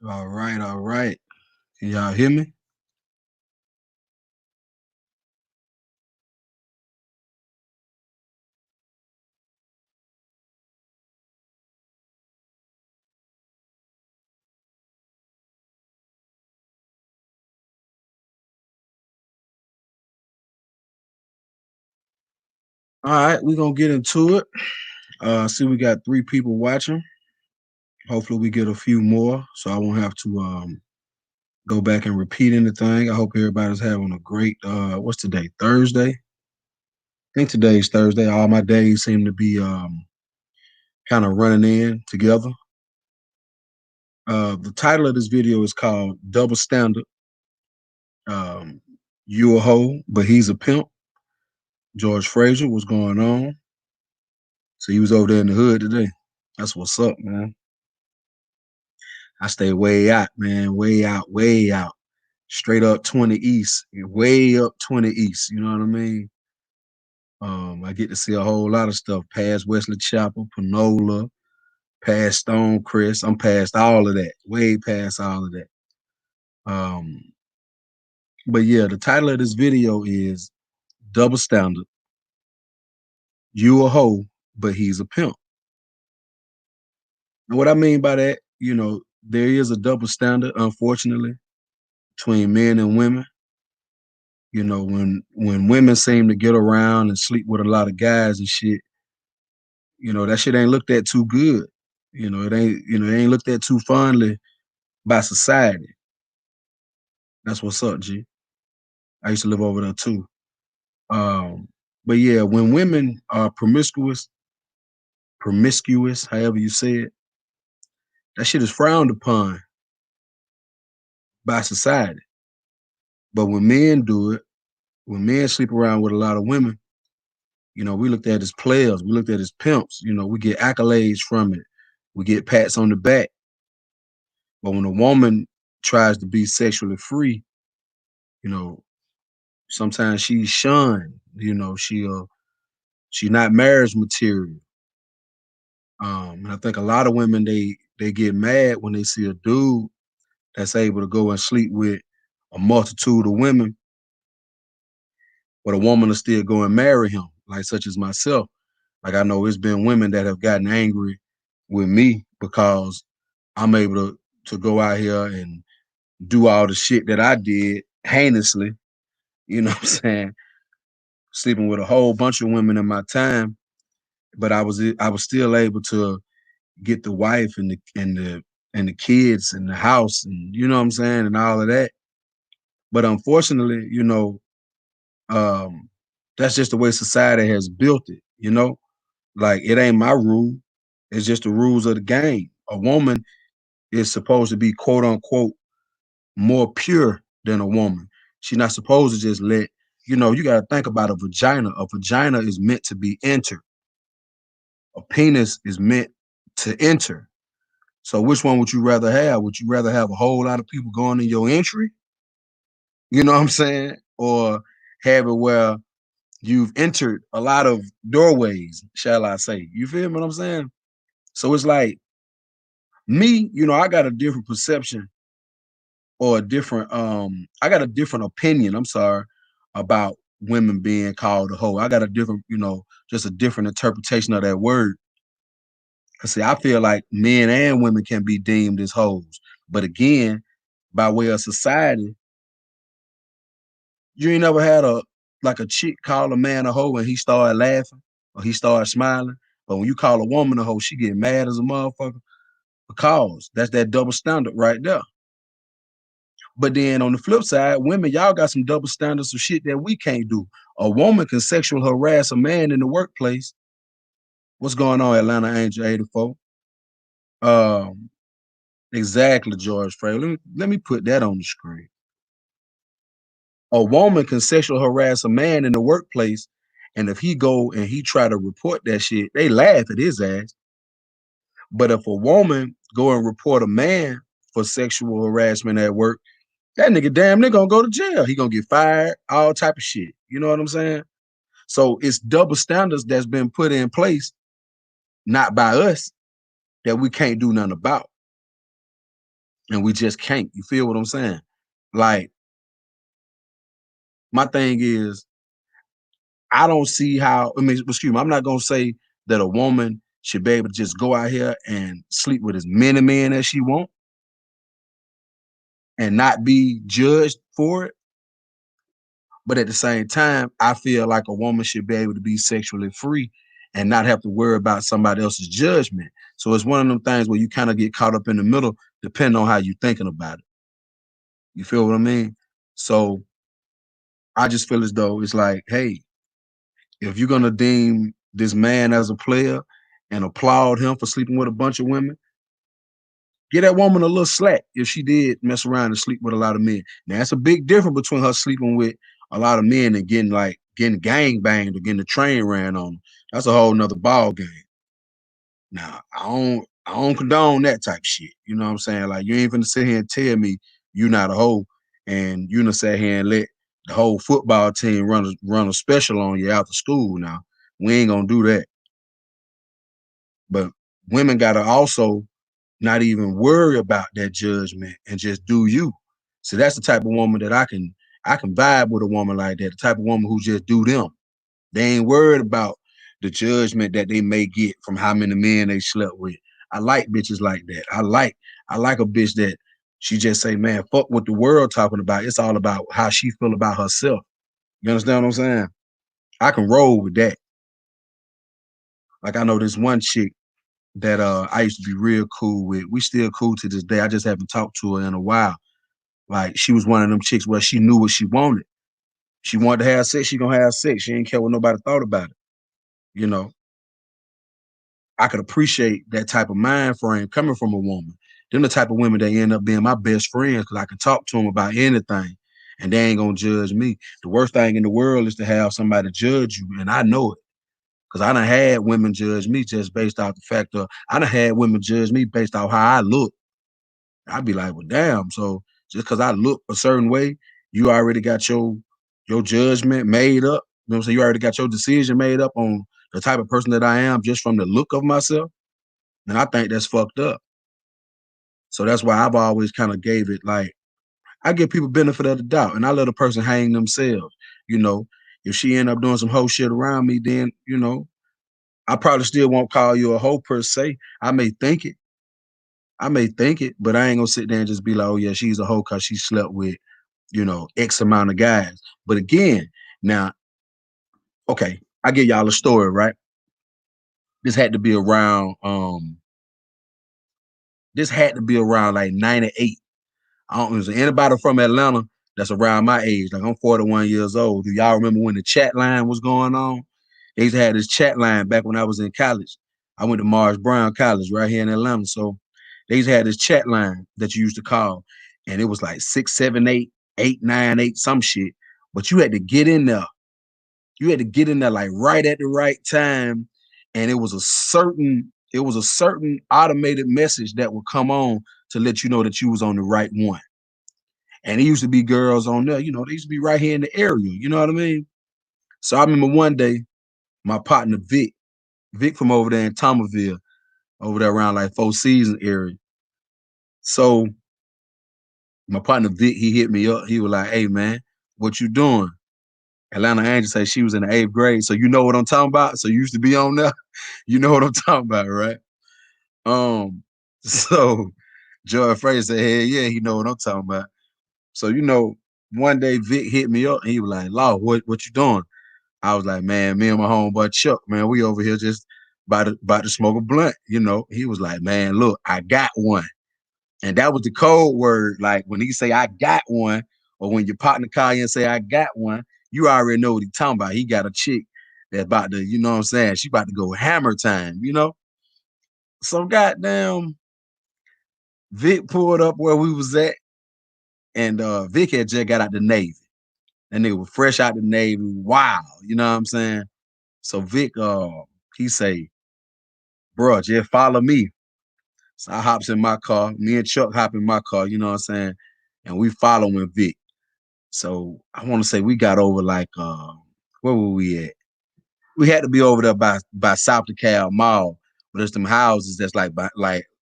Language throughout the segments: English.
All right, all right. Can y'all hear me? All right, we're gonna get into it. See, we got three people watching. Hopefully, we get a few more, so I won't have to go back and repeat anything. I hope everybody's having a great. What's today? Thursday. I think today's Thursday. All my days seem to be kind of running in together. The title of this video is called "Double Standard." Um, you a hoe, but he's a pimp. George Frazier, what's going on? So he was over there in the hood today. That's what's up, man. I stay way out, man, way out, way out. Straight up 20 East, way up 20 East. You know what I mean? I get to see a whole lot of stuff past Wesley Chapel, Panola, past Stonecrest. I'm past all of that, way past all of that. Um, but yeah, the title of this video is Double Standard. You a hoe, but he's a pimp. And what I mean by that, there is a double standard, unfortunately, between men and women. When women seem to get around and sleep with a lot of guys and shit, that shit ain't looked at too good. It ain't looked at too fondly by society. That's what's up, G. I used to live over there too. Um, but yeah, when women are promiscuous, however you say it, that shit is frowned upon by society. But when men do it, when men sleep around with a lot of women, we looked at as players, we looked at as pimps, we get accolades from it. We get pats on the back. But when a woman tries to be sexually free, you know, sometimes she's shunned. She's not marriage material. And I think a lot of women they get mad when they see a dude that's able to go and sleep with a multitude of women, but a woman will still go and marry him, like such as myself. Like I know it's been women that have gotten angry with me because I'm able to go out here and do all the shit that I did heinously, you know what I'm saying? Sleeping with a whole bunch of women in my time, but I was still able to get the wife and the kids and the house and you know what I'm saying and all of that. But unfortunately, um, that's just the way society has built it. Like it ain't my rule. It's just the rules of the game. A woman is supposed to be quote unquote more pure than a woman. She's not supposed to just you got to think about a vagina. A vagina is meant to be entered. A penis is meant to enter. So which one would you rather have? Would you rather have a whole lot of people going in your entry? You know what I'm saying? Or have it where you've entered a lot of doorways, shall I say. You feel me what I'm saying? So it's like me, I got a different perception or I got a different opinion, I'm sorry, about women being called a hoe. I got a different, just a different interpretation of that word. Cause see, I feel like men and women can be deemed as hoes. But again, by way of society, you ain't never had a chick call a man a hoe and he started laughing or he started smiling. But when you call a woman a hoe, she get mad as a motherfucker because that's that double standard right there. But then on the flip side, women, y'all got some double standards of shit that we can't do. A woman can sexual harass a man in the workplace. What's going on, Atlanta Angel 84? Um, exactly, George Frey. Let me put that on the screen. A woman can sexual harass a man in the workplace, and if he go and he try to report that shit, they laugh at his ass. But if a woman go and report a man for sexual harassment at work, that nigga damn near gonna go to jail. He gonna get fired, all type of shit. You know what I'm saying? So it's double standards that's been put in place, not by us, that we can't do nothing about. and we just can't. You feel what I'm saying? Like, my thing is, I don't see how. I mean, excuse me. I'm not gonna say that a woman should be able to just go out here and sleep with as many men as she want and not be judged for it. But at the same time, I feel like a woman should be able to be sexually free and not have to worry about somebody else's judgment. So it's one of them things where you kind of get caught up in the middle, depending on how you're thinking about it. You feel what I mean? So I just feel as though it's like, hey, if you're gonna deem this man as a player and applaud him for sleeping with a bunch of women, get that woman a little slack if she did mess around and sleep with a lot of men. Now that's a big difference between her sleeping with a lot of men and getting gang banged or getting the train ran on. That's a whole nother ball game. Now I don't condone that type of shit. You know what I'm saying? Like, you ain't finna sit here and tell me you not a hoe and you done sat here and let the whole football team run a special on you after school. Now we ain't gonna do that. But women gotta also not even worry about that judgment and just do you. So that's the type of woman that I can vibe with, a woman like that, the type of woman who just do them. They ain't worried about the judgment that they may get from how many men they slept with. I like bitches like that. I like a bitch that she just say, man, fuck what the world talking about. It's all about how she feel about herself. You understand what I'm saying? I can roll with that. Like, I know this one chick that I used to be real cool with. We still cool to this day. I just haven't talked to her in a while. Like, she was one of them chicks where she knew what she wanted. She wanted to have sex, she gonna have sex. She didn't care what nobody thought about it. You know, I could appreciate that type of mind frame coming from a woman. Them the type of women that end up being my best friends because I can talk to them about anything and they ain't gonna judge me. The worst thing in the world is to have somebody judge you, and I know it. Cause I done had women judge me just based off the fact of I done had women judge me based off how I look. I'd be like, well, damn. So just because I look a certain way, you already got your judgment made up. You know what I'm saying? You already got your decision made up on the type of person that I am just from the look of myself. And I think that's fucked up. So that's why I've always kind of gave it like I give people benefit of the doubt and I let a person hang themselves. You know, if she end up doing some whole shit around me, then I probably still won't call you a hoe per se. I may think it. I may think it, but I ain't gonna sit there and just be like, oh yeah, she's a hoe because she slept with, X amount of guys. But again, now, okay, I give y'all a story, right? This had to be around like 98. I don't know, is there anybody from Atlanta that's around my age? Like, I'm 41 years old. Do y'all remember when the chat line was going on? They used to have this chat line back when I was in college. I went to Morris Brown College right here in Atlanta. So they used to have this chat line that you used to call, and it was like 678 898 some shit. But you had to get in there. You had to get in there like right at the right time. And it was a certain automated message that would come on to let you know that you was on the right one. And it used to be girls on there, they used to be right here in the area. You know what I mean? So I remember one day, my partner Vic from over there in Thomasville, over there around like Four Seasons area. So my partner Vic, he hit me up. He was like, "Hey man, what you doing?" Atlanta Angel said she was in the 8th grade. So you know what I'm talking about? So you used to be on there. You know what I'm talking about, right? Um, so Joy Fraser said, "Hey, yeah, he know what I'm talking about." So one day Vic hit me up and he was like, "Law, what you doing?" I was like, "Man, me and my homeboy Chuck, man, we over here just about to smoke a blunt." He was like, "Man, look, I got one." And that was the code word. Like, when he say I got one, or when your partner call you and say I got one, you already know what he talking about. He got a chick that's about to, you know what I'm saying? She about to go hammer time. So goddamn, Vic pulled up where we was at, and Vic had just got out the Navy. That nigga was fresh out the Navy. Wow, you know what I'm saying? So Vic, he say, "Bro, just follow me." So I hops in my car. Me and Chuck hop in my car. You know what I'm saying? And we following Vic. So I want to say we got over like where were we at? We had to be over there by South DeKalb Mall. But there's some houses that's like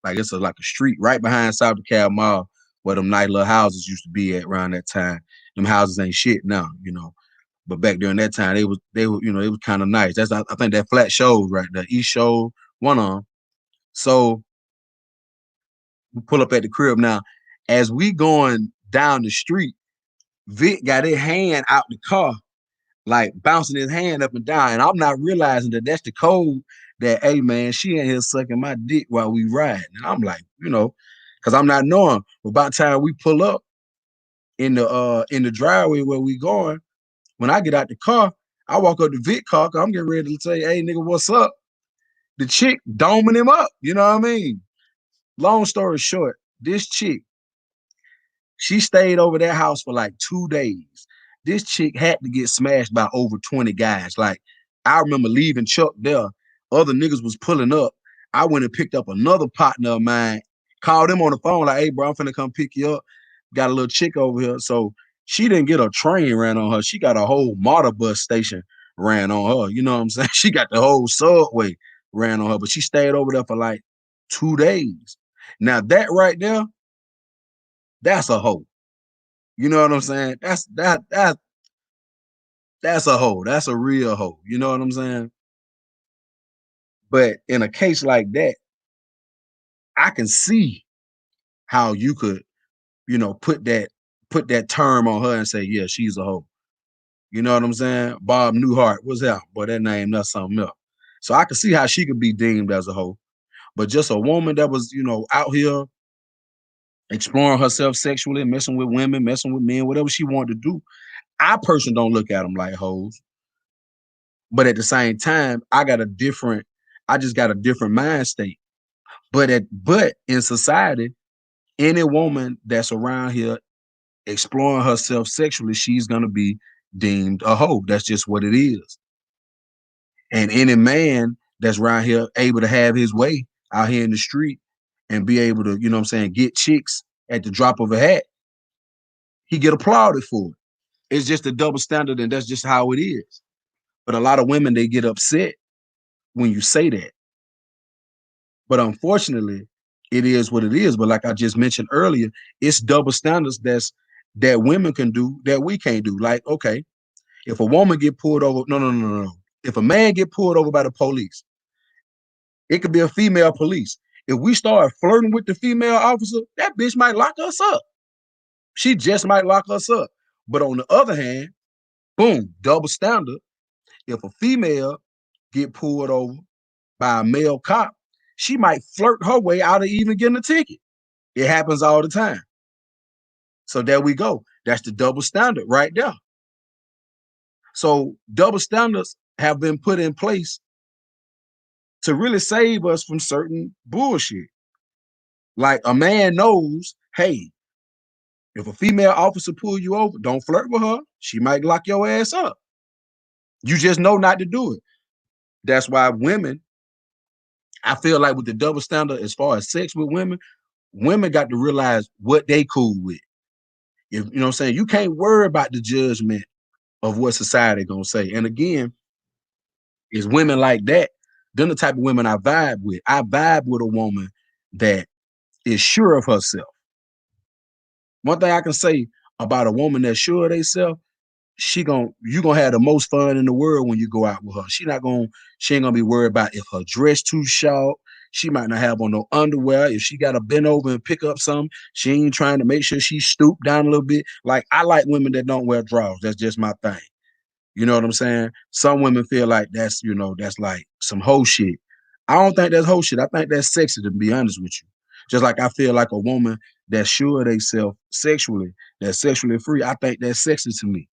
it's like a street right behind South DeKalb Mall. where them nice little houses used to be at around that time. Them houses ain't shit now, you know. But back during that time, they were, you know, it was kind of nice. I think that flat shows right there. East Show, one of them. So we pull up at the crib now. As we going down the street, Vic got his hand out the car, like bouncing his hand up and down. And I'm not realizing that that's the code that, hey man, she in here sucking my dick while we ride. And I'm like, you know, because I'm not knowing. But by the time we pull up in the driveway where we going, when I get out the car, I walk up to Vic car, 'cause I'm getting ready to say, hey nigga, what's up? The chick doming him up. You know what I mean? Long story short, this chick, she stayed over that house for like 2 days. This chick had to get smashed by over 20 guys. Like, I remember leaving Chuck there. Other niggas was pulling up. I went and picked up another partner of mine, called him on the phone, like, hey, bro, I'm finna come pick you up. Got a little chick over here. So she didn't get a train ran on her. She got a whole MARTA bus station ran on her. You know what I'm saying? She got the whole subway ran on her, but she stayed over there for like 2 days. Now that right there, that's a hoe. You know what I'm saying? That's a hoe. That's a real hoe. You know what I'm saying? But in a case like that, I can see how you could, you know, put that term on her and say, yeah, she's a hoe. You know what I'm saying? Bob Newhart, what's that? Boy, that name, that's something else. So I can see how she could be deemed as a hoe. But just a woman that was, you know, out here exploring herself sexually, messing with women, messing with men, whatever she wanted to do. I personally don't look at them like hoes. But at the same time, I just got a different mind state. But in society, any woman that's around here exploring herself sexually, she's gonna be deemed a hoe. That's just what it is. And any man that's around here able to have his way out here in the street and be able to, you know what I'm saying, get chicks at the drop of a hat, he get applauded for it. It's just a double standard, and that's just how it is. But a lot of women, they get upset when you say that. But unfortunately, it is what it is. But like I just mentioned earlier, it's double standards that women can do that we can't do. Like, okay, if a woman get pulled over, no. If a man get pulled over by the police, it could be a female police. If we start flirting with the female officer, that bitch might lock us up. She just might lock us up. But on the other hand, boom, double standard. If a female get pulled over by a male cop, she might flirt her way out of even getting a ticket. It happens all the time. So there we go. That's the double standard right there. So double standards have been put in place to really save us from certain bullshit. Like a man knows, hey, if a female officer pull you over, don't flirt with her. She might lock your ass up. You just know not to do it. That's why women, I feel like with the double standard as far as sex with women, women got to realize what they cool with. If you know what I'm saying, you can't worry about the judgment of what society gonna say. And again, it's women like that. Then the type of women I vibe with. I vibe with a woman that is sure of herself. One thing I can say about a woman that's sure of herself, you gonna have the most fun in the world when you go out with her. She ain't gonna be worried about if her dress too short. She might not have on no underwear. If she gotta bend over and pick up something, she ain't trying to make sure she stoop down a little bit. Like I like women that don't wear drawers. That's just my thing. You know what I'm saying? Some women feel like that's, you know, that's like some hoe shit. I don't think that's hoe shit. I think that's sexy, to be honest with you. Just like I feel like a woman that's sure of themselves sexually, that's sexually free, I think that's sexy to me.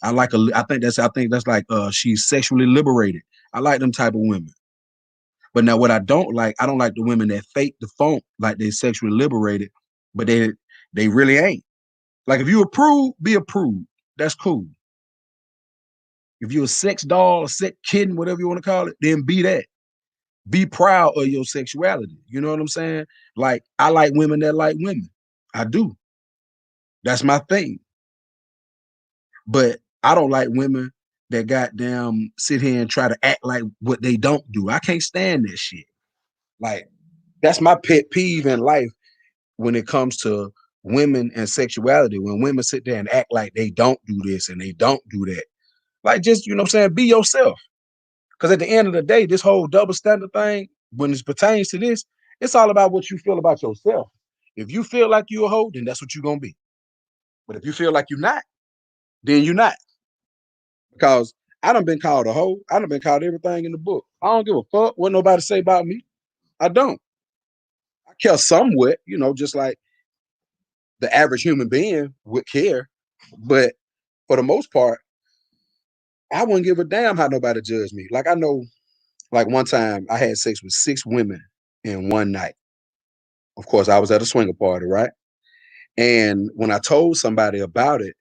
I think that's like she's sexually liberated. I like them type of women. But now what I don't like the women that fake the funk like they sexually liberated, but they really ain't. Like if you approve, be approved. That's cool. If you're a sex doll, a sex kitten, whatever you want to call it, then be that. Be proud of your sexuality. You know what I'm saying? Like I like women that like women. I do. That's my thing. But I don't like women that goddamn sit here and try to act like what they don't do. I can't stand that shit. Like that's my pet peeve in life when it comes to women and sexuality when women sit there and act like they don't do this and they don't do that. Like, just, you know what I'm saying, be yourself. Because at the end of the day, this whole double standard thing, when it pertains to this, it's all about what you feel about yourself. If you feel like you're a hoe, then that's what you're gonna be. But if you feel like you're not, then you're not. Because I done been called a hoe. I done been called everything in the book. I don't give a fuck what nobody say about me. I don't. I care somewhat, just like the average human being would care. But for the most part, I wouldn't give a damn how nobody judged me. Like, I know, like, one time I had sex with 6 women in one night. Of course, I was at a swinger party, right? And when I told somebody about it,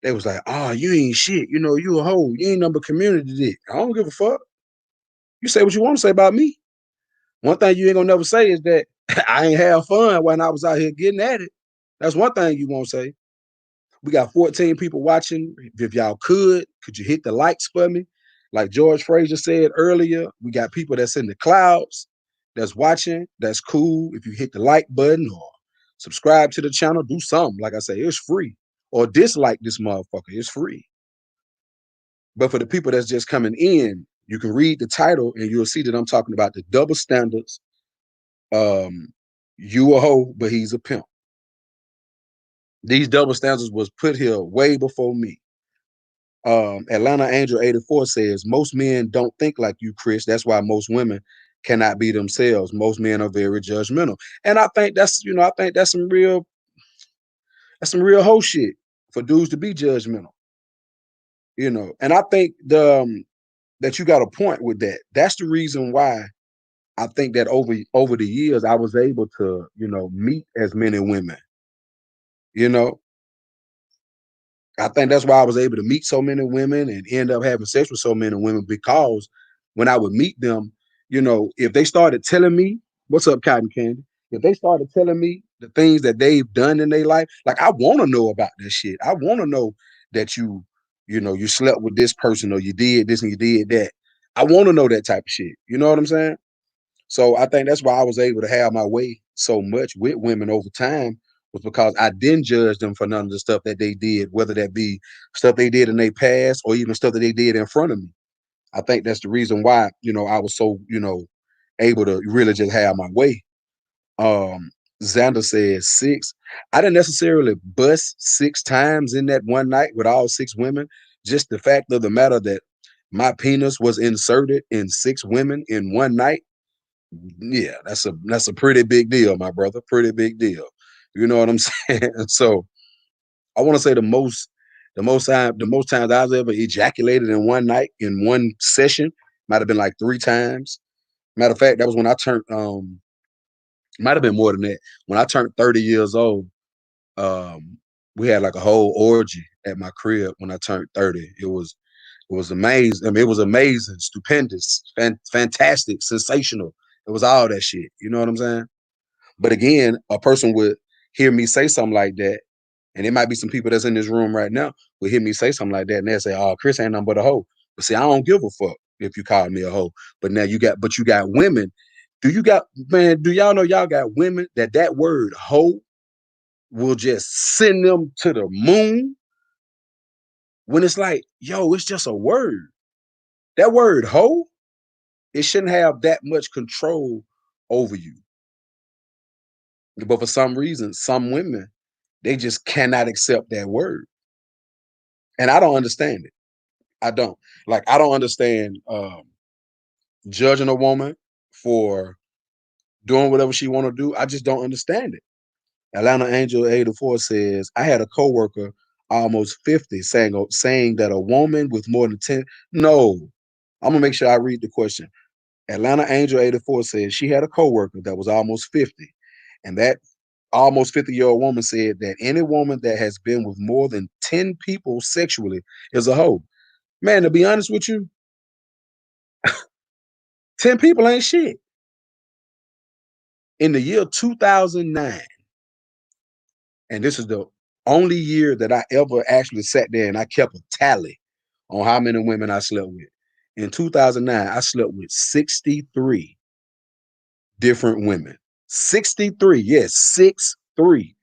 they was like, "Oh, you ain't shit. You a hoe. You ain't number community dick." I don't give a fuck. You say what you want to say about me. One thing you ain't gonna never say is that I ain't have fun when I was out here getting at it. That's one thing you won't say. We got 14 people watching. If y'all could you hit the likes for me? Like George Frazier said earlier, we got people that's in the clouds that's watching. That's cool. If you hit the like button or subscribe to the channel, do something. Like I say, it's free. Or dislike this motherfucker. It's free. But for the people that's just coming in, you can read the title and you'll see that I'm talking about the double standards. You a hoe, but he's a pimp. These double standards was put here way before me. Atlanta Angel 84 says most men don't think like you, Chris. That's why most women cannot be themselves. Most men are very judgmental. And I think that's some real hoe shit for dudes to be judgmental. And I think that you got a point with that. That's the reason why I think that over the years I was able to, meet as many women. You know, I think that's why I was able to meet so many women and end up having sex with so many women, because when I would meet them, if they started telling me, "What's up, Cotton Candy?" If they started telling me the things that they've done in their life, like, I want to know about this shit. I want to know that you slept with this person or you did this and you did that. I want to know that type of shit. You know what I'm saying? So I think that's why I was able to have my way so much with women over time, was because I didn't judge them for none of the stuff that they did, whether that be stuff they did in their past or even stuff that they did in front of me. I think that's the reason why, I was so, able to really just have my way. Um, Xander says 6. I didn't necessarily bust 6 times in that one night with all 6 women. Just the fact of the matter that my penis was inserted in 6 women in one night. Yeah, that's a pretty big deal, my brother. Pretty big deal. You know what I'm saying? So I want to say the most times I was ever ejaculated in one night in one session might have been like 3 times. Matter of fact, that was when I turned might have been more than that. When I turned 30 years old, we had like a whole orgy at my crib when I turned 30. It was amazing. I mean, it was amazing, stupendous, fantastic, sensational. It was all that shit. You know what I'm saying? But again, a person would hear me say something like that, and it might be some people that's in this room right now would hear me say something like that, and they'll say, "Oh, Chris ain't nothing but a hoe." But see, I don't give a fuck if you call me a hoe. But now you got women. Do y'all know y'all got women that word hoe will just send them to the moon, when it's like, yo, it's just a word. That word hoe, it shouldn't have that much control over you. But for some reason, some women, they just cannot accept that word. And I don't understand it. I don't. Like, I don't understand judging a woman for doing whatever she want to do. I just don't understand it. Atlanta Angel 84 says, I had a coworker almost 50 saying that a woman with more than 10. No, I'm gonna make sure I read the question. Atlanta Angel 84 says she had a coworker that was almost 50. And that almost 50-year-old woman said that any woman that has been with more than 10 people sexually is a hoe. Man, to be honest with you, 10 people ain't shit. In the year 2009, and this is the only year that I ever actually sat there and I kept a tally on how many women I slept with. In 2009, I slept with 63 different women. 63, yes, 63.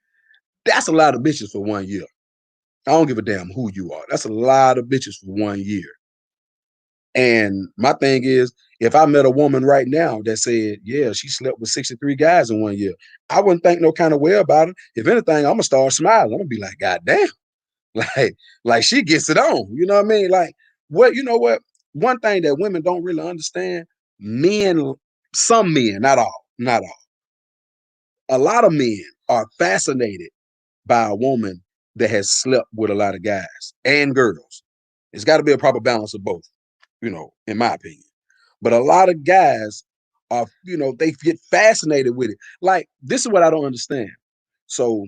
That's a lot of bitches for 1 year. I don't give a damn who you are. That's a lot of bitches for 1 year. And my thing is, if I met a woman right now that said, yeah, she slept with 63 guys in 1 year, I wouldn't think no kind of way about it. If anything, I'm gonna start smiling. I'm gonna be like, God damn, like, like she gets it on. You know what I mean? Like, what you know what? One thing that women don't really understand, men, some men, not all, a lot of men are fascinated by a woman that has slept with a lot of guys and girls. It's got to be a proper balance of both, in my opinion. But a lot of guys are, they get fascinated with it. Like, this is what I don't understand. So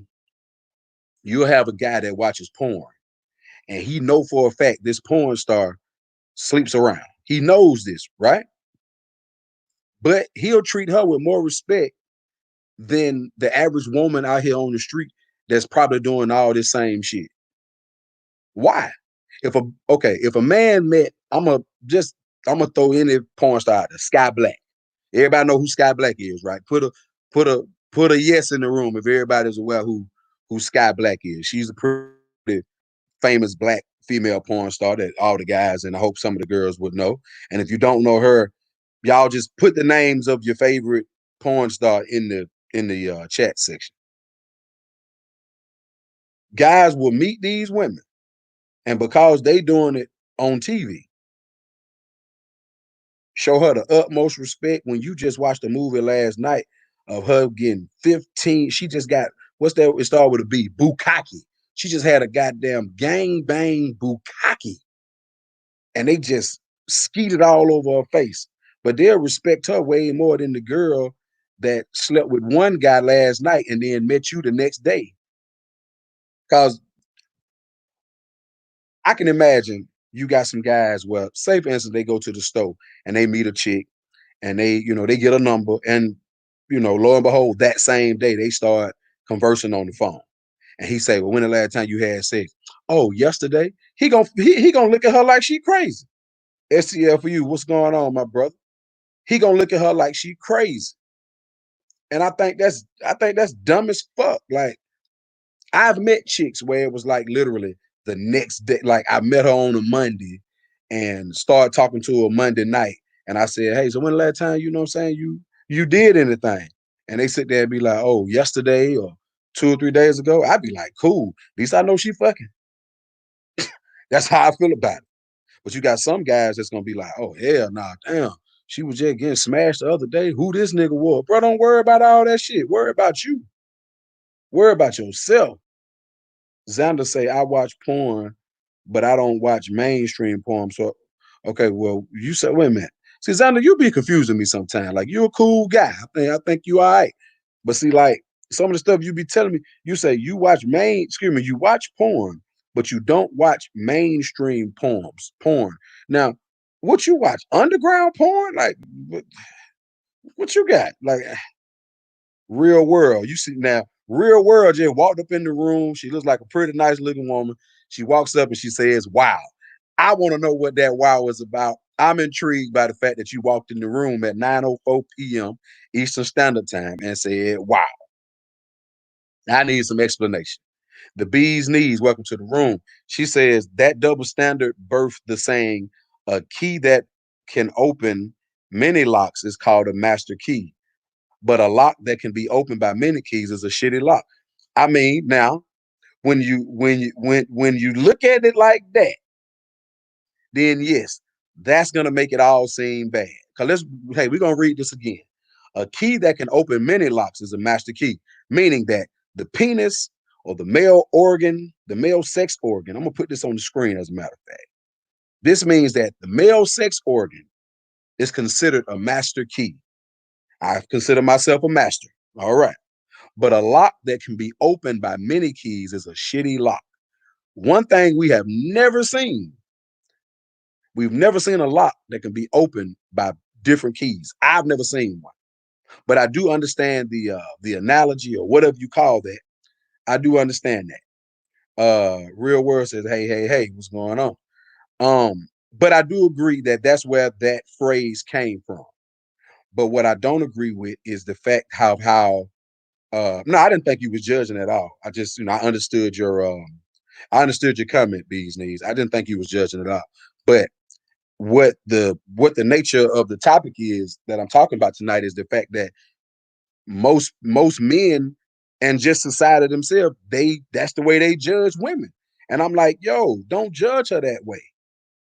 you'll have a guy that watches porn and he know for a fact this porn star sleeps around. He knows this, right? But he'll treat her with more respect than the average woman out here on the street that's probably doing all this same shit. Why? If a man met, I'm gonna throw any porn star out there, Sky Black. Everybody know who Sky Black is, right? Put a put a yes in the room if everybody's aware who Sky Black is. She's a pretty famous black female porn star that all the guys and I hope some of the girls would know. And if you don't know her, y'all just put the names of your favorite porn star in the chat section. Guys will meet these women, and because they doing it on TV, show her the utmost respect. When you just watched the movie last night of her getting 15, she just got, what's that? It started with a B, bukkake. She just had a goddamn gang bang bukkake, and they just skeeted all over her face. But they'll respect her way more than the girl that slept with one guy last night and then met you the next day. Because I can imagine you got some guys, well, say for instance, they go to the store and they meet a chick and they get a number and lo and behold, that same day they start conversing on the phone. And he say, well, when the last time you had sex? Oh, yesterday. He gonna look at her like she crazy. STL for you, what's going on, my brother? He gonna look at her like she crazy. And I think that's dumb as fuck. Like, I've met chicks where it was like literally the next day. Like, I met her on a Monday and started talking to her Monday night. And I said, hey, so when the last time, you know what I'm saying, you did anything? And they sit there and be like, oh, yesterday or 2 or 3 days ago. I'd be like, cool. At least I know she fucking. That's how I feel about it. But you got some guys that's gonna be like, oh hell nah, damn. She was just getting smashed the other day. Who this nigga was? Bro, don't worry about all that shit. Worry about you. Worry about yourself. Xander say, I watch porn, but I don't watch mainstream porn. So, okay, well, you said, wait a minute. See, Xander, you be confusing me sometimes. Like, you're a cool guy. I think you all right. But see, like, some of the stuff you be telling me, you say you watch porn, but you don't watch mainstream porn. Now, what you watch? Underground porn? Like, what you got? Like, Real World. You see now, Real World just walked up in the room. She looks like a pretty nice looking woman. She walks up and she says, wow. I want to know what that wow is about. I'm intrigued by the fact that you walked in the room at 9:04 p.m. Eastern Standard Time and said, wow, I need some explanation. The bee's knees, welcome to the room. She says that double standard birthed the saying, a key that can open many locks is called a master key, but a lock that can be opened by many keys is a shitty lock. I mean, now when you look at it like that, then yes, that's gonna make it all seem bad. We're gonna read this again. A key that can open many locks is a master key, meaning that the penis or the male organ, the male sex organ, I'm gonna put this on the screen as a matter of fact. This means that the male sex organ is considered a master key. I consider myself a master. All right. But a lock that can be opened by many keys is a shitty lock. One thing we've never seen a lock that can be opened by different keys. I've never seen one. But I do understand the analogy or whatever you call that. I do understand that. Real World says, hey, hey, hey, what's going on? But I do agree that that's where that phrase came from. But what I don't agree with is the fact how No, I didn't think you was judging at all. I just, I understood your comment, Bees Knees. I didn't think you was judging at all. But what the nature of the topic is that I'm talking about tonight is the fact that most men and just society themselves, that's the way they judge women. And I'm like, yo, don't judge her that way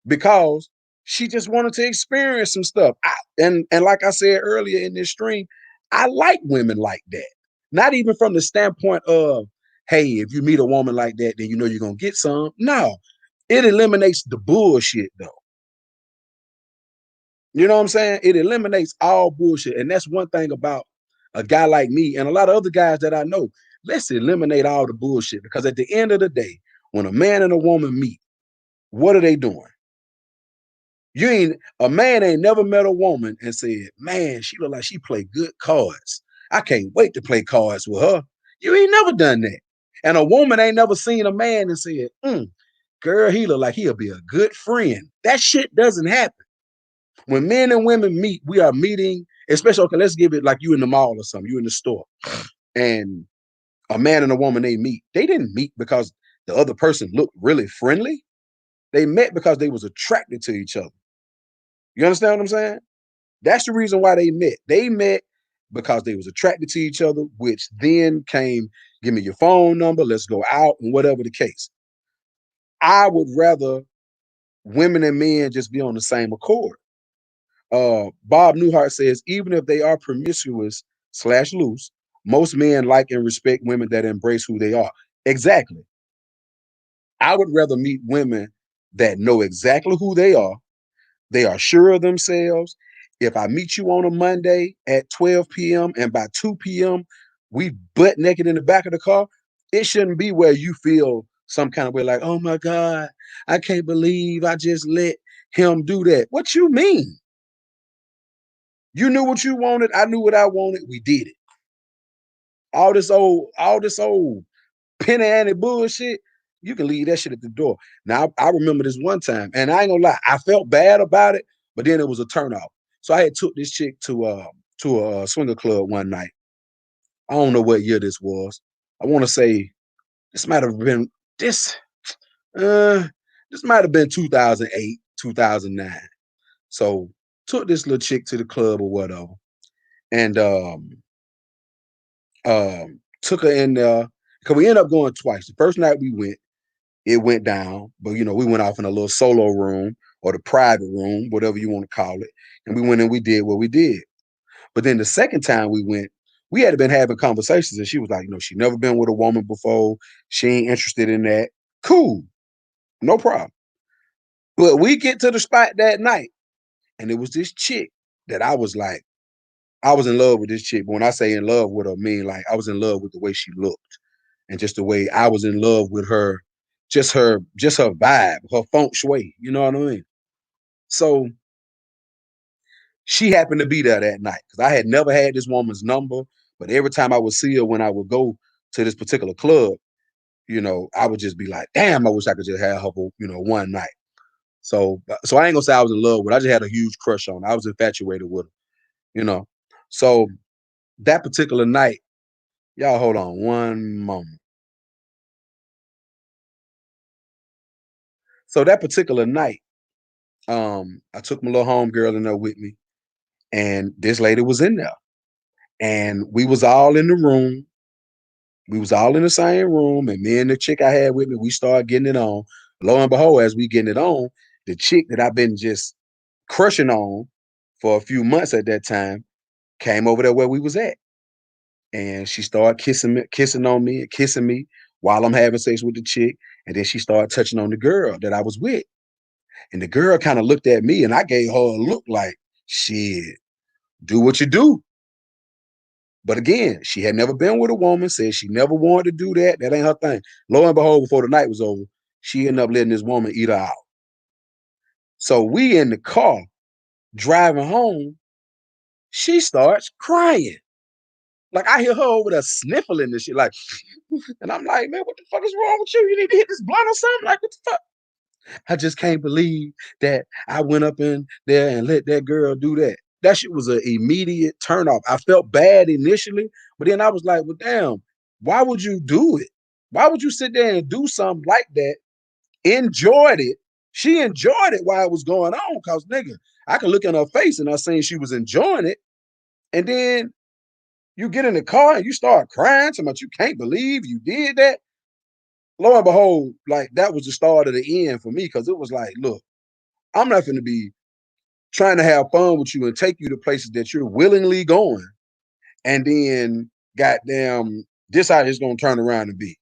because she just wanted to experience some stuff. And like I said earlier in this stream, I like women like that. Not even from the standpoint of, hey, if you meet a woman like that, then you know you're gonna get some. No, it eliminates the bullshit though. You know what I'm saying? It eliminates all bullshit. And that's one thing about a guy like me and a lot of other guys that I know. Let's eliminate all the bullshit because at the end of the day, when a man and a woman meet, what are they doing? A man ain't never met a woman and said, man, she look like she play good cards. I can't wait to play cards with her. You ain't never done that. And a woman ain't never seen a man and said, girl, he look like he'll be a good friend. That shit doesn't happen. When men and women meet, we are meeting, especially, okay, let's give it like you in the mall or something, you in the store, and a man and a woman, they meet. They didn't meet because the other person looked really friendly. They met because they was attracted to each other. You understand what I'm saying? That's the reason why they met. They met because they was attracted to each other, which then came, give me your phone number, let's go out, and whatever the case. I would rather women and men just be on the same accord. Bob Newhart says, even if they are promiscuous slash loose, most men like and respect women that embrace who they are. Exactly. I would rather meet women that know exactly who they are. They are sure of themselves. If I meet you on a Monday at 12 p.m. and by 2 p.m. we butt naked in the back of the car, it shouldn't be where you feel some kind of way like, oh my God, I can't believe I just let him do that. What you mean? You knew what you wanted. I knew what I wanted. We did it. All this old penny ante bullshit. You can leave that shit at the door. Now I remember this one time, and I ain't gonna lie, I felt bad about it, but then it was a turnoff. So I had took this chick to a swinger club one night. I don't know what year this was. I want to say this might have been this. Uh, this might have been 2008, 2009. So took this little chick to the club or whatever, and took her in there because we ended up going twice. The first night we went, it went down, but we went off in a little solo room or the private room, whatever you want to call it. And we went and we did what we did. But then the second time we went, we had been having conversations, and she was like, she never been with a woman before. She ain't interested in that. Cool, no problem. But we get to the spot that night, and it was this chick that I was like, I was in love with this chick. But when I say in love with her, I mean like I was in love with the way she looked and just the way I was in love with her, just her vibe, her feng shui. You know what I mean? So she happened to be there that night because I had never had this woman's number, but every time I would see her when I would go to this particular club, I would just be like, damn, I wish I could just have her for, one night. So I ain't gonna say I was in love with her. I just had a huge crush on her. I was infatuated with her. So that particular night, y'all hold on one moment. So that particular night, I took my little home girl in there with me, and this lady was in there, and we was all in the room. We was all in the same room, and me and the chick I had with me, we started getting it on. Lo and behold, as we getting it on, the chick that I've been just crushing on for a few months at that time came over there where we was at, and she started kissing on me, and kissing me while I'm having sex with the chick, and then she started touching on the girl that I was with. And the girl kind of looked at me and I gave her a look like, shit, do what you do. But again, she had never been with a woman, said she never wanted to do that. That ain't her thing. Lo and behold, before the night was over, she ended up letting this woman eat her out. So we in the car driving home, she starts crying. Like I hear her over there sniffling and shit. Like, and I'm like, man, what the fuck is wrong with you? You need to hit this blunt or something? Like, what the fuck? I just can't believe that I went up in there and let that girl do that. that shit was an immediate turn off. I felt bad initially, but then I was like, well, damn, why would you do it? Why would you sit there and do something like that? Enjoyed it. She enjoyed it while it was going on. Cause nigga, I could look in her face and I seen she was enjoying it. And then you get in the car and you start crying so much you can't believe you did that. Lo and behold, like that was the start of the end for me because it was like, look, I'm not going to be trying to have fun with you and take you to places that you're willingly going, and then goddamn, this how it's gonna turn around and be.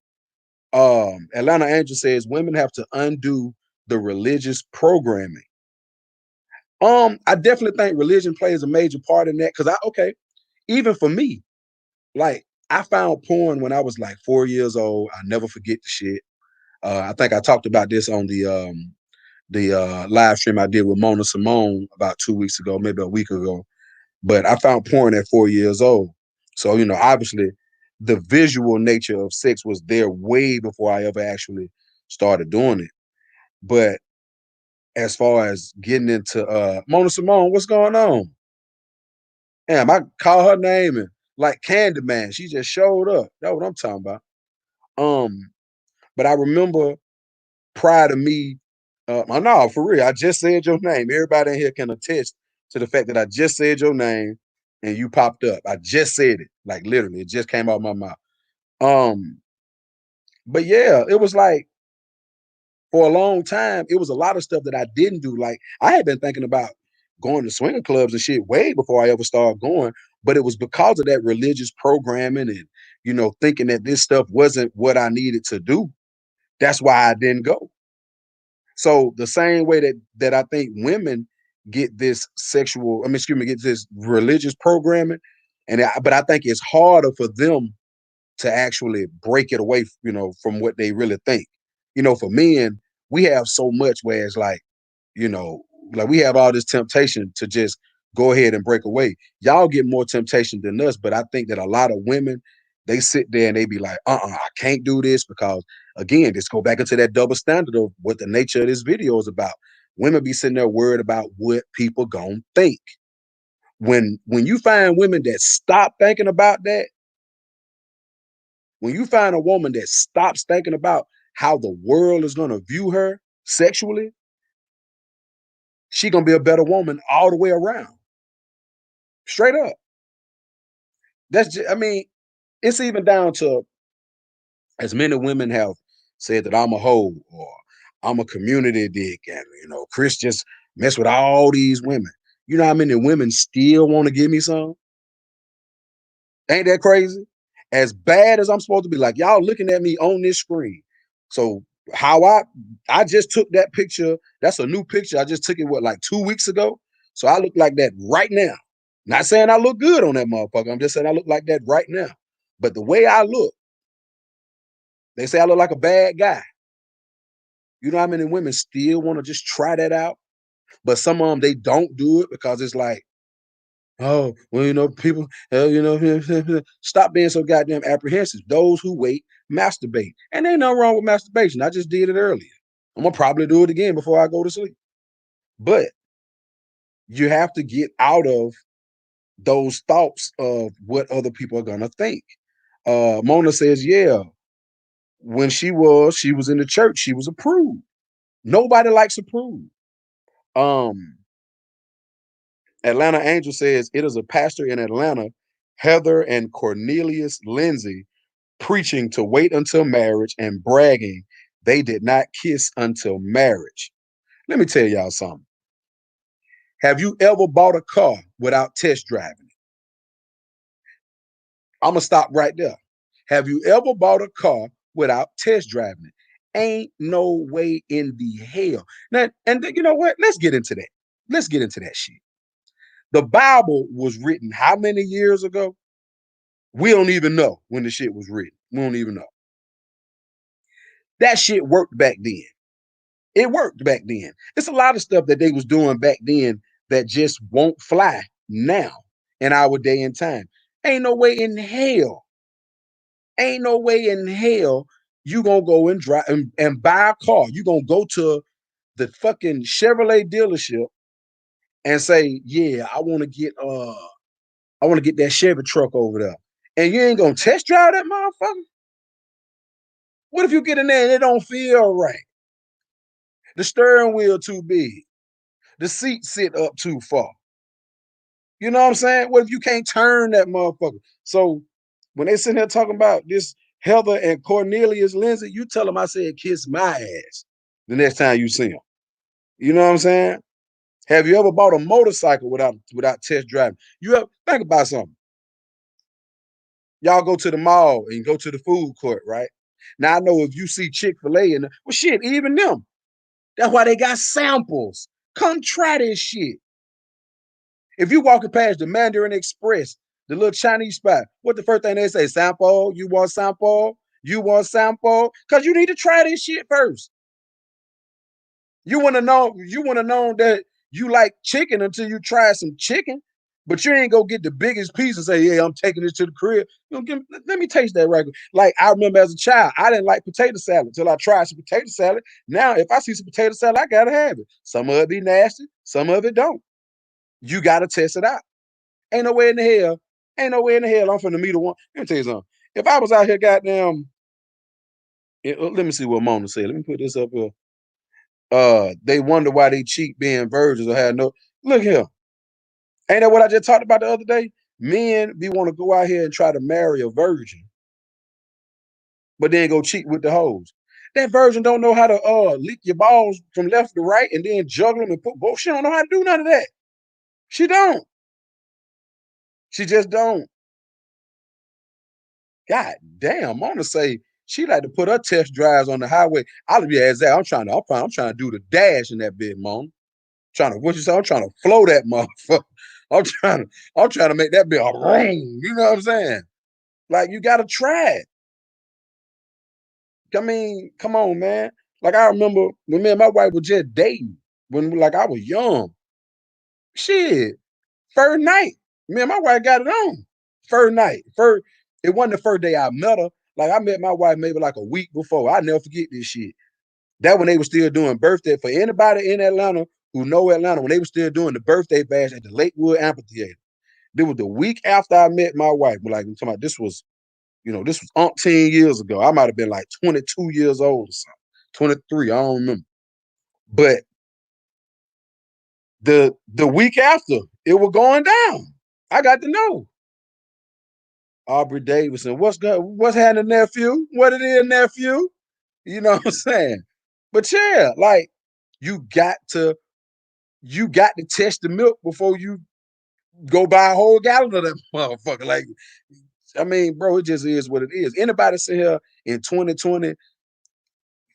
Atlanta Angel says women have to undo the religious programming. I definitely think religion plays a major part in that because even for me, like I found porn when I was like 4 years old. I never forget the shit. I think I talked about this on the live stream I did with Mona Symone about 2 weeks ago, maybe a week ago. But I found porn at 4 years old. So, obviously the visual nature of sex was there way before I ever actually started doing it. But as far as getting into Mona Simone, what's going on? Damn, I call her name and like Candyman, she just showed up. That's what I'm talking about. Um, but I remember prior to me, no, for real, I just said your name. Everybody in here can attest to the fact that I just said your name and you popped up. I just said it, like literally, it just came out of my mouth. Um, but yeah, it was like for a long time, it was a lot of stuff that I didn't do. Like I had been thinking about going to swinger clubs and shit way before I ever started going, but it was because of that religious programming and thinking that this stuff wasn't what I needed to do. That's why I didn't go. So the same way that I think women get this get this religious programming, but I think it's harder for them to actually break it away, from what they really think. For men, we have so much where it's you know, like we have all this temptation to just go ahead and break away. Y'all get more temptation than us, but I think that a lot of women, they sit there and they be like, I can't do this because again, just go back into that double standard of what the nature of this video is about. Women be sitting there worried about what people gonna think. When you find women that stop thinking about that, when you find a woman that stops thinking about how the world is gonna view her sexually, she gonna be a better woman all the way around. Straight up. I mean, it's even down to as many women have said that I'm a hoe or I'm a community dick, and Chris just mess with all these women. You know how many women still want to give me some? Ain't that crazy? As bad as I'm supposed to be, like y'all looking at me on this screen. So how I just took that picture. That's a new picture. I just took it like 2 weeks ago. So I look like that right now. Not saying I look good on that motherfucker. I'm just saying I look like that right now. But the way I look, they say I look like a bad guy. You know how many women still want to just try that out? But some of them they don't do it because it's like, oh, well, people, stop being so goddamn apprehensive. Those who wait masturbate. And ain't nothing wrong with masturbation. I just did it earlier. I'm gonna probably do it again before I go to sleep. But you have to get out of those thoughts of what other people are gonna think. Mona says, yeah, when she was in the church, she was approved. Nobody likes approved. Um, Atlanta Angel says it is a pastor in Atlanta, Heather and Cornelius Lindsay, preaching to wait until marriage and bragging they did not kiss until marriage. Let me tell y'all something. Have you ever bought a car without test driving it? I'm gonna stop right there. Have you ever bought a car without test driving it? Ain't no way in the hell. Now, and you know what? Let's get into that. Let's get into that shit. The Bible was written how many years ago? We don't even know when the shit was written. We don't even know. That shit worked back then. It worked back then. It's a lot of stuff that they was doing back then that just won't fly now in our day and time. Ain't no way in hell. Ain't no way in hell you gonna go and drive and buy a car. You gonna go to the fucking Chevrolet dealership and say, yeah, I want to get that Chevy truck over there. And you ain't gonna test drive that motherfucker? What if you get in there and it don't feel right? The steering wheel too big. The seat sit up too far. You know what I'm saying? What if you can't turn that motherfucker? So when they sitting here talking about this Heather and Cornelius Lindsay, you tell them I said kiss my ass the next time you see them. You know what I'm saying? Have you ever bought a motorcycle without test driving? You ever think about something? Y'all go to the mall and go to the food court, right? Now I know if you see Chick-fil-A and well shit, even them. That's why they got samples. Come try this shit. If you walking past the Mandarin Express, the little Chinese spot, what the first thing they say? Sample? You want sample? You want sample? Because you need to try this shit first. You want to know that you like chicken until you try some chicken, but you ain't gonna get the biggest piece and say, yeah, I'm taking this to the crib. Let me taste that right. Like I remember as a child, I didn't like potato salad until I tried some potato salad. Now, if I see some potato salad, I gotta have it. Some of it be nasty, some of it don't. You gotta test it out. Ain't no way in the hell, ain't no way in the hell I'm finna meet a one. Let me tell you something. If I was out here, goddamn, let me see what Mona said. Let me put this up here. They wonder why they cheat being virgins or have no. Look here, ain't that what I just talked about the other day? Men be want to go out here and try to marry a virgin, but then go cheat with the hoes. That virgin don't know how to leak your balls from left to right and then juggle them and put both. She don't know how to do none of that. She don't. She just don't. God damn, Mona say she like to put her test drives on the highway. I'll be as that. I'm trying to do the dash in that bit, Mona. Trying to what you say? I'm trying to flow that motherfucker. I'm trying to make that bit a ring. You know what I'm saying? Like you gotta try it. I mean, come on, man. Like I remember when me and my wife were just dating when like I was young. Shit, first night, me and my wife got it on. First night, first. It wasn't the first day I met her. Like I met my wife maybe like a week before. I never forget this shit. That when they were still doing birthday for anybody in Atlanta who know Atlanta, when they were still doing the birthday bash at the Lakewood Amphitheater. It was the week after I met my wife. Like I'm talking about this was, this was umpteen years ago. I might have been like 22 years old or something. 23, I don't remember. But the week after, it was going down. I got to know. Aubrey Davidson, what's happening, nephew? What it is, nephew? You know what I'm saying? But yeah, like you got to test the milk before you go buy a whole gallon of that motherfucker. Like, I mean, bro, it just is what it is. Anybody sit here in 2020,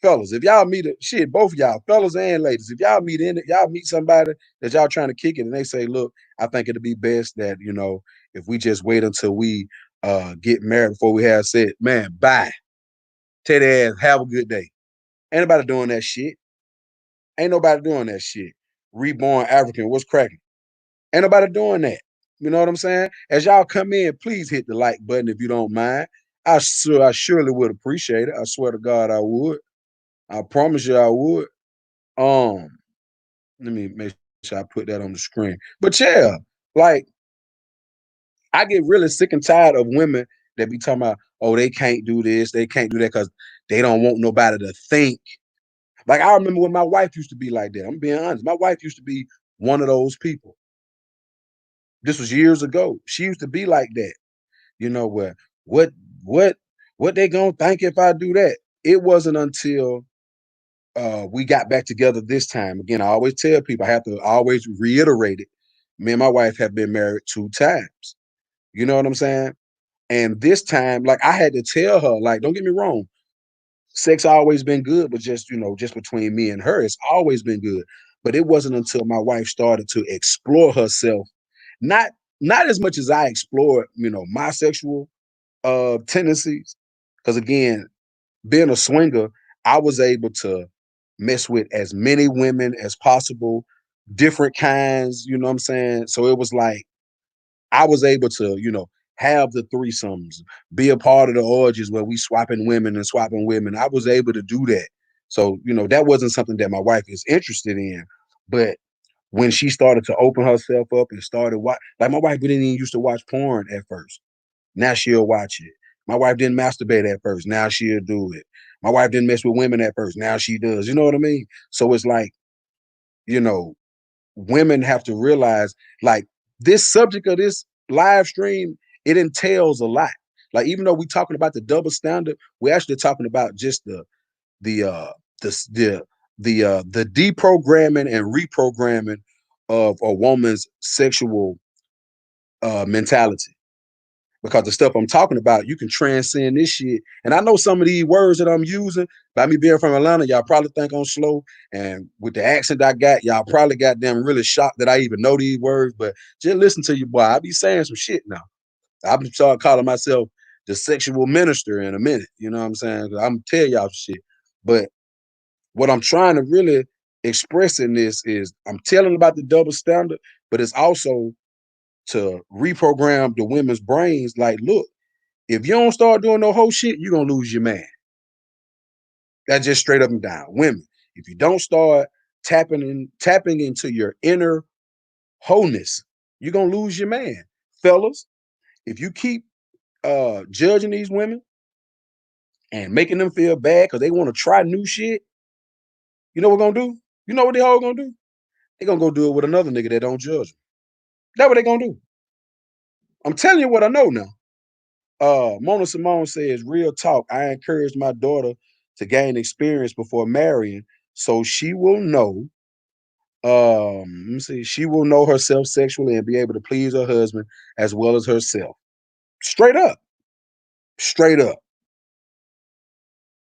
fellas, if y'all meet a shit, both of y'all, fellas and ladies, if y'all meet somebody that y'all trying to kick it and they say, look, I think it'd be best that, if we just wait until we get married before we have sex, man, bye. Tell their ass, have a good day. Ain't nobody doing that shit. Ain't nobody doing that shit. Reborn African, what's cracking? Ain't nobody doing that. You know what I'm saying? As y'all come in, please hit the like button if you don't mind. I surely would appreciate it. I swear to God, I would. I promise you, I would. Um, Let me make sure I put that on the screen. But yeah, like I get really sick and tired of women that be talking about, oh, they can't do this, they can't do that because they don't want nobody to think. Like I remember when my wife used to be like that. I'm being honest. My wife used to be one of those people. This was years ago. She used to be like that. Where what what what they gonna think if I do that? It wasn't until we got back together this time. Again, I always tell people I have to always reiterate it. Me and my wife have been married 2 times. You know what I'm saying? And this time, like I had to tell her, like, don't get me wrong, sex always been good, but just between me and her, it's always been good. But it wasn't until my wife started to explore herself, not not as much as I explored, my sexual tendencies. Because again, being a swinger, I was able to mess with as many women as possible, different kinds, you know what I'm saying? So it was like I was able to, have the threesomes, be a part of the orgies where we swapping women and swapping women. I was able to do that. So, that wasn't something that my wife is interested in. But when she started to open herself up and started like my wife didn't even used to watch porn at first. Now she'll watch it. My wife didn't masturbate at first. Now she'll do it. My wife didn't mess with women at first. Now she does. You know what I mean? So it's like, you know, women have to realize like this subject of this live stream, it entails a lot. Like even though we're talking about the double standard, we're actually talking about just the uh the the deprogramming and reprogramming of a woman's sexual mentality. Because the stuff I'm talking about, you can transcend this shit. And I know some of these words that I'm using, by me being from Atlanta, y'all probably think I'm slow. And with the accent I got, y'all probably got them really shocked that I even know these words. But just listen to you, boy. I be saying some shit now. I've been starting calling myself the sexual minister in a minute. You know what I'm saying? I'm tell y'all shit. But what I'm trying to really express in this is I'm telling about the double standard, but it's also to reprogram the women's brains. Like, look, if you don't start doing no whole shit, you're gonna lose your man. That's just straight up and down. Women, if you don't start tapping into your inner wholeness, you're gonna lose your man. Fellas, if you keep judging these women and making them feel bad because they want to try new shit, you know what we're gonna do? You know what they all gonna do? They're gonna go do it with another nigga that don't judge them. That's what they gonna do. I'm telling you what I know now. Mona Symone says, real talk. I encouraged my daughter to gain experience before marrying so she will know. Let me see, she will know herself sexually and be able to please her husband as well as herself. Straight up, straight up,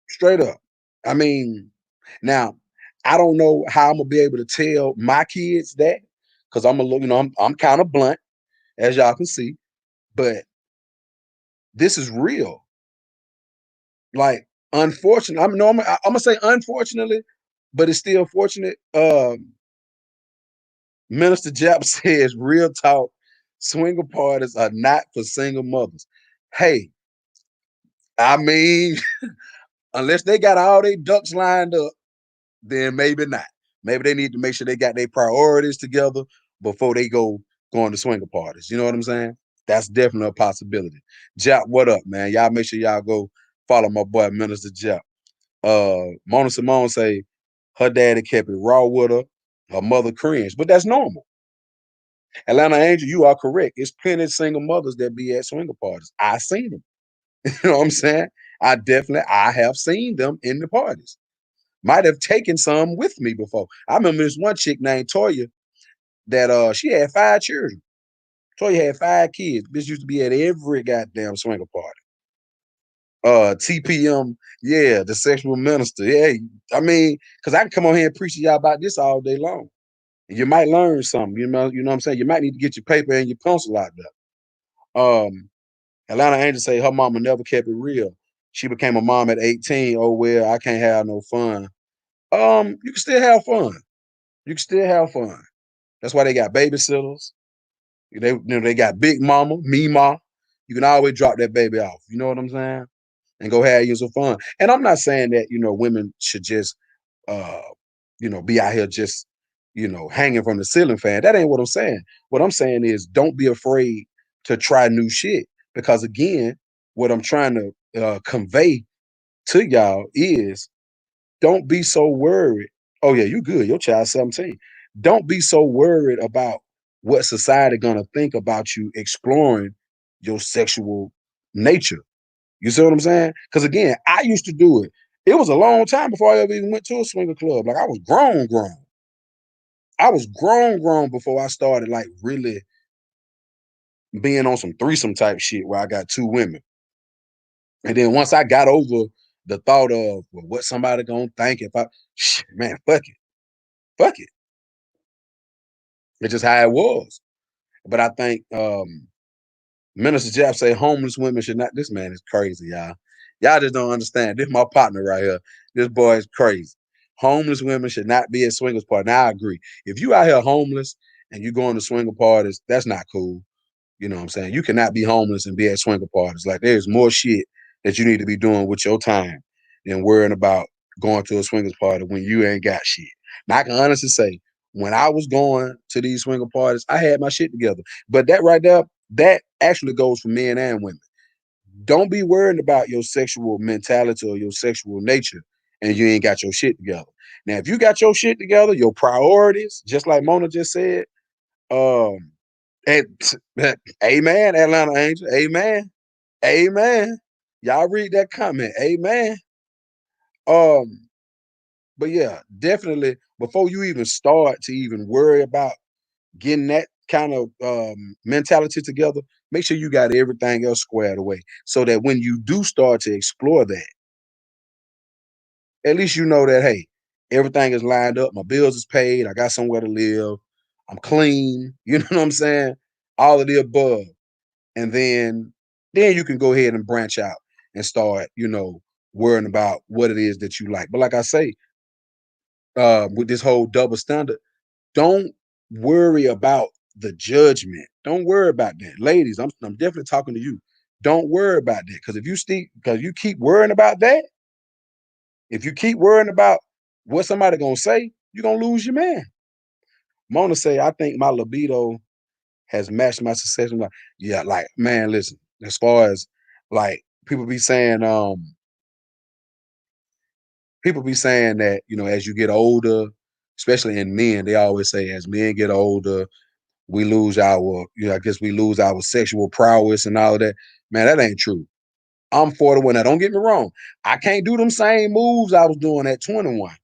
straight up. I mean, now I don't know how I'm gonna be able to tell my kids that because I'm a little, I'm kind of blunt, as y'all can see, but this is real. Like, unfortunately, I'm gonna say unfortunately, but it's still fortunate. Minister Jap says, real talk, swinger parties are not for single mothers. Hey, I mean, unless they got all their ducks lined up, then maybe not. Maybe they need to make sure they got their priorities together before they go going to swinger parties. You know what I'm saying? That's definitely a possibility. Jap, what up, man? Y'all make sure y'all go follow my boy Minister Jap. Mona Symone say her daddy kept it raw with her. Her mother cringed, but that's normal. Atlanta Angel, you are correct. It's plenty of single mothers that be at swinger parties. I seen them. You know what I'm saying? I have seen them in the parties. Might have taken some with me before. I remember this one chick named Toya that she had 5 children. Toya had 5 kids. Bitch used to be at every goddamn swinger party. TPM, yeah, the sexual minister. Yeah, I mean, because I can come on here and preach to y'all about this all day long. And you might learn something. You know what I'm saying? You might need to get your paper and your pencil out there. Atlanta Angel say her mama never kept it real. She became a mom at 18. Oh well, I can't have no fun. You can still have fun. You can still have fun. That's why they got babysitters. They got Big Mama, Mima. You can always drop that baby off. You know what I'm saying? And go have you some fun. And I'm not saying that women should just uh be out here just hanging from the ceiling fan. That ain't what I'm saying. What I'm saying is don't be afraid to try new shit because again, what I'm trying to convey to y'all is don't be so worried. Oh yeah, you good. Your child's 17. Don't be so worried about what society gonna think about you exploring your sexual nature. You see what I'm saying? Because again, I used to do it. It was a long time before I ever even went to a swinger club. Like I was grown, grown. I was grown, grown before I started like really being on some threesome type shit where I got 2 women. And then once I got over the thought of well, what somebody gonna think if man, fuck it. Fuck it. It's just how it was. But I think Minister Jeff say homeless women should not. This man is crazy, y'all. Y'all just don't understand. This is my partner right here. This boy is crazy. Homeless women should not be at swingers parties. Now I agree. If you out here homeless and you going to swinger parties, that's not cool. You know what I'm saying? You cannot be homeless and be at swinger parties. Like there's more shit that you need to be doing with your time than worrying about going to a swingers party when you ain't got shit. Now I can honestly say when I was going to these swinger parties, I had my shit together. But that right there, that actually goes for men and women. Don't be worried about your sexual mentality or your sexual nature and you ain't got your shit together. Now, if you got your shit together, your priorities, just like Mona just said, um, and amen, Atlanta Angel, amen, amen. Y'all read that comment, amen. Um, but yeah, definitely before you even start to even worry about getting that kind of mentality together, make sure you got everything else squared away so that when you do start to explore that, at least you know that, hey, everything is lined up, my bills is paid, I got somewhere to live, I'm clean, you know what I'm saying? All of the above. And then you can go ahead and branch out and start, worrying about what it is that you like. But like I say, with this whole double standard, don't worry about the judgment. Don't worry about that. Ladies, I'm definitely talking to you. Don't worry about that. Because you keep worrying about that, if you keep worrying about what somebody gonna say, you're gonna lose your man. Mona say, I think my libido has matched my success. I'm like, yeah, like, man, listen, as far as like people be saying that, as you get older, especially in men, they always say as men get older, we lose our, I guess we lose our sexual prowess and all of that. Man, that ain't true. I'm 41. Now, don't get me wrong. I can't do them same moves I was doing at 21.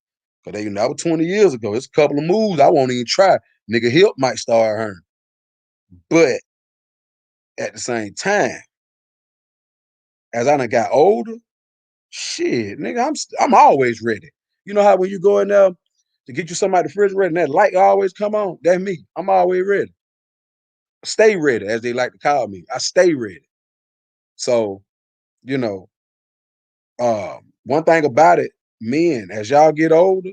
Because that was 20 years ago. It's a couple of moves I won't even try. Nigga, hip might start hurting. But at the same time, as I done got older, shit, nigga, I'm always ready. You know how when you go in there to get you somebody refrigerator and that light always come on? That's me. I'm always ready. Stay ready, as they like to call me. I stay ready. So, you know, one thing about it, men, as y'all get older,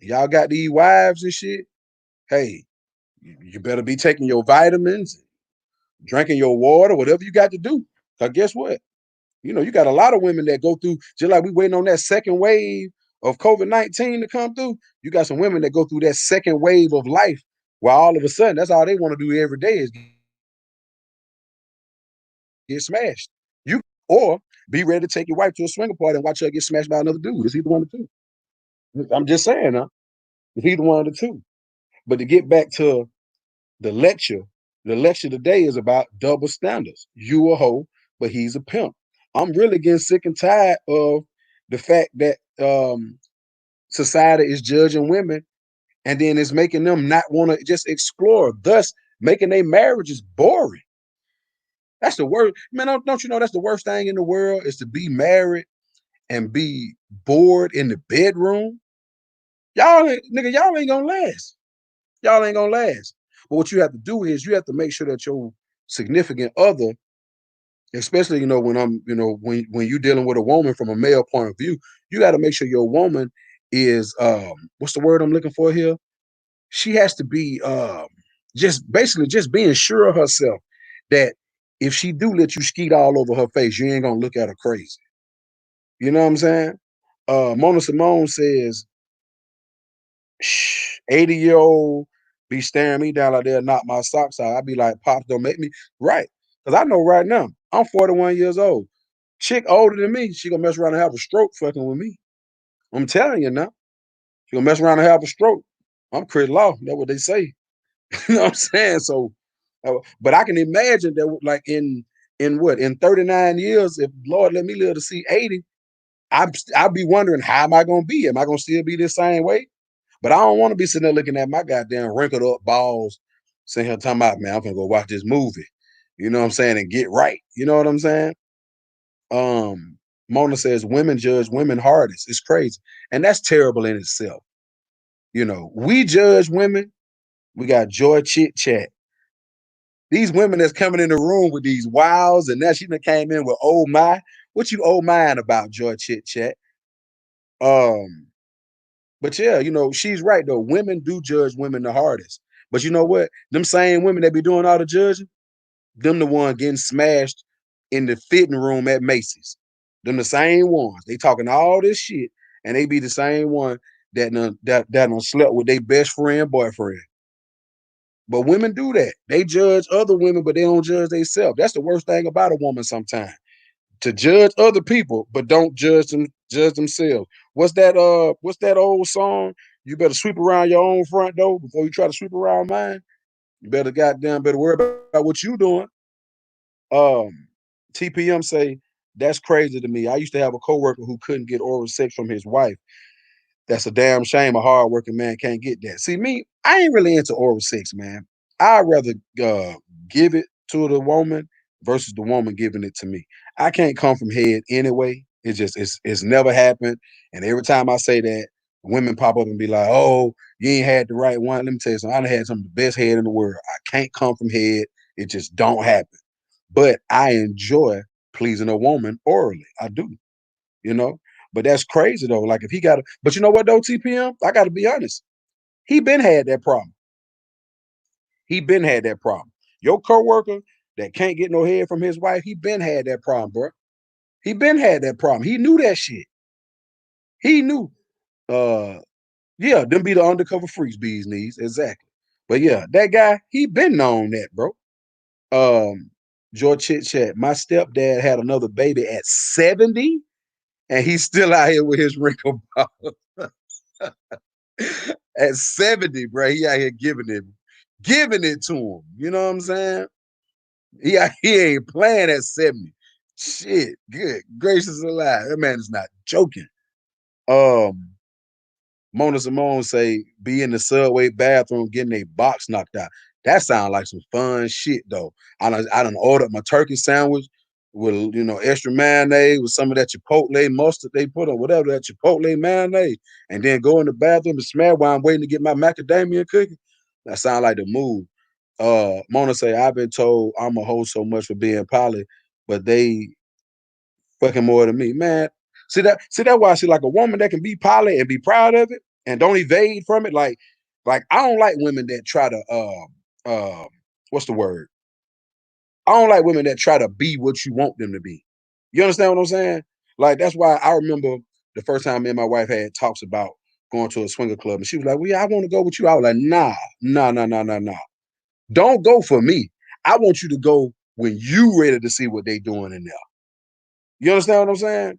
y'all got these wives and shit, hey, you better be taking your vitamins, drinking your water, whatever you got to do. Cause guess what? You got a lot of women that go through, just like we waiting on that second wave of COVID-19 to come through. You got some women that go through that second wave of life while all of a sudden that's all they want to do every day is get smashed. You or be ready to take your wife to a swinger party and watch her get smashed by another dude. It's either one or two. I'm just saying, huh? It's either one or the two. But to get back to the lecture, the lecture today is about double standards. You a hoe, but he's a pimp. I'm really getting sick and tired of the fact that society is judging women and then it's making them not want to just explore, thus making their marriages boring. That's the worst. Man, don't you know that's the worst thing in the world is to be married and be bored in the bedroom? Y'all ain't gonna last. Y'all ain't gonna last. But what you have to do is you have to make sure that your significant other, especially when you're dealing with a woman from a male point of view, you got to make sure your woman is what's the word I'm looking for here? She has to be just basically just being sure of herself that if she do let you skeet all over her face, you ain't gonna look at her crazy. You know what I'm saying? Mona Symone says 80-year-old be staring me down like they'll knock my socks out. I'd be like, Pops, don't make me. Right. Because I know right now, I'm 41 years old. Chick older than me, she gonna mess around and have a stroke fucking with me. I'm telling you now. She gonna mess around and have a stroke. I'm Chris Law. That's what they say. You know what I'm saying? So, but I can imagine that like in 39 years, if Lord let me live to see 80, I'll be wondering how am I gonna be? Am I gonna still be this same way? But I don't want to be sitting there looking at my goddamn wrinkled up balls, sitting here talking about, man, I'm gonna go watch this movie. You know what I'm saying? And get right. You know what I'm saying? Um, Mona says women judge women hardest. It's crazy. And that's terrible in itself. We judge women. We got joy chit chat. These women that's coming in the room with these wows, and now she done came in with oh my. What you oh mine about, joy chit chat? Um, But yeah, she's right though. Women do judge women the hardest. But you know what? Them same women that be doing all the judging, them the one getting smashed in the fitting room at Macy's. Them the same ones. They talking all this shit, and they be the same one that done slept with their best friend boyfriend. But women do that. They judge other women, but they don't judge themselves. That's the worst thing about a woman sometimes. To judge other people, but don't judge themselves. What's that old song? You better sweep around your own front door before you try to sweep around mine. You better worry about what you doing. Um, TPM say that's crazy to me. I used to have a coworker who couldn't get oral sex from his wife. That's a damn shame a hardworking man can't get that. See, me, I ain't really into oral sex, man. I'd rather give it to the woman versus the woman giving it to me. I can't come from head anyway. It's never happened. And every time I say that, women pop up and be like, "Oh, you ain't had the right one." Let me tell you something. I done had some of the best head in the world. I can't come from head. It just don't happen. But I enjoy pleasing a woman orally. I do, you know. But that's crazy though. Like if he got, but you know what though, TPM, I got to be honest. He been had that problem. He been had that problem. Your coworker that can't get no head from his wife, he been had that problem, bro. He been had that problem. He knew that shit. He knew. Uh, yeah, them be the undercover freaks, bees knees, exactly. But yeah, that guy, he been known that, bro. George Chit Chat. My stepdad had another baby at 70, and he's still out here with his wrinkle ball. At 70, bro, he out here giving it to him. You know what I'm saying? He ain't playing at 70. Shit, good gracious alive. That man is not joking. Um, Mona Symone say be in the subway bathroom getting a box knocked out. That sounds like some fun shit though. I done ordered my turkey sandwich with extra mayonnaise with some of that chipotle mustard they put on whatever that chipotle mayonnaise, and then go in the bathroom and smash while I'm waiting to get my macadamia cookie. That sounds like the move. Mona say I've been told I'm a hoe so much for being poly, but they fucking more than me, man. See that why I see like a woman that can be poly and be proud of it and don't evade from it. Like I don't like women that try to what's the word? I don't like women that try to be what you want them to be. You understand what I'm saying? Like that's why I remember the first time me and my wife had talks about going to a swinger club, and she was like, "Well, yeah, I want to go with you." I was like, "Nah, nah, nah, nah, nah, nah. Don't go for me. I want you to go when you ready to see what they doing in there." You understand what I'm saying?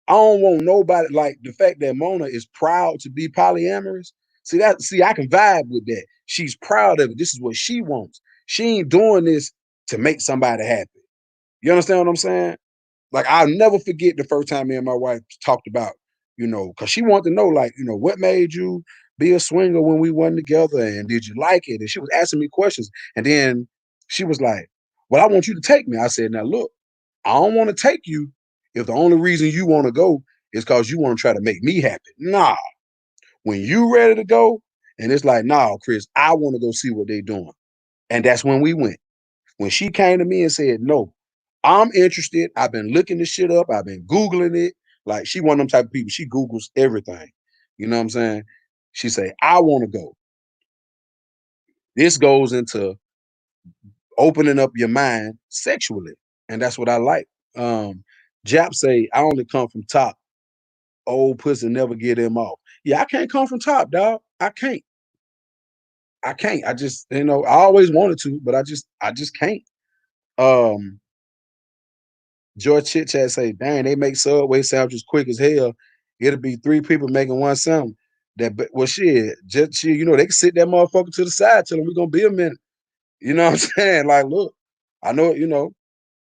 I don't want nobody like the fact that Mona is proud to be polyamorous. See, I can vibe with that. She's proud of it. This is what she wants. She ain't doing this to make somebody happy. You understand what I'm saying? Like I'll never forget the first time me and my wife talked about, because she wanted to know, like, what made you be a swinger when we wasn't together, and did you like it? And she was asking me questions, and then she was like, "Well, I want you to take me." I said, "Now look, I don't want to take you if the only reason you want to go is because you want to try to make me happy. Nah, when you ready to go, and it's like, nah, Chris, I want to go see what they doing." And that's when we went. When she came to me and said, "No, I'm interested. I've been looking this shit up. I've been Googling it." Like she one of them type of people. She Googles everything. You know what I'm saying? She say, "I want to go." This goes into opening up your mind sexually. And that's what I like. Jap say, "I only come from top. Old pussy never get him off." Yeah, I can't come from top, dog. I can't. I can't. I just, I always wanted to, but I just can't. Um, George Chit Chat say, "Dang, they make Subway sandwiches quick as hell. It'll be three people making one sandwich." Well, shit, just shit, they can sit that motherfucker to the side, tell them we gonna be a minute. You know what I'm saying? Like, look, I know,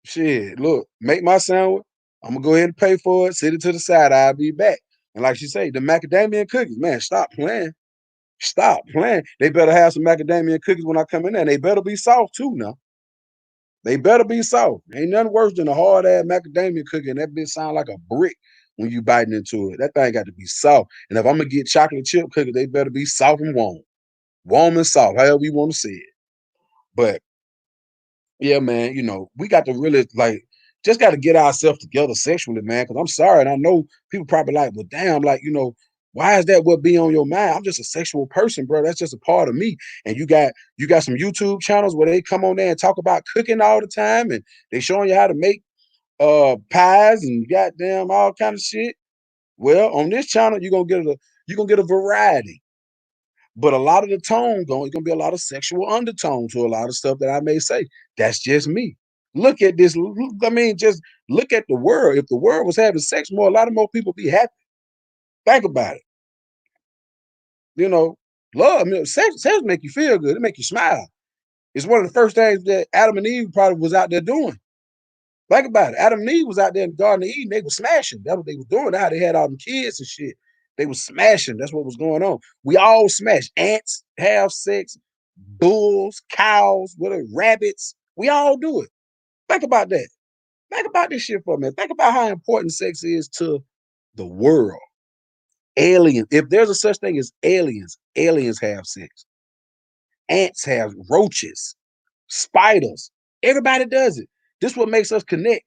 shit, look, make my sandwich. I'm gonna go ahead and pay for it. Sit it to the side. I'll be back. And like she say, the macadamia cookies, man, stop playing. Stop playing. They better have some macadamia cookies when I come in there. And they better be soft too now. They better be soft. Ain't nothing worse than a hard ass macadamia cookie, and that bitch sound like a brick when you biting into it. That thing got to be soft. And if I'm gonna get chocolate chip cookies, they better be soft and warm. Warm and soft, however you want to see it. But yeah, man, we got to really just got to get ourselves together sexually, man. Because I'm sorry, and I know people probably like, well, damn, like, why is that what be on your mind? I'm just a sexual person, bro. That's just a part of me. And you got some YouTube channels where they come on there and talk about cooking all the time, and they showing you how to make pies and goddamn all kind of shit. Well, on this channel, you're gonna get You're gonna get a variety. But a lot of the tone going, it's gonna be a lot of sexual undertone to a lot of stuff that I may say. That's just me. Look at this. I mean, just look at the world. If the world was having sex more, a lot of more people be happy. Think about it. You know, love, I mean, sex make you feel good. It make you smile. It's one of the first things that Adam and Eve probably was out there doing. Think about it. Adam and Eve was out there in the Garden of Eden. They were smashing. That's what they was doing. That's how they had all them kids and shit. They was smashing. That's what was going on. We all smash. Ants have sex. Bulls, cows, whatever, rabbits. We all do it. Think about that. Think about this shit for a minute. Think about how important sex is to the world. Aliens. If there's a such thing as aliens, aliens have sex. Ants have roaches, spiders. Everybody does it. This is what makes us connect.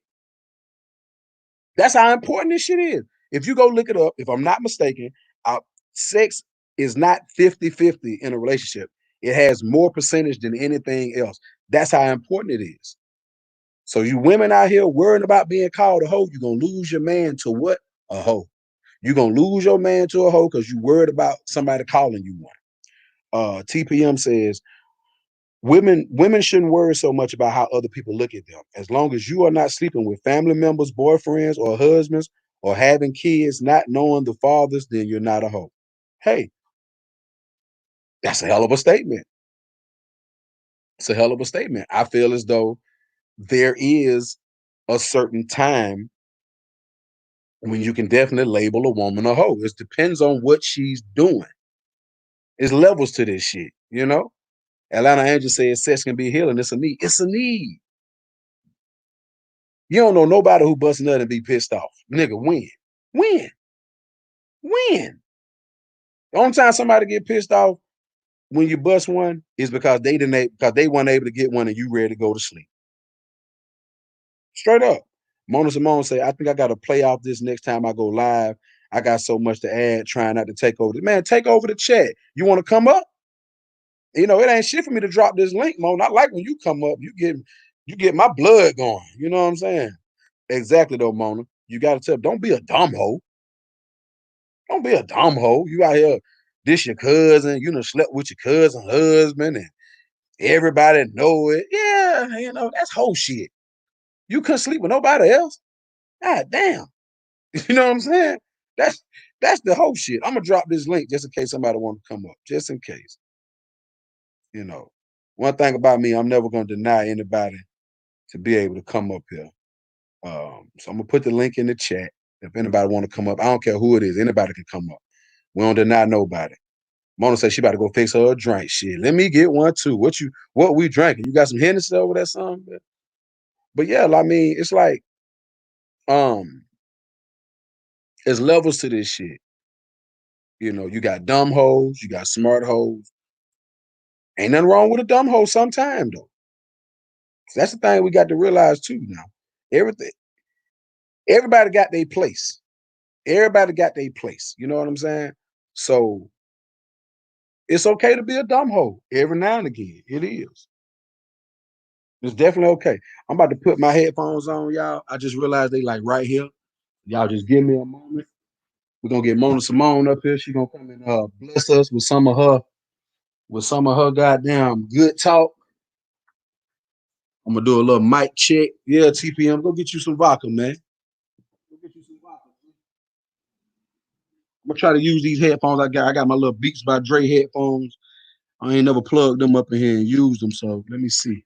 That's how important this shit is. If you go look it up, if I'm not mistaken, uh, sex is not 50-50 in a relationship. It has more percentage than anything else. That's how important it is. So you women out here worrying about being called a hoe, you're gonna lose your man to what? A hoe. You're gonna lose your man to a hoe because you worried about somebody calling you one. TPM says women shouldn't worry so much about how other people look at them. As long as you are not sleeping with family members, boyfriends, or husbands, or having kids, not knowing the fathers, then you're not a hoe. Hey, that's a hell of a statement. It's a hell of a statement. I feel as though there is a certain time when you can definitely label a woman a hoe. It depends on what she's doing. There's levels to this shit, you know? Atlanta Angel says sex can be healing. It's a need. It's a need. You don't know nobody who busts nut and be pissed off. Nigga, when? When? When? The only time somebody get pissed off when you bust one is because because they weren't able to get one and you ready to go to sleep. Straight up. Mona Simone say, I think I gotta play off this next time I go live. I got so much to add, trying not to take over the man, take over the chat. You want to come up? You know, it ain't shit for me to drop this link, Mo. Not like when you come up, you get my blood going. You know what I'm saying? Exactly though, Mona. You gotta tell, don't be a dumb hoe. Don't be a dumb hoe. You out here, this your cousin, you done slept with your cousin husband, and everybody know it. Yeah, you know, that's whole shit. You couldn't sleep with nobody else. God damn. You know what I'm saying? That's that's the whole shit. I'm gonna drop this link just in case somebody want to come up. Just in case. You know. One thing about me, I'm never gonna deny anybody to be able to come up here. So I'm gonna put the link in the chat. If anybody want to come up, I don't care who it is, anybody can come up. We don't deny nobody. Mona said she about to go fix her a drink. Shit, let me get one too. What we drinking? You got some Hennessy over there, something? But yeah, I mean, it's like um, there's levels to this shit. You know, you got dumb hoes, you got smart hoes. Ain't nothing wrong with a dumb hoe sometime though. That's the thing we got to realize too now. Everything, everybody got their place. Everybody got their place. You know what I'm saying? So it's okay to be a dumb hoe every now and again. It is. It's definitely okay. I'm about to put my headphones on, y'all. I just realized they like right here. Y'all just give me a moment. We're gonna get Mona Simone up here. She gonna come and bless us with some of her goddamn good talk. I'm gonna do a little mic check. Yeah, TPM, go get you some vodka, man. Go get you some vodka. I'm gonna try to use these headphones I got. I got my little Beats by Dre headphones. I ain't never plugged them up in here and used them, so let me see.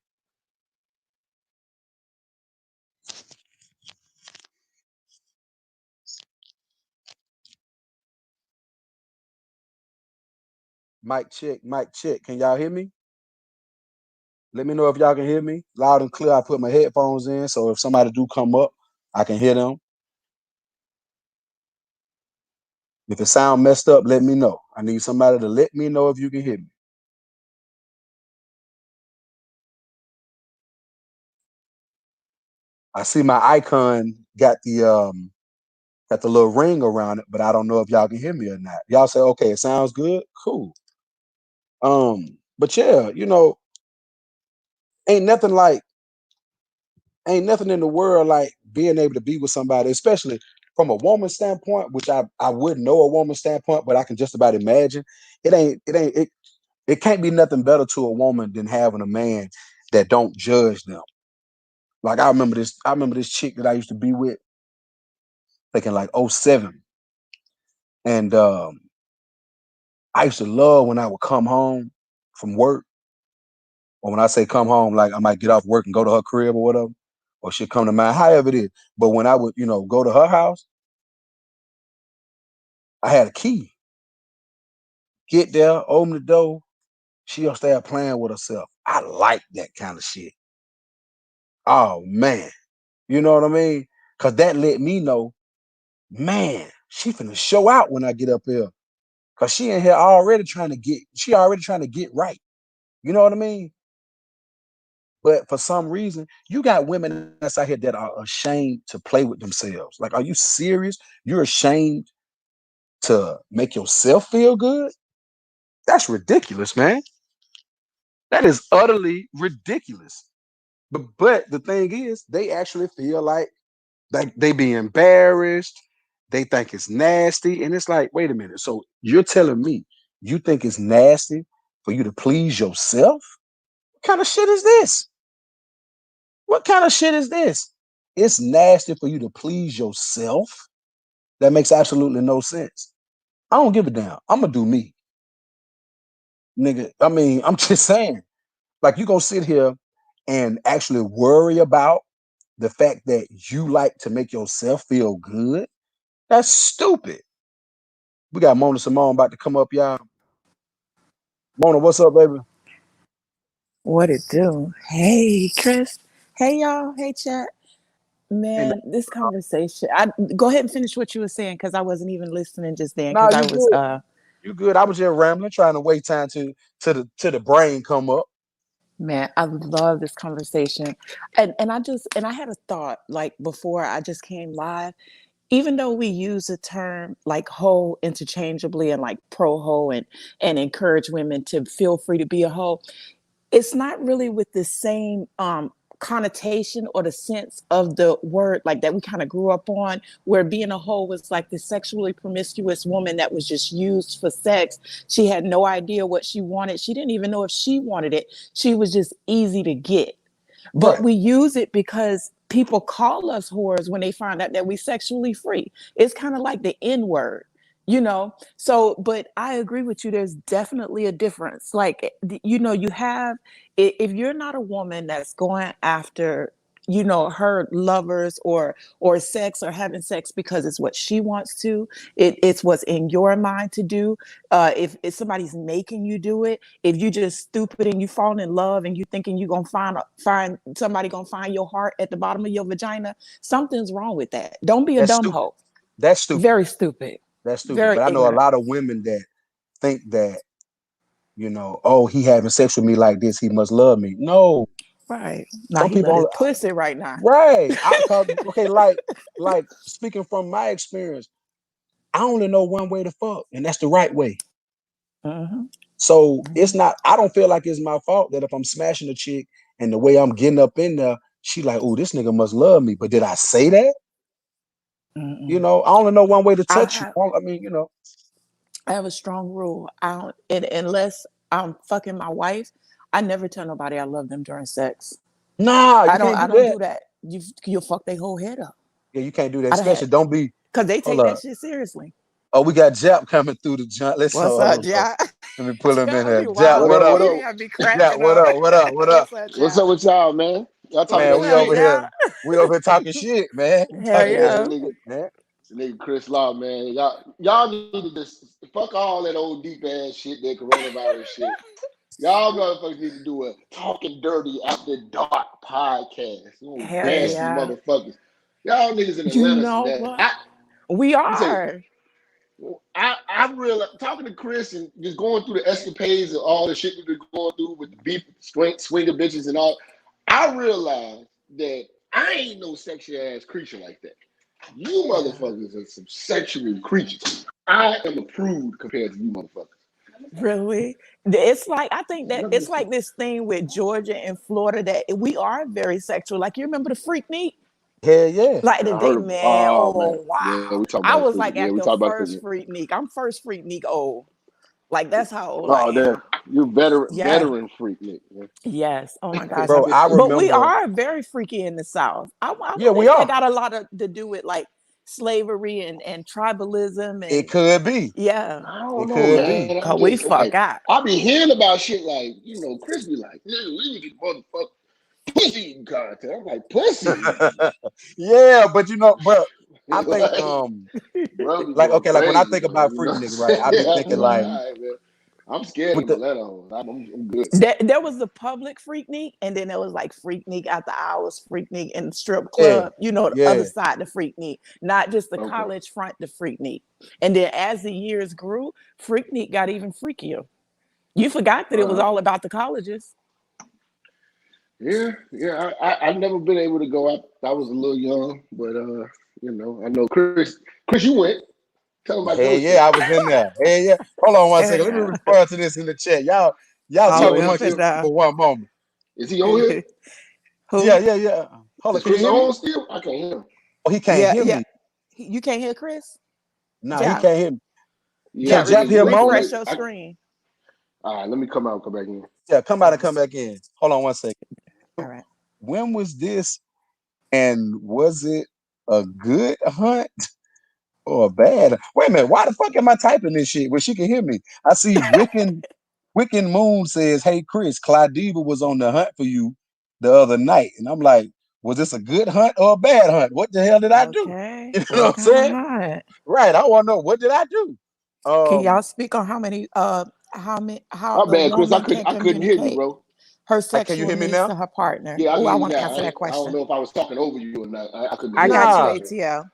Mic check, mic check. Can y'all hear me? Let me know if y'all can hear me. Loud and clear. I put my headphones in, so if somebody do come up, I can hear them. If it sound messed up, let me know. I need somebody to let me know if you can hear me. I see my icon got the little ring around it, but I don't know if y'all can hear me or not. Y'all say, okay, it sounds good. Cool. But yeah, you know, ain't nothing like ain't nothing in the world like being able to be with somebody, especially from a woman's standpoint, which I wouldn't know a woman's standpoint, but I can just about imagine, it can't be nothing better to a woman than having a man that don't judge them. Like I remember this chick that I used to be with, like in like '07. And I used to love when I would come home from work, or when I say come home, like I might get off work and go to her crib or whatever, or she'd come to mine, however it is. But when I would, go to her house, I had a key. Get there, open the door, she'll start playing with herself. I like that kind of shit. Oh man. You know what I mean? Cause that let me know, man, she finna show out when I get up here. Cause she in here already trying to get right. You know what I mean? But for some reason, you got women that's out here that are ashamed to play with themselves. Like, are you serious? You're ashamed to make yourself feel good? That's ridiculous, man. That is utterly ridiculous. But the thing is, they actually feel like they be embarrassed. They think it's nasty. And it's like, wait a minute. So you're telling me you think it's nasty for you to please yourself? What kind of shit is this? What kind of shit is this? It's nasty for you to please yourself? That makes absolutely no sense. I don't give a damn. I'm gonna do me, nigga. I mean, I'm just saying. Like, you gonna sit here and actually worry about the fact that you like to make yourself feel good? That's stupid. We got Mona Simone about to come up, y'all. Mona, what's up, baby? What it do? Hey, Chris. Hey, y'all. Hey, chat. Hey, man. Man, this conversation. I go ahead and finish what you were saying because I wasn't even listening just then Nah, because I you was good. You good. I was just rambling, trying to wait time to the brain come up. man, I love this conversation. And I had a thought like before I just came live. Even though we use the term like hoe interchangeably and like pro hoe and encourage women to feel free to be a hoe, it's not really with the same connotation or the sense of the word like that we kind of grew up on, where being a hoe was like this sexually promiscuous woman that was just used for sex. She had no idea what she wanted. She didn't even know if she wanted it. She was just easy to get, but Right. we use it because people call us whores when they find out that we sexually free. It's kind of like the N word, you know? So, but I agree with you. There's definitely a difference. Like, you have, if you're not a woman that's going after, her lovers or sex or having sex because it's what she wants to, it's what's in your mind to do. If somebody's making you do it, if you just stupid and you fall in love and you thinking you're gonna find somebody gonna find your heart at the bottom of your vagina, something's wrong with that. Don't be a That's dumb stupid. hoe. That's stupid. Very stupid. That's stupid. Very But I know a ignorant. lot of women that think that, oh, he having sex with me like this, he must love me. No, Right now some he love people his only, pussy right now. right. Okay, like speaking from my experience, I only know one way to fuck, and that's the right way. Mm-hmm. So it's Mm-hmm. not, I don't feel like it's my fault that if I'm smashing a chick and the way I'm getting up in there, she like, oh, this nigga must love me. But did I say that? Mm-mm. I only know one way to I touch you. have I mean, I have a strong rule. I don't, unless I'm fucking my wife, I never tell nobody I love them during sex. nah, I you don't can't I do don't that. do that. You'll fuck their whole head up. Yeah, you can't do that. I done had Especially don't be, because they hold take that up. shit seriously. Oh, we got Jap coming through the joint. Let's What's hold up, on. Jack? Let me pull him in Jack here. be Jap, wild, What what up? man. up? What He up? be having me Jap, cracking what up. up? What up? What up? What's up, What's Jack? up with y'all, man? Y'all talking Man, What's that we up, over shit? here. Jack? We over here talking shit, man. We Hell talking Man, that yeah. shit, man. the nigga Chris Law, man. Y'all need to just fuck all that old deep ass shit, that coronavirus shit. Y'all motherfuckers need to do a talking dirty after dark podcast. You Hell nasty yeah. motherfuckers. Y'all niggas in You Atlanta some know nasty. what? We Let me say, are. I'm real talking to Chris and just going through the escapades of all the shit we've been going through with the beef, swinger bitches and all. I realized that I ain't no sexy ass creature like that. You Yeah. motherfuckers are some sexual creatures. I am a prude compared to you motherfuckers. Really? It's like I think that Nothing to it's say. like this thing with Georgia and Florida that we are very sexual. Like you remember the freak meat? Hell yeah. Like the I day, heard of. man. Oh man, Oh yeah, we wow. talked I about it. was like Yeah, at we the talked about first it. Freaknik. I'm first Freaknik old. Like that's how old I Oh am. damn, you Yeah. veteran freak, Nick. Man. Yes. Oh my gosh. Bro, I But we remember. are very freaky in the South. I Yeah, wonder we if that are. got a lot to do with like slavery and tribalism It and could be. yeah. I don't It know, could man. be. I'm Cause we just like fuck out. I be hearing about shit like Chris be like, "Nigga, we need motherfucker pussy eating content." I'm like, pussy, Yeah, but but I think like, bro, be like going okay, like when I crazy think though. about You know freak what I'm nigga, right? I be saying? I be thinking like, like Mhm. all right, man. I'm scared of with the Moletta hoes. I'm good. There was the public Freaknik, and then there was like Freaknik after hours, Freaknik in the strip yeah, club, the other yeah. side of Freaknik, not just the Okay. college front to Freaknik. And then as the years grew, Freaknik got even freakier. You forgot that it was Uh, all about the colleges. yeah. I've never been able to go. I was a little young, but I know Chris. Chris, you went. Tell him about Hey, your yeah, shit. I was in there. Hey, yeah. Hold on one second. Let me Yeah. respond to this in the chat. Y'all Is he All talk on? the way up amongst and yourself down. for one moment. Is he on here? Yeah, Who? yeah, yeah. Hold on, Is can you Chris hear me? on still? I can't hear him. Oh, he can't Yeah, hear yeah. me. You can't hear Chris? Nah, he Jap. can't hear me. Can Yeah, I Jap, think Jeff his hear mic go Mona? refresh like. your screen. All right, let me come out and come back in. Yeah, come out Let and me come see. back in. Hold on one second. All right. When was this and was it a good hunt or a bad? Wait a minute, why the fuck am I typing this shit when she can hear me? I see Wiccan Moon says, "Hey Chris, Clydiva was on the hunt for you the other night," and I'm like, "Was this a good hunt or a bad hunt? What the hell did I do?" Okay. You know what What I'm kind of saying? hot? Right. I want to know what did I do. Can y'all Um, speak on how My the bad, Chris. woman can I couldn't hear you, communicate bro. her can you sexual hear me needs now? to her partner? Yeah, I Oh, can I hear you want to now. answer that I don't question. know if I was talking over you or not. I couldn't I hear you. got you, Nah. ATL.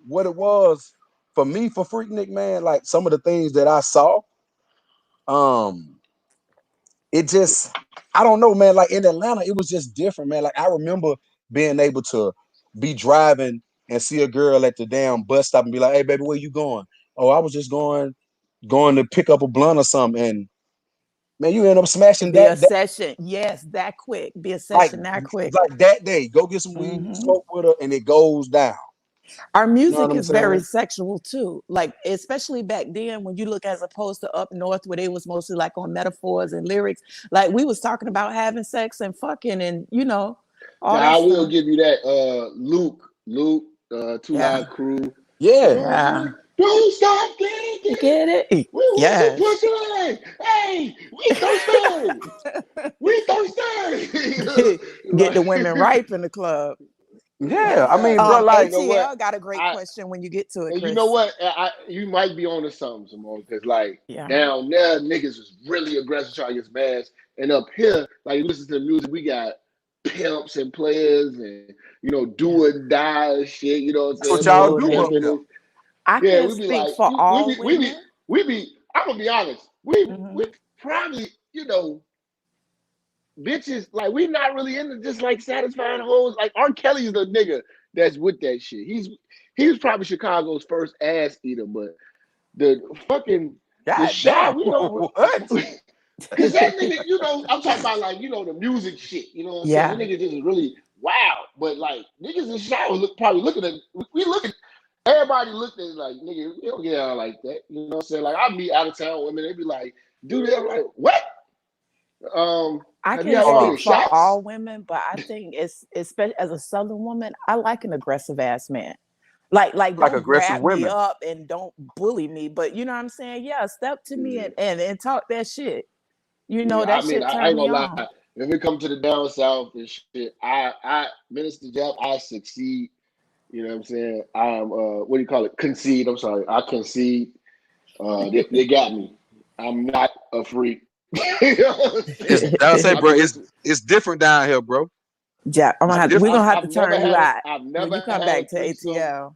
What it was for me for Freaknik, man, like some of the things that I saw, um, it just I don't know, man. Like in Atlanta, it was just different, man. Like I remember being able to be driving and see a girl at the damn bus stop and be like, "Hey, baby, where you going?" "Oh, I was just going to pick up a blunt or something." And man, you end up smashing Be a that session. Yes, that quick. Be a like session that quick. like that day. Go get some weed, Hmm. smoke with her, and it goes down. Our You know what music I'm is very saying? sexual too. Like, especially back then when you look as opposed to up north where they was mostly like on metaphors and lyrics. Like we was talking about having sex and fucking and all Now that I will stuff. give you that. Luke, Two Yeah. Live Crew. Yeah. Yeah. Don't stop thinking. Get it? We want some Yes. pussy. Hey, we thirsty. We thirsty. Get the Like, women ripe in the club. Yeah. I mean, bro, exactly. And you like know what? ATL got a great I question when you get to it, and you know Chris. what? You might be on to something, Symone, because like Yeah. down there, niggas was really aggressive trying to get smashed, and up here, like you listen to the music, we got pimps and players, and Yeah. do or die shit. You know what I'm that's what saying? y'all Fuck do up Absolutely. pimping there. this. I Yeah, can't we be speak like, for all women. we be. I'm gonna be honest. We Mhm. probably bitches like we not really into just like satisfying hoes. Like R. Kelly's the nigga that's with that shit. He was probably Chicago's first ass eater, but the fucking the God shy, damn. we don't What? because that nigga, I'm talking about like the music shit. You know what I'm saying? That Yeah. nigga just is really wild. But like niggas in shower probably looking at we looking. Everybody looked at it like nigga, we don't get out like that. You know what I'm saying? Like I meet out of town women, they be like, do that. I'm like, what? I Have you can't had Hold all your speak on. for shots? all women, but I think it's especially as a Southern woman, I like an aggressive ass man. Like Like don't aggressive grab me women. up and don't bully me, but you know what I'm saying? Yeah, step to me Yeah. and talk that shit. Yeah, I That mean, shit I turn ain't me gonna on. lie. When we come to the down south and shit, I Minister Jeff, I succeed. You know what I'm saying? I am what do you call it? Concede. I'm sorry, I concede. They got me. I'm not a freak. You know what I'm It's saying? I'll say, I bro, mean, listen, it's different down here, bro. Jack, It's we're different. gonna have to I've never turn you had a out I've when never you come had a back to threesome. ATL.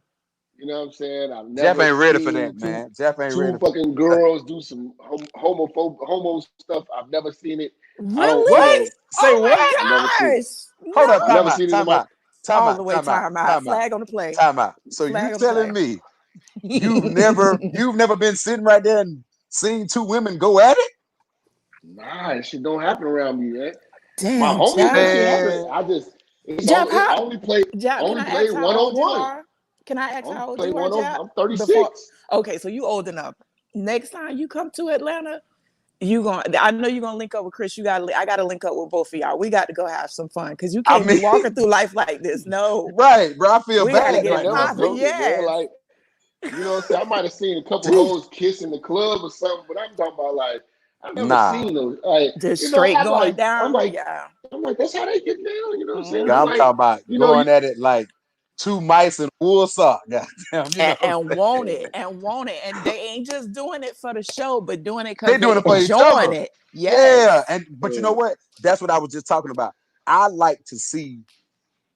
You know what I'm saying? I've Jeff never ain't ready for seen that, man. Jeff ain't two ready for fucking girls do some homo stuff. I've never seen it. I don't, what? Really? Say Oh what? I've never my seen it. gosh. Hold up, I've time never No. out, seen it in time my out, time All out, the way time out, time out. time out, Flag on the play. time out. So you Flag on the telling play. me you've never been sitting right there and seen two women go at it? Nah, that shit don't happen around me, man. My Damn, homies, that Jack. shit happen. Man, I just It's Jap, only how? I Jap, can only I play ask how one on old you one. are? Can I ask I only how old play you are, one on. Jap? I'm Before. 36. Okay, so you old enough. Next time you come to Atlanta, I know you're gonna link up with Chris. I gotta link up with both of y'all. We got to go have some fun because you I can't be mean, walking through life like this. No, right, bro. I feel we gotta bad Man, get they it right never now, popping. bro. took me, man. Yes. Like, you know what I'm saying? I might have seen a couple Jeez. hoes kiss in the club or something, but I'm talking about like I never Nah, seen those. Like, Just you know, straight going down. I'm Yeah. like, that's how they get down. You know what I'm saying? hmm I'm I'm like, talking about you know, going at it like two mice in a wool sock. Goddamn, you know what I'm and saying? want it and they ain't just doing it for the show but doing it They because doing they it for each enjoying other. it. Yeah, Yes. but you know what? That's what I was just talking about. I like to see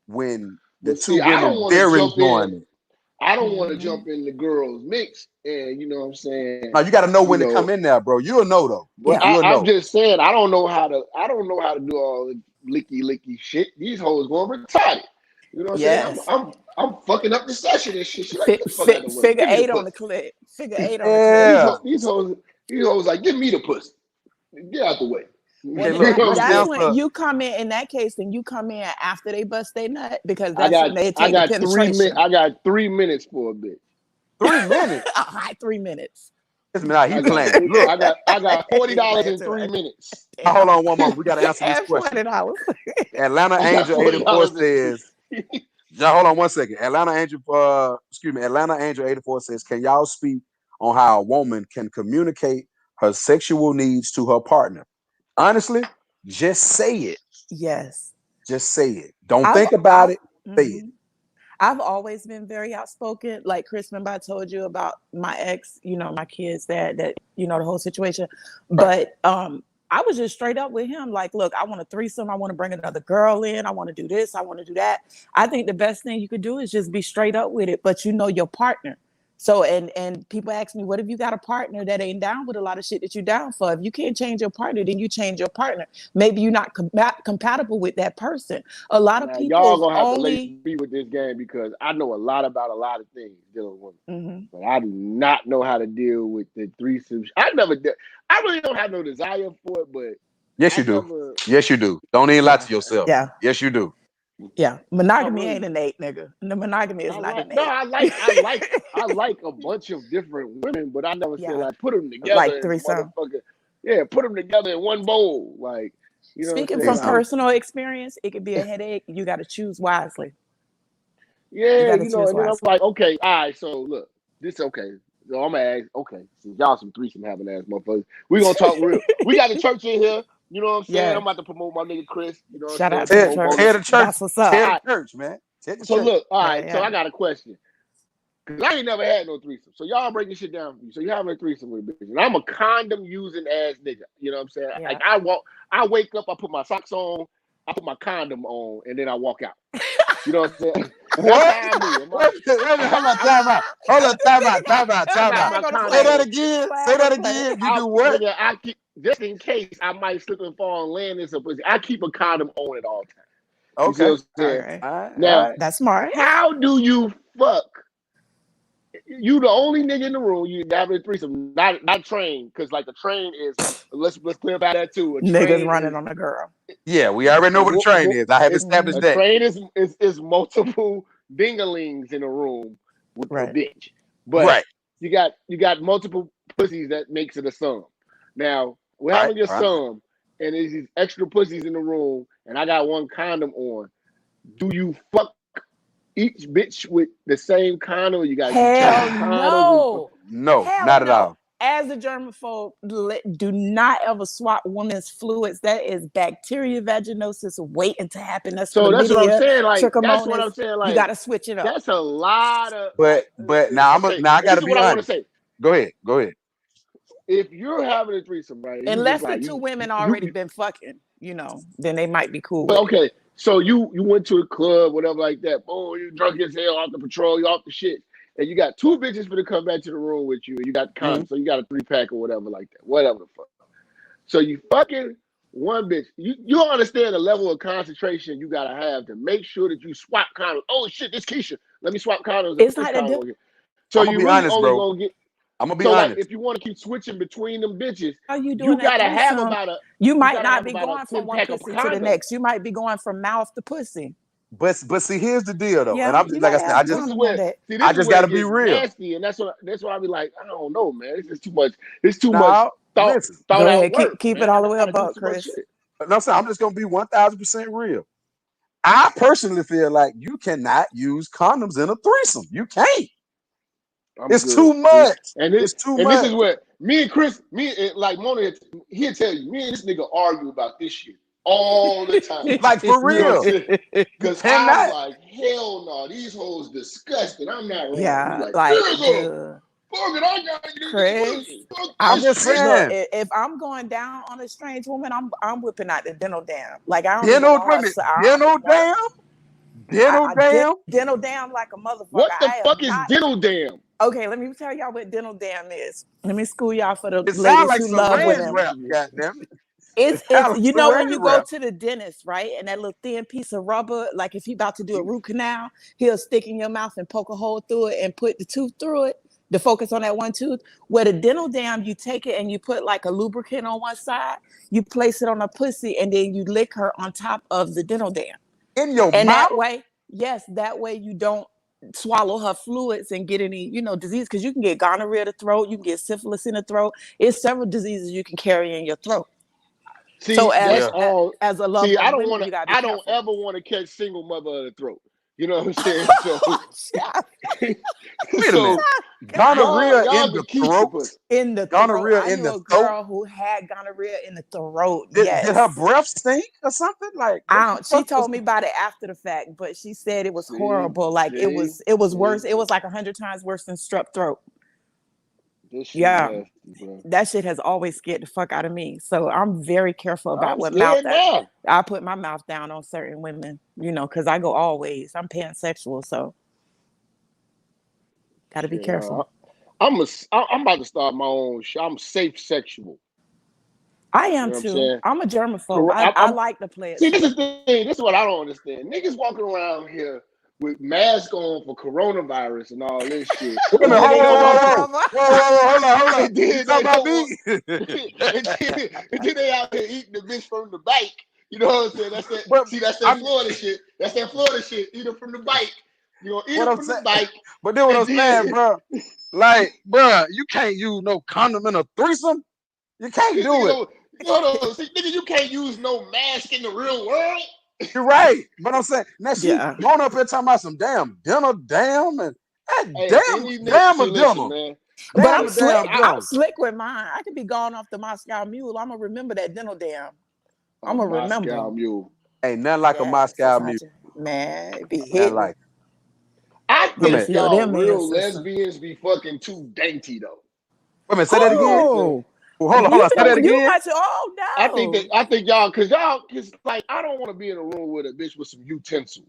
when the but two see, I don't women want to they're jump in. enjoying it. I don't want to hmm jump in the girls' mix, and you know what I'm saying. Now you got to know You when to come know, in there, bro. You'll know though. but Yeah. You'll I'm know. just saying, I don't know how to. I don't know how to do all the licky shit. These hoes going retarded. You know what I'm saying? Yes. I'm fucking up the session and shit. She like, get the fuck out of the way. Figure Give me the eight on the pussy. clip. Figure eight on the clip. These Yeah. ho- these hoes these hoes like, give me the pussy. Get out the way. Well, Hey, You then know look, what I'm let's that's saying? when answer. you come in that case, then you come in after they bust their nut because I that's got when they I take the got 3 minutes. penetration. I got 3 minutes for a bitch. 3 minutes. A high 3 minutes. Listen, now he I got playing. three. Look, I got He $40 playing in too three much. minutes. now hold Damn. on one moment. We got to answer this And question. $40. Atlanta I got Angel forty 84 dollars. says. Y'all hold on one second. Atlanta Angel 84 says, can y'all speak on how a woman can communicate her sexual needs to her partner? Honestly, just say it. Yes. Just say it. Don't I've think about I've it. Say it. mhm. I've always been very outspoken. Like Chris, remember I told you about my ex, my kids that the whole situation. Right. But I was just straight up with him. Like, look, I want a threesome. I want to bring another girl in. I want to do this. I want to do that. I think the best thing you could do is just be straight up with it, but you know your partner. So and people ask me, what if you got a partner that ain't down with a lot of shit that you down for? If you can't change your partner, then you change your partner. Maybe you're not compatible with that person. A lot of Now y'all people's gonna have to lace only me with this game because I know a lot about a lot of things dealing with mm-hmm. women, but I do not know how to deal with the threesomes. I never did. I really don't have no desire for it, but Yes, I you do. never. Yes, you do. Don't even lie Yeah. to yourself. Yeah. Yes, you do. Yeah. I Monogamy really ain't innate, nigga. The monogamy is I not like no, innate. I like a bunch of different women, but I never said Yeah. like put them Like together and threesome. motherfucker, yeah, put them together in one bowl, like you know what I'm Speaking saying? from Like Exactly. personal experience, it could be a headache. You got to choose wisely. You yeah, got to you know, choose and then I'm wisely. like, okay, all right, so look, this okay. So I'm gonna ask, okay, since y'all some threesome having ass motherfuckers, we gonna talk real. We got the church in here, you know what I'm saying? I'm Yes. about to promote my nigga Chris, you know what I'm Shout saying? out to the Tell, Promote tell church. the both. church. That's what's All up. Tell the right, church, man. Tell the so church. look, all Yeah, right, so yeah. I got a question. Cause I ain't never had no threesome. So y'all breaking shit down for me. So you having a threesome with a bitch. And I'm a condom using ass nigga. You know what I'm saying? Like Yeah. I wake up, I put my socks on, I put my condom on, and then I walk out. You know what I'm saying? That's What? how I move. Wait, hold on, I'm time out. Hold on, time out, time out, I time got out. my Flag on the Say condom that play. on. again. Say Flag on that the play. again. You I do what? nigga, I keep just in case I might slip and fall and land in some pussy. I keep a condom on at all times. You see Okay. what I'm saying? Okay. All right. All Now, right. That's smart. how do you fuck? You the only nigga in the room. You having a threesome, not trained, because like a train is. Let's clear about that too. A Niggas train running is on the girl. Yeah, we already know what a train is. I have established a Mhm. that. train is multiple dinglings in a room with a Right. bitch, but Right. you got multiple pussies that makes it a sum. Now we're Right. having your Right. sum, and there's these extra pussies in the room, and I got one condom on. Do you fuck each bitch with the same condom? You got to change Hell condoms and no. No, Hell not at no. all. As a germaphobe, do not ever swap women's fluids. That is bacteria vaginosis waiting to happen. That's so that's what I'm chlamydia, saying. Like that's what I'm trichomonas. saying. You got Like to switch it up. that's a lot of like. But now Okay, now I and this gotta is be what I want to honest. say. Go ahead. Go ahead. If you're having a threesome, right, and you just Unless the like two you women you, already you been fucking, then they might be cool but with it. okay, so you went to a club, whatever like that. Oh, you drunk as hell off the patrol, you off the shit, and you got two bitches for to come back to the room with you, and you got Mhm. condoms, so you got a 3-pack or whatever like that, whatever the fuck. So you fucking one bitch. You don't understand the level of concentration you gotta have to make sure that you swap condoms. Oh shit, this Keisha. Let me swap condoms and It's put this not that condom difficult. on here. So I'm gonna you be really honest, only bro. gonna get I'm gonna be so like honest. if you want to keep switching between them bitches, How you you doing that gotta have threesome? about a You you might gotta not have be about a going from ten one pack of pussy to the condoms. next. You might be going from mouth to pussy. But see, here's the deal though, and Yeah, I'm you like I gotta said, have a This is condom on where that. see I this is just where got to it be gets real. nasty, and that's why I be like, I don't know, man. This is too much. It's too much Now, listen, Go thought out ahead. work, Keep it man. all the I way gotta do above, too much Chris. shit. no, I'm saying I'm just gonna be 1,000% real. I personally feel like you cannot use condoms in a threesome. You can't. I'm It's good. too See, much. and this It's too and this much. is where me and Chris, like Mona, he'll tell you, me and this nigga argue about this shit all the time. Like for You know what I'm real. saying? You Because I'm cannot. like, hell no, these hoes disgusting. I'm not wrong. He's Yeah, like, like, nigga, dude, fuck it, I gotta get in this Chris. pussy. Fuck I'm I'm this just shit. look. saying. If I'm going down on a strange woman, I'm whipping out the dental dam. Like I don't even Dental want her. women. I don't Dental even want her. dam. Dental dam. Dental dam like a motherfucker. What the I fuck am is not. dental dam? Okay, let me tell y'all what dental dam is. Let me school y'all for the It sounds ladies like who love when saran them. wrap. Goddamn it. It It's sounds you like know when saran you go wrap. to the dentist, right? And that little thin piece of rubber, like if he about to do a root canal, he'll stick in your mouth and poke a hole through it and put the tooth through it to focus on that one tooth. Where the dental dam, you take it and you put like a lubricant on one side, you place it on a pussy, and then you lick her on top of the dental dam. In your And mouth. that way, yes, that way you don't swallow her fluids and get any, disease, because you can get gonorrhea in the throat, you can get syphilis in the throat. It's several diseases you can carry in your throat. So See, as that's Yeah. all. as a See, lover of women, you gotta be I don't careful. ever want to catch single mother of the throat. You know what I'm saying? So, Wait a so minute. Gonorrhea y'all in can the keep the throat. pussy. In the throat. Gonorrhea I in knew the a throat. girl who had gonorrhea in the throat. Did her Yes. breath stink or something? Like what I the don't, she fuck was? told me about it after the fact, but she said it was See, horrible. Like see, it was see. worse. It was like 100 times worse than strep throat. This shit Yeah. nasty, bro. That shit has always scared the fuck out of me. So I'm very careful about I'm what mouth scared now. I put my mouth down on certain women, because I go always. I'm pansexual, so gotta be Shit, careful. I'm about to start my own. I'm safe sexual. I You am know what I'm too. saying? I'm a germaphobe. I I'm like to play it see. This safe. is the thing. This is what I don't understand. Niggas walking around here with masks on for coronavirus and all this shit, Wait a and minute. then Whoa, they whoa, don't whoa, want whoa, Coronavirus. whoa, whoa, whoa. Hold on, hold on. and You then they talking about don't me? want and then they out here eating the bitch from the bike. You know what I'm saying? That's that. But See, that's that I'm Florida shit. That's that Florida shit. Eat it from the bike. You gonna eat what it I'm from the saying. bike, But then what and I'm saying, then bro. Like, bro, you can't use no condom in a threesome. You can't nigga do it. don't. Hold on, see, nigga, you can't use no mask in the real world. You're right. But I'm saying now she Yeah. going up here talking about some damn dinner, damn, and that Hey, any nigga, damn a see, listen, dinner, man. But damn I'm a Listen, slick. damn I I'm dinner. slick with mine. I could be gone off the Moscow Mule. I'm gonna remember that dental dam. a I'm gonna remember. Moscow mule. Ain't nothing like a Yes, it's Moscow not mule. just man. It be Nothing hitting. like. I Wait a It'll think minute. feel y'all them immune real system. lesbians be fucking too dainty though. Wait a minute. Say that You know what again. I'm saying? Oh, Well, hold on, hold you on. Say that think you again. might say, oh no. I think y'all, cause like I don't want to be in a room with a bitch with some utensils.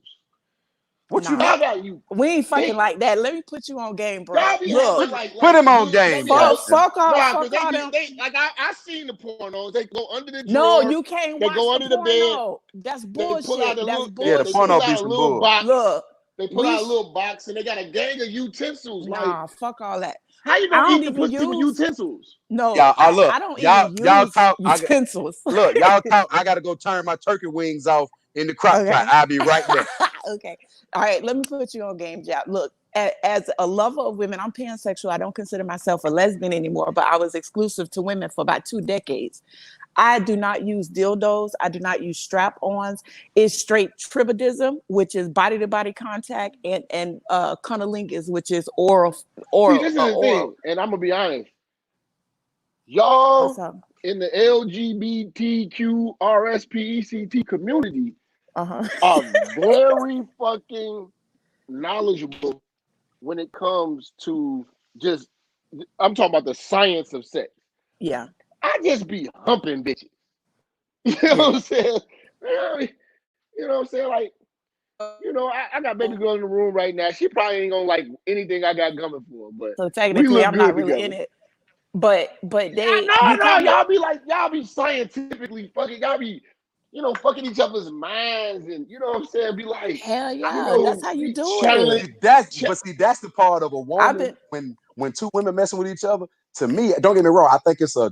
What you Nah, mean? Y'all got you we ain't fucking think like that. Let me put you on game, bro. y'all be Look, acting Put, like put him on you they game, be like goddamn. nah, cause fuck all them. they like I seen the pornos. They go under the No, drawer, you can't they watch go the under the bed, porno. That's they pull out bullshit. a That's little Yeah, the they porno pull bullshit. be out a some little bull. box. Look, They pull we out a little box and they got a gang of utensils. Like, nah, fuck all that. how you I gonna don't eat the even pussy with use utensils? no, Y'all, look, I don't even y'all use talk. utensils. Look, y'all talk. I gotta go turn my turkey wings off in the crock pot. Okay. I'll be right back. Okay. All right. Let me put you on game, Jack. Look, as a lover of women, I'm pansexual. I don't consider myself a lesbian anymore, but I was exclusive to women for about 2 decades. I do not use dildos. I do not use strap-ons. It's straight tribadism, which is body-to-body contact, and cunnilingus, which is oral, See, oral, this is the oral. thing, and I'm gonna be honest. What's Y'all up? in the LGBTQRSPECT community Uh-huh. are very fucking knowledgeable when it comes to just I'm talking about the science of sex. Yeah. I just be humping bitches. You know Yeah. what I'm saying? You know what I'm saying? Like, I got baby girl in the room right now. She probably ain't gonna like anything I got coming for her, but So we technically, look I'm not good really together. in it. But No, you no, kind of y'all be scientifically fucking, y'all be, fucking each other's minds, and you know what I'm saying? Be like, hell yeah, that's how you be do channeling. it. See, that's the part of a I've woman been when two women messing with each other. To me, don't get me wrong. I think it's I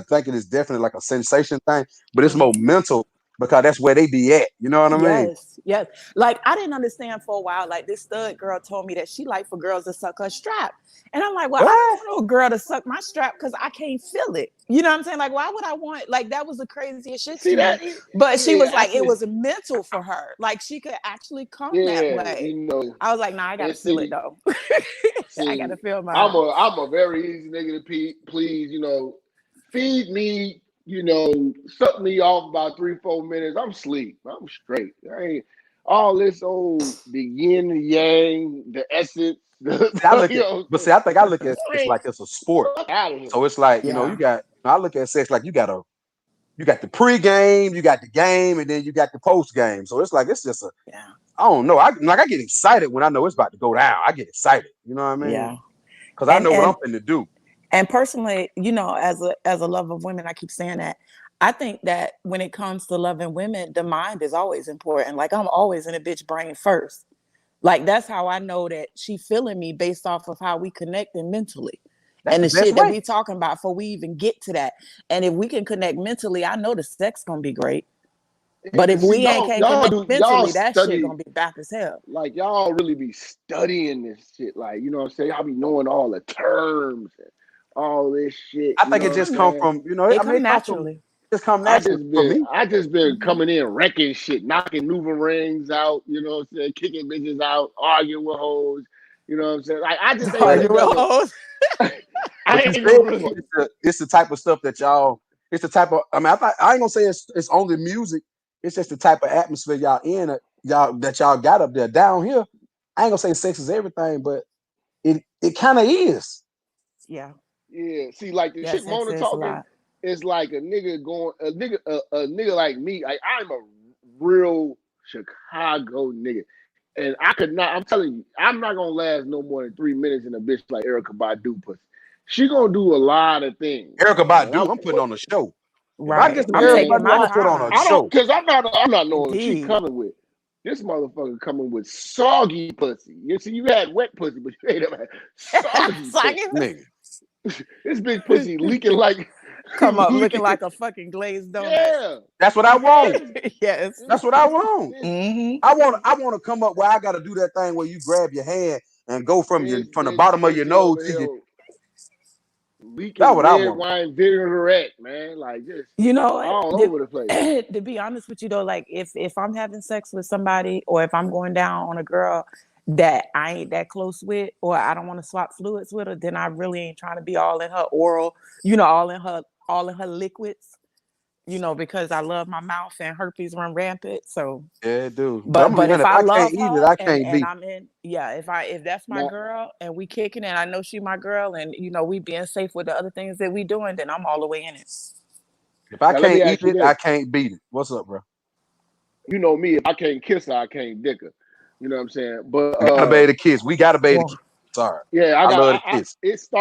think it is definitely like a sensation thing, but it's more mhm. mental because that's where they be at. You know what I mean? Yes. Like I didn't understand for a while. Like this stud girl told me that she liked for girls to suck her strap. And I'm like, well, I What? don't want a girl to suck my strap because I can't feel it. You know what I'm saying? Like, why would I want like that was the craziest shit See to me. that? But she was Yeah, I like, it can. was mental for her. Like she could actually come that Yeah, way. you know. I was like, nah, I gotta And feel it though. I see, gotta feel I'm mine. a very easy nigga to please. You know, feed me. You know, suck me off about 3-4 minutes. I'm sleep. I'm straight. I ain't all this old the yin, the yang, the essence. See, I look You at, know, but see, I think I look at sex ain't like it's a sport. fuck out of here. So it's like, Yeah. you got. I look at sex like you got the pre-game, you got the game, and then you got the post-game. So it's like it's just a. Yeah. I don't know. I get excited when I know it's about to go down. I get excited. You know what I mean? Yeah. Because I know what I'm And finna do. And personally, as a lover of women, I keep saying that. I think that when it comes to loving women, the mind is always important. Like I'm always in a bitch brain first. Like that's how I know that she feeling me based off of how we connecting mentally. That's And the the best shit that way. we talking about before we even get to that. And if we can connect mentally, I know the sex gonna be great. But if See, we ain't can't y'all connect do y'all mentally, that shit study gonna be bad as hell. like y'all really be studying this shit. Like, you know what I'm saying? Y'all be knowing all the terms and all this shit, I you think know it what I'm just come saying? from, It I mean, come it come from, naturally. just come naturally for me. I just been Mhm. coming in wrecking shit, knocking Nuva rings out, you know what I'm saying, kicking bitches out, arguing with hoes, you know what I'm saying? Like I just ain't Are But you real never hoes? I but you ain't said never really it's the type of stuff that y'all. It's the type of. I mean, I ain't gonna say it's only music. It's just the type of atmosphere y'all in. Y'all got up there. Down here, I ain't gonna say sex is everything, but it kind of is. Yeah. yeah, see like the Yeah, shit sex Mona is a talking lot. is like a nigga like me. Like I'm a real Chicago nigga. And I could not, I'm telling you, I'm not gonna last no more than 3 minutes in a bitch like Erica Badu pussy. She gonna do a lot of things. Erica And Badu, I'm putting on a show. If I get Right. some I'm Erica man, taking Badu, my I'm gonna like put on a time. I don't show. cause I'm not knowing what she Indeed. coming with. This motherfucker coming with soggy pussy. You see, you had wet pussy, but you ain't ever had soggy pussy. Sucking. Nigga, This big pussy leaking like Come up looking leaking. like a fucking glazed donut. Yeah. that's what I want. This Yes. That's what I want. this Hmm. I want to come up where I got to do that thing where you grab your hand and go from the bottom of your pussy nose over to your. here That's leaking what I red want. wine vinaigrette, man. Like just You know what? all over the place. To be honest with you though, like if I'm having sex with somebody or if I'm going down on a girl that I ain't that close with or I don't want to swap fluids with her, then I really ain't trying to be all in her oral, all in her liquids, because I love my mouth and herpes run rampant. So Yeah, dude. But I'm but gonna be but if honest. If I I can't love eat it, her I and can't and beat I'm in, yeah, if that's my Now, girl and we kicking it, I know she my girl and we being safe with the other things that we doing, then I'm all the way in it. it. If I let me can't eat ask you it, this. I can't beat it. What's up, bro? You know me, if I can't kiss her, I can't dick her. You know what I'm saying? But I gotta bathe the kiss. We gotta bathe the kiss. Well, Sorry. yeah, I love the kiss.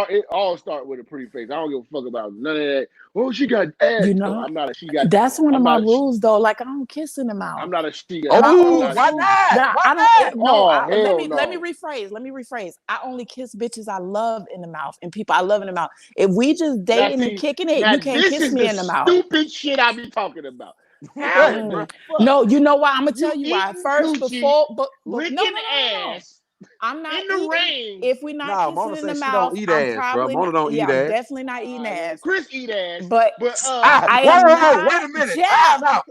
it all start with a pretty face. I don't give a fuck about none of that. Oh, she got ass. you No, know, I'm not a she got that's one of I'm my not rules though. Like I don't kiss in the mouth. I'm not a she got My I'm Oh, only not why two. not? Nah, Why I don't. not? No, oh let hell me let me no. rephrase. Let me rephrase. I only kiss bitches I love in the mouth and people I love in the mouth. If we just Now dating and see, kicking it, now you can't this kiss is me the in the mouth. stupid shit I be talking about. How Hey, in bro. the fuck No, you know why? I'm gonna tell you you why. eating First, coochie, before, but no, no, licking no, no, no. ass I'm not in the eating. rain? If we're not Nah, kissing Mona in the says she mouth, don't eat I'm ass, bro. probably Mona not. don't eat Yeah, I'm ass. definitely not eating Well, ass. Chris eat ass, But but I Whoa, am whoa, wait not a minute. Time Jeff. out.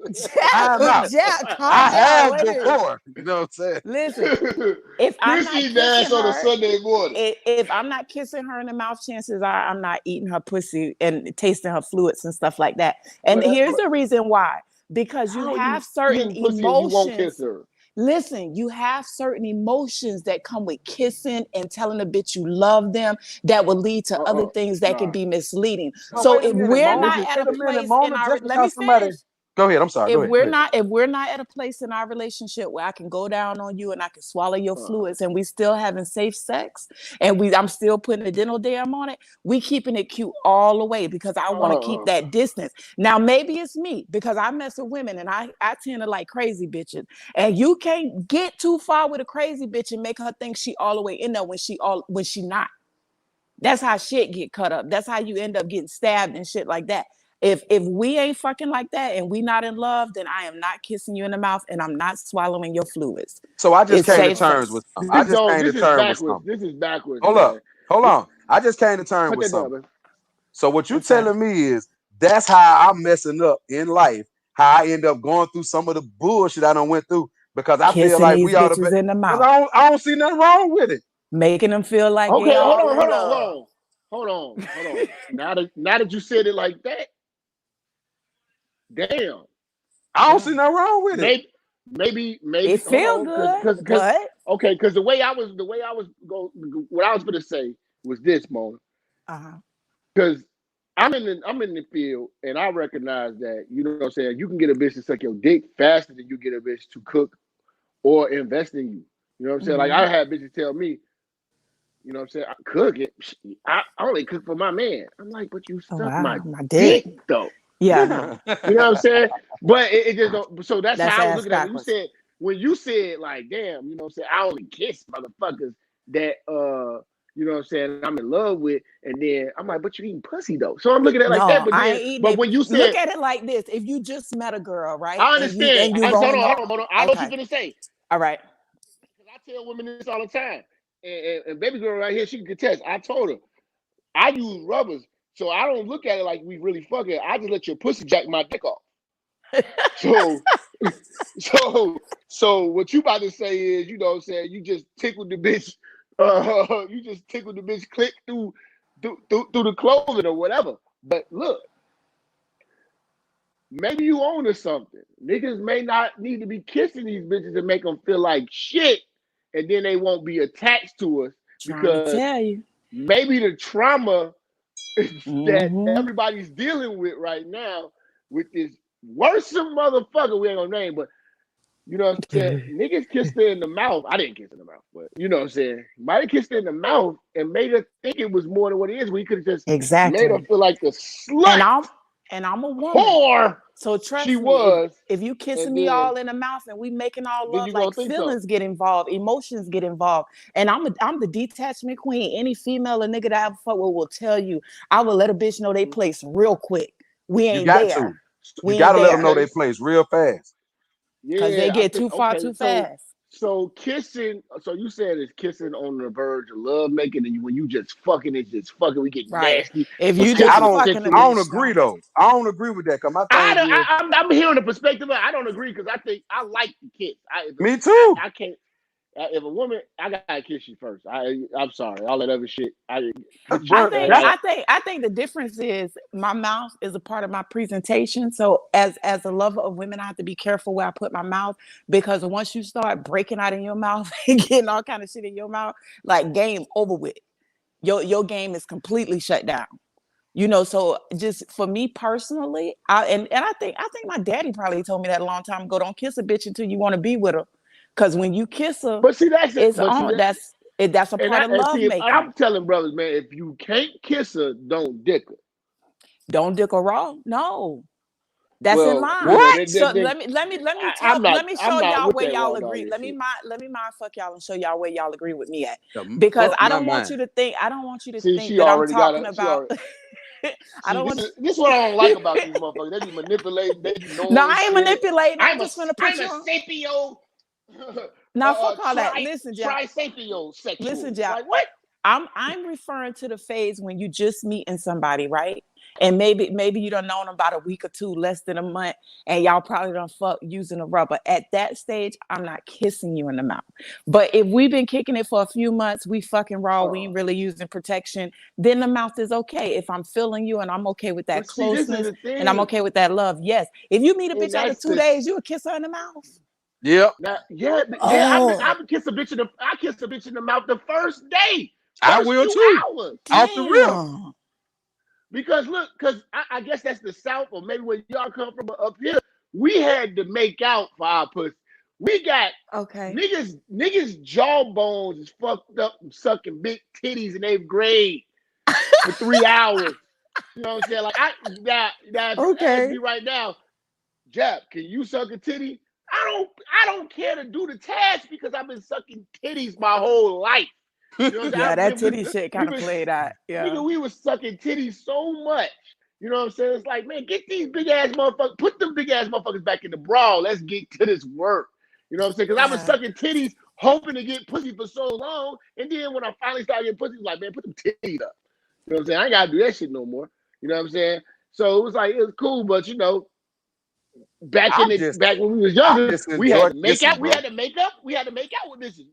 Time out. Jeff, calm I down. have Wait a minute. before. You know what I'm saying? Listen, if I'm Chris not eat kissing ass on a her, Sunday morning. if I'm not kissing her in the mouth, chances are I'm not eating her pussy and tasting her fluids and stuff like that. And here's But the reason why. Because you how are have you certain eating pussy and you won't kiss emotions. her? Listen, you have certain emotions that come with kissing and telling a bitch you love them that will lead to other things that can Nah. be misleading. No, So wait a if minute, we're Mona. not Listen, at a Wait a minute, place in Mona. our Just let me because somebody. finish. Go ahead. I'm sorry. Go ahead. Go ahead. If we're not at a place in our relationship where I can go down on you and I can swallow your uh, fluids and we still having safe sex and I'm still putting a dental dam on it, we keeping it cute all the way because I want to keep uh, that distance. Now maybe it's me because I mess with women and I tend to like crazy bitches. And you can't get too far with a crazy bitch and make her think she all the way in there when she not. That's how shit get cut up. That's how you end up getting stabbed and shit like that. If we ain't fucking like that and we not in love, then I am not kissing you in the mouth and I'm not swallowing your fluids. So I just It's came to safe terms space. with something. I just came to This is terms with backwards. something. This is backwards, Hold up. man. Hold on. I just came to terms Put with that down, something. man. So what you Okay. telling me is that's how I'm messing up in life. How I end up going through some of the bullshit I done went through because I feel Kissing like we these ought to be. bitches in the Because mouth. I don't see nothing wrong with it. Making them feel like they Okay, all in love. hold on. Now that you said it like that, damn. I don't Yeah. see nothing wrong with it. It Maybe hold feel on, good, because but okay, because the way I was go what I was gonna say was this, Mona. uh-huh. Because I'm in the field and I recognize that, you know what I'm saying, you can get a bitch to suck your dick faster than you get a bitch to cook or invest in you. You know what I'm saying? Like Mm-hmm. I had bitches tell me, you know what I'm saying, I cook it. I only cook for my man. I'm like, but you Oh suck my wow, my dick. dick though. Yeah, You know what I'm saying? But it just don't, so that's that's how I was ass looking at it. backwards. When you said like, damn, you know what I'm saying, I only kiss motherfuckers that you know what I'm saying, I'm in love with, and then I'm like, but you eating pussy though. So I'm looking at it like that, No, but I then ain't eating but it. when you Look said, at it like this: if you just met a girl, right, I and you understand. and you Hold rolling on, your, hold on. I know what you're okay, gonna say. all right, Because I tell women this all the time. And baby girl right here, she can contest. I told her, I use rubbers, so I don't look at it like we really fucking. I just let your pussy jack my dick off. So, so what you about to say is, you know what I'm saying, you just tickled the bitch, you just tickled the bitch click through the clothing or whatever. But look, maybe you own to something. Niggas may not need to be kissing these bitches to make them feel like shit, and then they won't be attached to us trying to because tell you. maybe the trauma that Mm-hmm. everybody's dealing with right now with this worrisome motherfucker we ain't gonna name, but you know what I'm saying? Niggas kissed her in the mouth. I didn't kiss her in the mouth, but you know what I'm saying? Might have kissed her in the mouth and made her think it was more than what it is. We could have just made her Exactly. feel like the And slut I'm a woman. whore So she trust me, was, if you kissing and me all in the mouth and we making all then love, you gonna like think so. feelings get involved, emotions get involved. And I'm the detachment queen. Any female or nigga that I ever fuck with will tell you, I will let a bitch know they place real quick. We You ain't got to. there. You We got ain't to let them know there. they Okay, place real fast. Cause they yeah, I get think too far okay. too fast. So kissing. So you said it's kissing on the verge of love making, and when you just fucking, it's just fucking. We get Right. nasty. If It's you See, I just kissing don't fucking a sexually. I don't bitch, agree no. though. I don't agree with that. Cause my thing is, I'm hearing the perspective. I don't agree because I think I like the kiss. me too. I can't. If a woman, I gotta kiss you first. I'm sorry. All that other shit. I put I you. Bro, think that's I think I think the difference is my mouth is a part of my presentation. So as a lover of women, I have to be careful where I put my mouth because once you start breaking out in your mouth and getting all kind of shit in your mouth, like game over with. Your game is completely shut down. You know, so just for me personally, I think my daddy probably told me that a long time ago. Don't kiss a bitch until you want to be with her, because when you kiss her, But see, that's it. it's But see on. that. That's a part of And love see, if making. I'm telling brothers, man, if you can't kiss her, don't dick her. Don't dick her raw. No, that's in Well, you line. know, what? So let me I'm show not y'all with where that y'all raw agree. doggy shit. Let me mind fuck y'all and show y'all where y'all agree with me at. The Because fuck I my don't want mind. you to think I don't want you to See, think she that I'm already got talking it. She about. already. I See, don't this want is this is what I don't like about these motherfuckers. They be manipulating. They be No, knowing I ain't shit. manipulating. I'm just gonna put I'm you a on. sapio, Now fuck all that. Listen, Jack. trisapio Listen, sexual. Jack. Like what? I'm referring to the phase when you just meeting somebody, right? And maybe you don't know them about a week or two, less than a month, and y'all probably don't fuck using a rubber. At that stage, I'm not kissing you in the mouth. But if we've been kicking it for a few months, we fucking raw, we Uh, ain't really using protection, then the mouth is okay. If I'm feeling you and I'm okay with that but see, this is closeness the and I'm thing, okay with that love, yes. If you meet a and bitch after that's 2 days, you would kiss her in the mouth. Yep. now, yeah. Oh, I would kiss a bitch in the I kiss a bitch in the mouth the first day, I first will few too. hours. Off the rip. damn. Because look, because I guess that's the South, or maybe where y'all come from. But up here, we had to make out for our pussy. We got Okay. niggas jawbones is fucked up from sucking big titties in 8th grade for 3 hours. You know what I'm saying? Like now if you ask Okay. me right now, Jap, can you suck a titty? I don't care to do the task because I've been sucking titties my whole life. You know what Yeah, I'm that saying? titty shit We've kind of been played out. Yeah. nigga, we was sucking titties so much. You know what I'm saying? It's like, man, get these big ass motherfuckers, put them big ass motherfuckers back in the brawl. Let's get to this work. You know what I'm saying? Because I was Yeah. sucking titties, hoping to get pussy for so long, and then when I finally started getting pussy, it was like, man, put them titties up. You know what I'm saying? I ain't gotta do that shit no more. You know what I'm saying? So it was like, it was cool, but you know, back when we was I younger, just we had enjoy to make kissing, out. We bro. had to make up. We had to make out with bitches.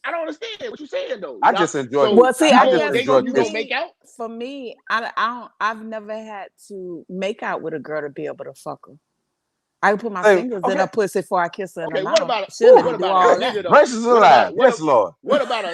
I don't understand what you saying though. I Y'all, just enjoy. so Well, see, you I I just going guess they for enjoy you gonna kissing. make me, out? for me, I've never had to make out with a girl to be able to fuck her. I put my Say, fingers in okay, her pussy before I kiss her in her Okay, what mouth. about She'll let whew, me what do about a all nigga that. though? gracious alive. Yes, Lord. What about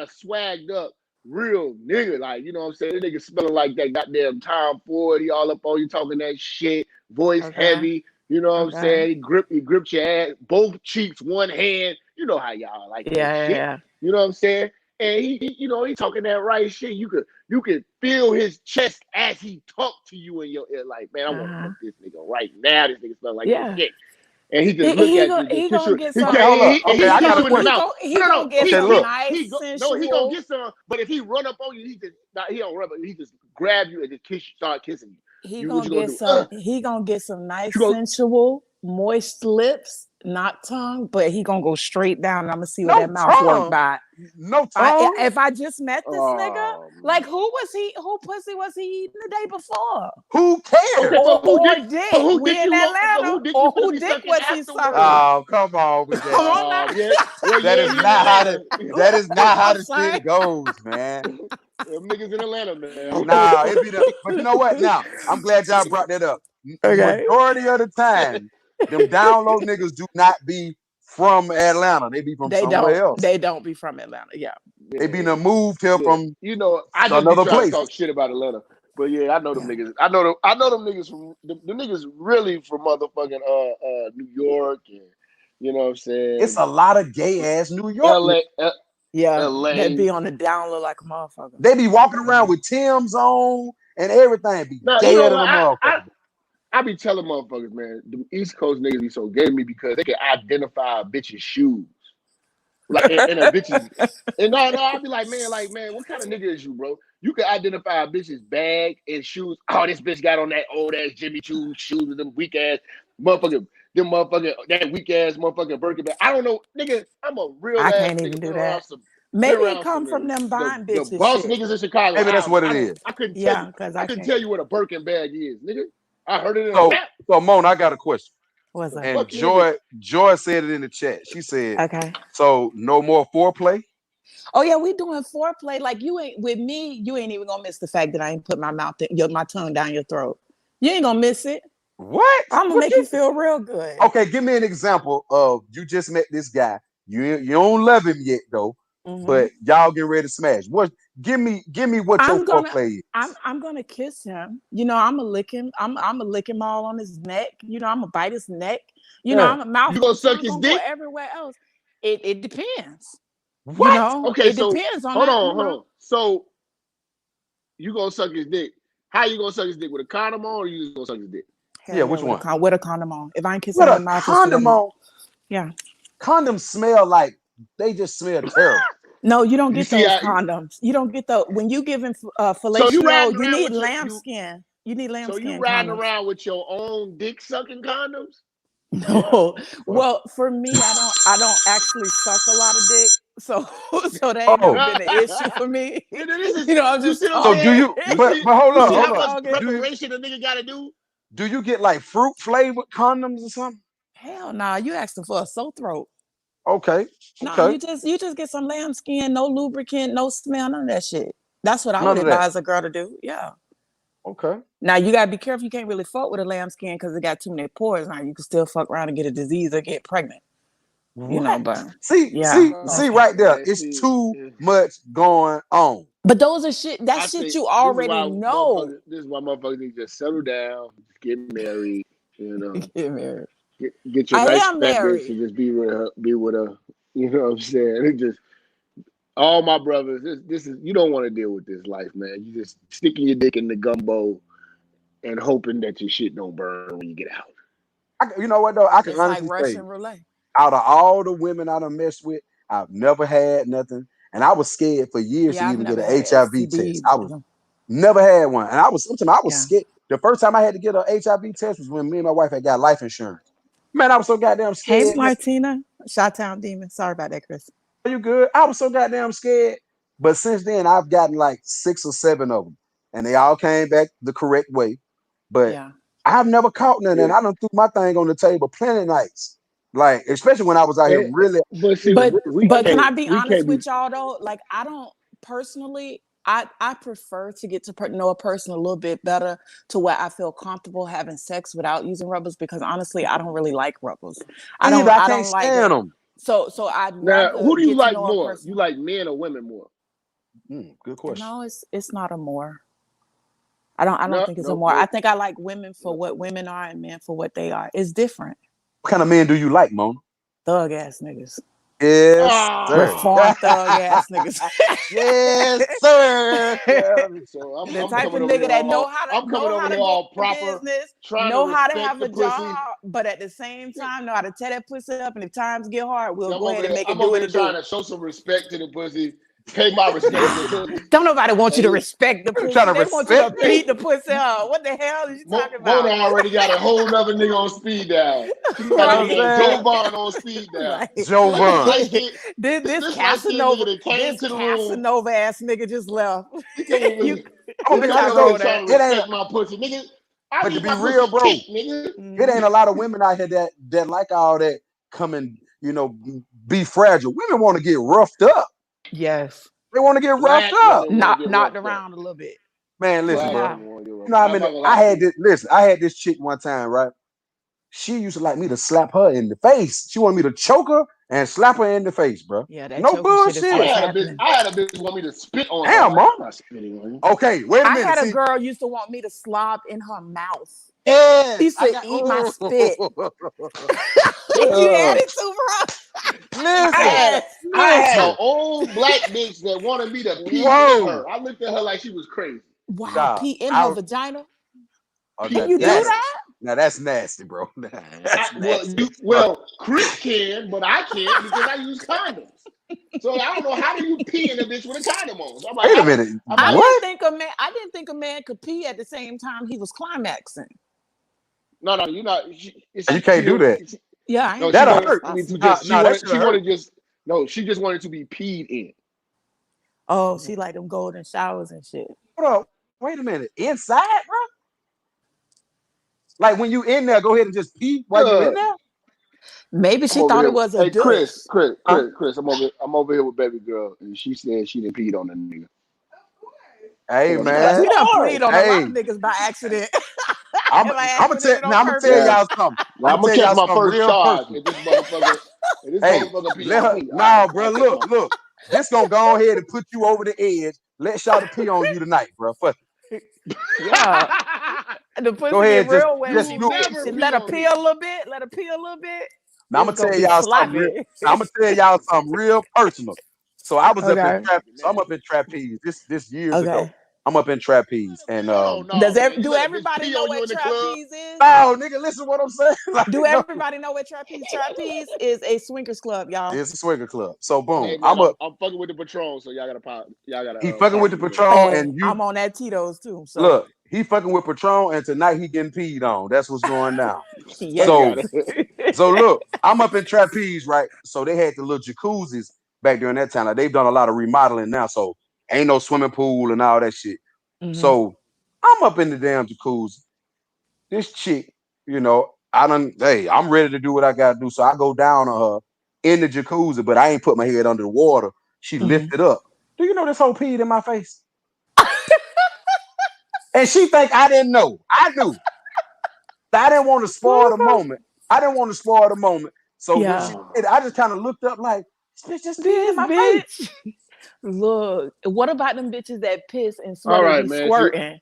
a swagged up real nigga? Like, you know what I'm saying? The nigga smelling like that goddamn Tom Ford. He all up on you talking that shit, voice Okay. heavy. You know what I'm Okay. saying? He gripped your ass, both cheeks, one hand. You know how y'all like that Yeah, shit. yeah, You know what I'm saying? And you know, he talking that right shit. You could feel his chest as he talked to you in your ear. Like, man, I yeah. want to fuck this nigga right now. This nigga smell like some Yeah. dick. And he just look at you, just He kiss gonna you. get He some. Okay, hold up. and Okay, he I kiss got a you in the question. mouth. He No, gonna get Okay, some look. nice he gonna sensual. get some. But if he run up on you, he just he don't run, but he just grab you and just start kissing you. He You what gonna you gonna get do? some. He gonna get some You nice go sensual, moist lips, not tongue, but he gonna go straight down. And I'm gonna see what that No mouth work tongue. by. No tongue. If I just met this nigga, oh like man. who was he? Who pussy was he eating the day before? Who Okay, cares? but Dick. who We dick in Atlanta. who dick you Or finna who be dick sucking was he afterwards? sucking? Oh, come on with Come that, on man. now. Yeah, well, That yeah, is he in not how Atlanta. how I'm the sorry. shit goes, man. Them niggas in Atlanta, man. Nah, it be the. But you know what? Now I'm glad y'all brought that up. Okay. Majority of the time, them download niggas do not be from Atlanta. They be from somewhere else. They don't be from Atlanta. Yeah. They Yeah, be done moved here yeah. from You know, I just be another trying to place. talk shit about Atlanta. But yeah, I know them Yeah. niggas. I know them niggas from the niggas really from motherfucking New York and you know what I'm It's saying? a lot of gay ass New York niggas. LA Yeah. That LA. be on the down low like a motherfucker. They be walking around Mhm. with Tim's on and everything. Be Now, you gayer know than what? a motherfucker. I be telling motherfuckers, man, the East Coast niggas be so gay to me because they can identify a bitch's shoes. Like in a bitch's and no, I'll be like, man, what kind of nigga is you, bro? You can identify a bitch's bag and shoes. Oh, this bitch got on that old ass Jimmy Choo shoes with them weak ass that weak ass motherfucking Birkin bag. I don't know, nigga. I'm a real I ass can't nigga. even do that. Maybe it come from them buying The bitches boss shit. niggas in Chicago. Maybe that's what it is. I couldn't tell you. Yeah, because I I couldn't can't. tell you what a Birkin bag is, nigga. I heard it in a So, rap. so Mona, I got a question. What's The that? And fuck is it? Joy said it in the chat. She said, Okay. "So no more foreplay." Oh yeah, we doing foreplay. Like you ain't with me, you ain't even gonna miss the fact that I ain't put my tongue down your throat. You ain't gonna miss it. What? I'm gonna What make you you? feel real good. Okay, give me an example of you just met this guy. You don't love him yet though, Mm-hmm. but y'all getting ready to smash. What? Give me what your I'm gonna foreplay is. I'm gonna kiss him. You know, I'm gonna lick him. I'm gonna lick him all on his neck. You know, I'm gonna bite his neck. You know, Yeah. I'm a mouth You gonna suck tongue his gonna go dick? everywhere else. It depends. You What? know, Okay, it so depends on that. You hold know, on. So you gonna suck his dick? How you gonna suck his dick with a condom on, or you just gonna suck his dick? Yeah. hell yeah, Which one? with a condom on. If I ain't kissing With him a in the mouth, it's with condom him on. on. Yeah. Condoms smell like they just smell terrible. No, you don't You get see those how? You don't get the when you giving So you fellatio. riding You around need with your lamb you? skin. You need So you lambskin riding condoms. around with your own dick sucking condoms? No, Well, well, for me, I don't actually suck a lot of dick, so so that ain't never oh, been an issue for me. This is You know, I'm you just see what I'm so do talking. saying? you? But hold You up, see I'm hold how up. much talking. Do you preparation a nigga got to do? get like fruit flavored condoms or something? Hell nah, you asking for a sore throat. Okay, Nah, okay, you just get some lambskin, no lubricant, no smell, none of that shit. That's what I would none of that. advise a girl to do. Yeah. Okay. Now you gotta be careful. You can't really fuck with a lambskin because it got too many pores. Now you can still fuck around and get a disease or get pregnant. You know, What? but yeah, See Oh right there. man, It's see, too much going on. but those are shit. That's I shit say you already know. this is why motherfuckers need to just settle down, just get married, you know, Get married. get your I nice am fat bitch married. and just be with her. You know what I'm saying? It just all my brothers, this is you don't want to deal with this life, man. You just sticking your dick in the gumbo and hoping that your shit don't burn when you get out. You know what though? I can It's like honestly say, Russian roulette. out of all the women I done messed with, I've never had nothing, and I was scared for years to Yeah, I've even get never an had HIV test. STDs either. Never had one. And I was Yeah. scared. The first time I had to get an HIV test was when me and my wife had got life insurance. Man, I was so goddamn Hey, scared, man. Martina. Shot-Town Demon. Sorry about that, Chris. Are you good? I was so goddamn scared. But since then, I've gotten like 6 or 7 of them. And they all came back the correct way. But Yeah. I've never caught none. And Yeah. I done threw my thing on the table plenty of nights. Like, especially when I was out here And, really. but see, But we can can't I be we honest can't be with y'all though? Like I don't personally I prefer to get to know a person a little bit better to where I feel comfortable having sex without using rubbers because honestly I don't really like rubbers. Either I I can't don't like stand it. them. So I'd now. rather Who do you get to like know a more? You person. like men or women more? Good question. No, it's not a more. I don't No, think it's a no, more. I no, think I like women for no. what women are and men for what they are. It's different. What kind of men do you like, Mona? Thug ass niggas. Yes, sir. Reformed Ah, thug ass niggas. Yes, sir. so The I'm type coming of over nigga here that all know how to go all to proper, business, trying to know how to respect have the a pussy. job, but at the same time know how to tear that pussy up. And if times get hard, we'll I'm go over ahead and here. make it I'm do over what here it do. trying to show some respect to the pussy, pay my respect to the pussy. Don't nobody want you to And respect the I'm trying pussy. to They want you to respect beat it. the pussy up. What the hell are you talking Mona about? already got a whole nother nigga on speed dial. She You got know that what I'm Right. man saying? Joe Vaughn on speed dial. Like Joe Like this Vaughn. light skin, this this light skinned nigga Casanova, that came this to the room. Casanova ass nigga just left. He came you with I'm you gonna this be can nigga talk honest over though. here over trying that. to It ain't. respect my pussy. Nigga, I But to eat be my real, pussy bro, cake, nigga. it ain't Mhm. a lot of women out here that like all that come and be fragile. Women want to get roughed up. Yes. They want to get roughed Black up. women want to get Knocked roughed up. around a little bit. Man, listen, Black bro. Okay. women want to get You know roughed how up. I'm many not gonna I lie to had you. this listen, I had this chick one time, right? She used to like me to slap her in the face. She wanted me to choke her and slap her in the face, bro. Yeah, that No choking shit is bullshit. what's happening. I had a bitch want me to spit on her. I'm Damn, like, mom. I'm not spitting on you. Okay, wait a I minute. had a See, girl used to want me to slob in her mouth. She yes, used I to got. eat my spit. You had Uh, it too, bro. I Listen, had Yes. I had an listen. old black bitch that wanted me to pee in Whoa, her. I looked at her like she was crazy. Wow, dog. pee in her I vagina. oh, Can Pee you do in that's her. that? now that's nasty, bro. That's nasty. Chris can, but I can't because I use condoms. So I don't know how do you pee in a bitch with a condom on. So I'm like, Wait a minute. I'm I like, didn't What? think a man. I didn't think a man could pee at the same time he was climaxing. no, you're not. You can't do that. Yeah, I No, ain't she think That'll that was wanted hurt. me to possible. just No, that should she hurt. wanted just no, she just wanted to be peed in. Oh, she like them golden showers and shit. Hold on. Wait a minute. Inside, bro? Like when you in there, go ahead and just pee while you in Yeah. there? Maybe I'm she over thought it here. was a Hey, douche. Huh? Chris. I'm over here with baby girl, and she said she didn't pee on the nigga. Hey So, We man. done of peed on a lot of Hey. niggas by accident. I'm Am I I'm gonna tell accident on now I'm gonna tell purpose? Now, y'all something. now I'm I'm gonna gonna tell catch y'all my something first real charge personal. if this motherfucker Hey, pee let on her me. nah, I'll bro. catch my. Look. This gonna go ahead and put you over the edge. Let y'all to pee on you tonight, bro. Fuck it. Yeah. The Go pussy get ahead, real You wet. just will do it. never She pee let her on pee me. a little bit. Let her pee a little bit. Now I'm It's gonna gonna tell be y'all something real. sloppy. Now, I'm gonna tell y'all something real personal. So I was up in Okay. so I'm up in trapeze this years ago. Okay. I'm up in trapeze and Oh no, man! You Do let a bitch everybody pee know on you what in the club? trapeze is? no, nigga, listen to what I'm saying. Like, Do no, everybody know what trapeze? Trapeze is a swingers club, y'all. it's a swinger club. So boom, Hey man, I'm up. I'm fucking with the Patron, so y'all gotta He fucking with the pardon me, man. Patron, Hey, and you I'm on that Tito's too. So look. He fucking with Patron, and tonight he getting peed on. That's what's going down. I yes. got So it. look, I'm up in trapeze, right? So they had the little jacuzzis back during that time. Like they've done a lot of remodeling now, so ain't no swimming pool and all that shit. Hmm. So I'm up in the damn jacuzzi. This chick, hey, I'm ready to do what I gotta do. So I go down on her in the jacuzzi, but I ain't put my head under the water. She Hmm. lifted up. Do you know this whole peed in my face? And she think I didn't know. I knew. I didn't want to spoil the moment. I didn't want to spoil the moment. So when she Yeah. Oh. did, I just kind of looked up like, this bitch just peed in This my face. bitch. Look, what about them bitches that piss and swear All they right, be man. See, squirting?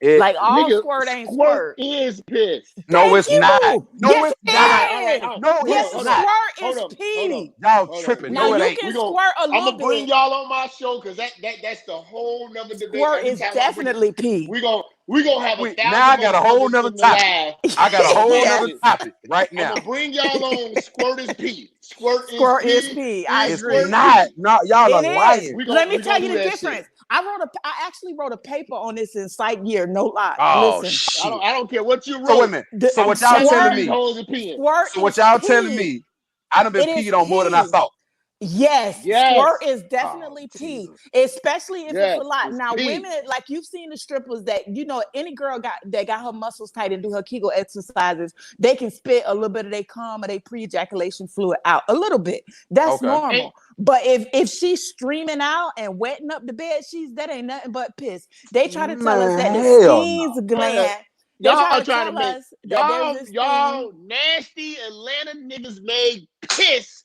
It Like all nigga, squirt ain't squirt squirt. is piss. no, Thank it's not. you. No, Yes, it's not. All right. it is. No, Hold Yes, on, it's hold on, not. squirt hold is on, hold on, pee. Y'all hold on. tripping. Now No, it you ain't. We can going squirt a I'm little gonna bring bit. y'all on my show because that's the whole nother debate. Squirt Every is time I bring it, definitely pee. we gonna have a Now thousand I got a whole motherfuckers nother in the topic. live I got a on whole my nother Yes. shit. topic right I'm now. gonna bring y'all on squirt is pee. Squirt is pee. pee. I It's agree. Squirt not. pee. No, y'all are It is. lying. Let me We tell gonna you do the that shit. difference. I actually wrote a paper on this in Psych Year. No lie. Oh Listen, shit. I don't care what you So wait a wrote. minute. the So I'm what y'all sucking telling squirt these me? hoes and peeing. squirt So what is y'all telling pee. me? I done been It is peed on more than I pee. thought. Yes, squirt Yes. is Oh definitely pee, Jesus. especially if it's a Yes. lot. It's Now, pee. women, like you've seen the strippers that, any girl got her muscles tight and do her Kegel exercises, they can spit a little bit of their cum or their pre-ejaculation fluid out a little bit. That's Okay. Ain't normal. But if she's streaming out and wetting up the bed sheets, that ain't nothing but piss. They try to tell us Man, that the hell no. Skene's man. gland. They Y'all try to trying to tell make us that there's this thing. y'all nasty Atlanta niggas made piss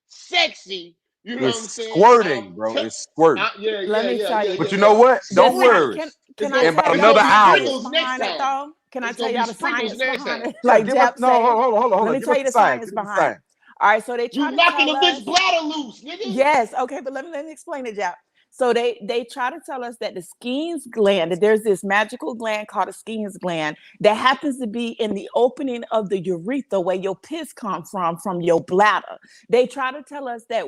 sexy. You know what I'm It's saying? squirting, bro. It's squirting. Let me tell you, But you know what? the Don't Sprinkles. worry. can I In tell about It's y'all gonna another the be hour. science sprinkles next behind it time. though? Can I It's tell gonna be y'all the sprinkles science next behind time. it? Yeah, Like give us Jap no, say. hold Let on. me Give tell us you the the science. science Give us the behind it. science. All right, so they try You to knocking tell a us bitch bladder loose, nigga. yes, okay, but let me explain it, Jap. So they try to tell us that the Skene's gland, that there's this magical gland called a Skene's gland that happens to be in the opening of the urethra where your piss comes from your bladder. They try to tell us that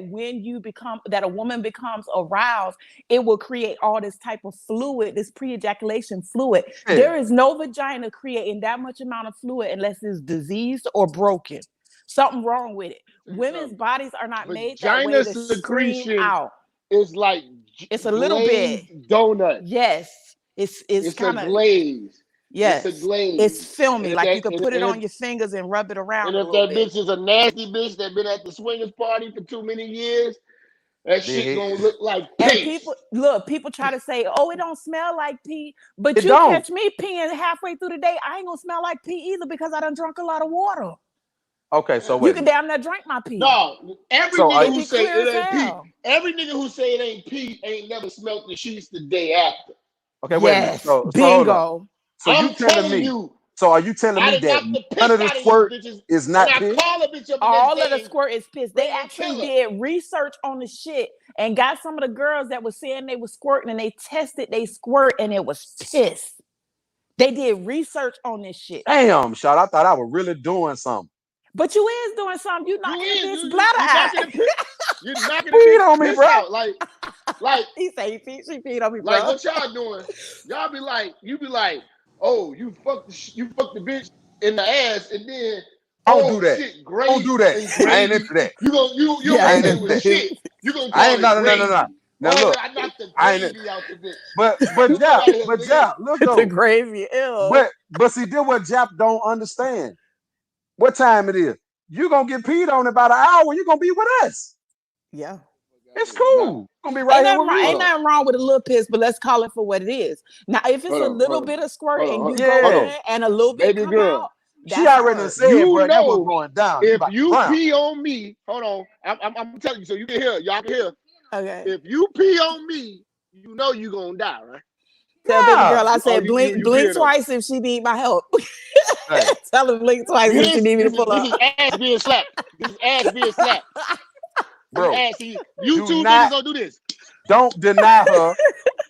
that a woman becomes aroused, it will create all this type of fluid, this pre-ejaculation fluid. Yeah. There is no vagina creating that much amount of fluid unless it's diseased or broken. Something wrong with it. Women's bodies are not made that way Vagina to stream secretion out. is like It's a little bit. glazed donut. Yes. It's It's a kind of glaze. It's a yes. It's glaze. filmy. And if Like that you could and, put it and on if your fingers and rub it and around a if little that bit. bitch is a nasty bitch that been at the swingers party for too many years, that Did shit he? gonna look like And paste. people try to say, oh, it don't smell like pee. But It you don't. catch me peeing halfway through the day, I ain't gonna smell like pee either because I done drunk a lot of water. Okay, so You wait a can minute. damn near drink my pee. Dog, every So nigga It who be say clear it as ain't pee, hell. every nigga who say it ain't pee ain't never smelt the sheets the day after. okay, wait a minute. Yes. So hold up. Bingo. So you I'm telling telling me? you, So are you telling I me done that knocked the none piss of the out of these squirt bitches, is and not I piss? call a bitch up the next All of the day and squirt is piss. They bring her actually killer. did research on the shit and got some of the girls that were saying they were squirting and they tested they squirt and it was piss. They did research on this shit. Damn, shot. I thought I was really doing something. But you is doing something. You You knocking a is bitch bladder you out. knocking the piss, you're knocking the Peed bitch on me, piss bro. out. Like He said she peed on me, like bro. what y'all doing? Y'all be like, you be like, oh, you fuck the bitch in the ass, and then Don't do oh that. shit, Don't do that. and I ain't gravy. into that. You don't I want to ain't Yeah. say it into was that. shit. You gonna I call ain't it no. gravy. Now Oh, look, I knocked the I ain't gravy out the bitch. but You fuck Jap, out of here, but nigga. Jap, look The though. gravy, ew. But see, this what Jap don't understand. What time it is? You gonna get peed on in about an hour, you gonna be with us. Yeah. It's Nah, cool. You're gonna be right here with hold Ain't me. on, nothing wrong with a little piss, but let's call it for what it is. Now, if it's hold a on, little hold on, bit of squirt hold and on, you go hold in on, Yeah. and a little bit baby come out, girl. She that's already done fine. said, You bro, that was know, going down. You if about to you drown. pee on me, hold on, I'm telling you, so you can hear, y'all can hear. Okay. If you pee on me, you know you gonna die, right? Tell baby Nah. girl I Oh, said blink you blink peeing on me. twice if she need my help. Hey. Tell her blink twice if she This need me to this is pull this up. is ass being slapped. This is ass being slapped. This is Bro, ass. See, you do two niggas not don't do this. don't deny her.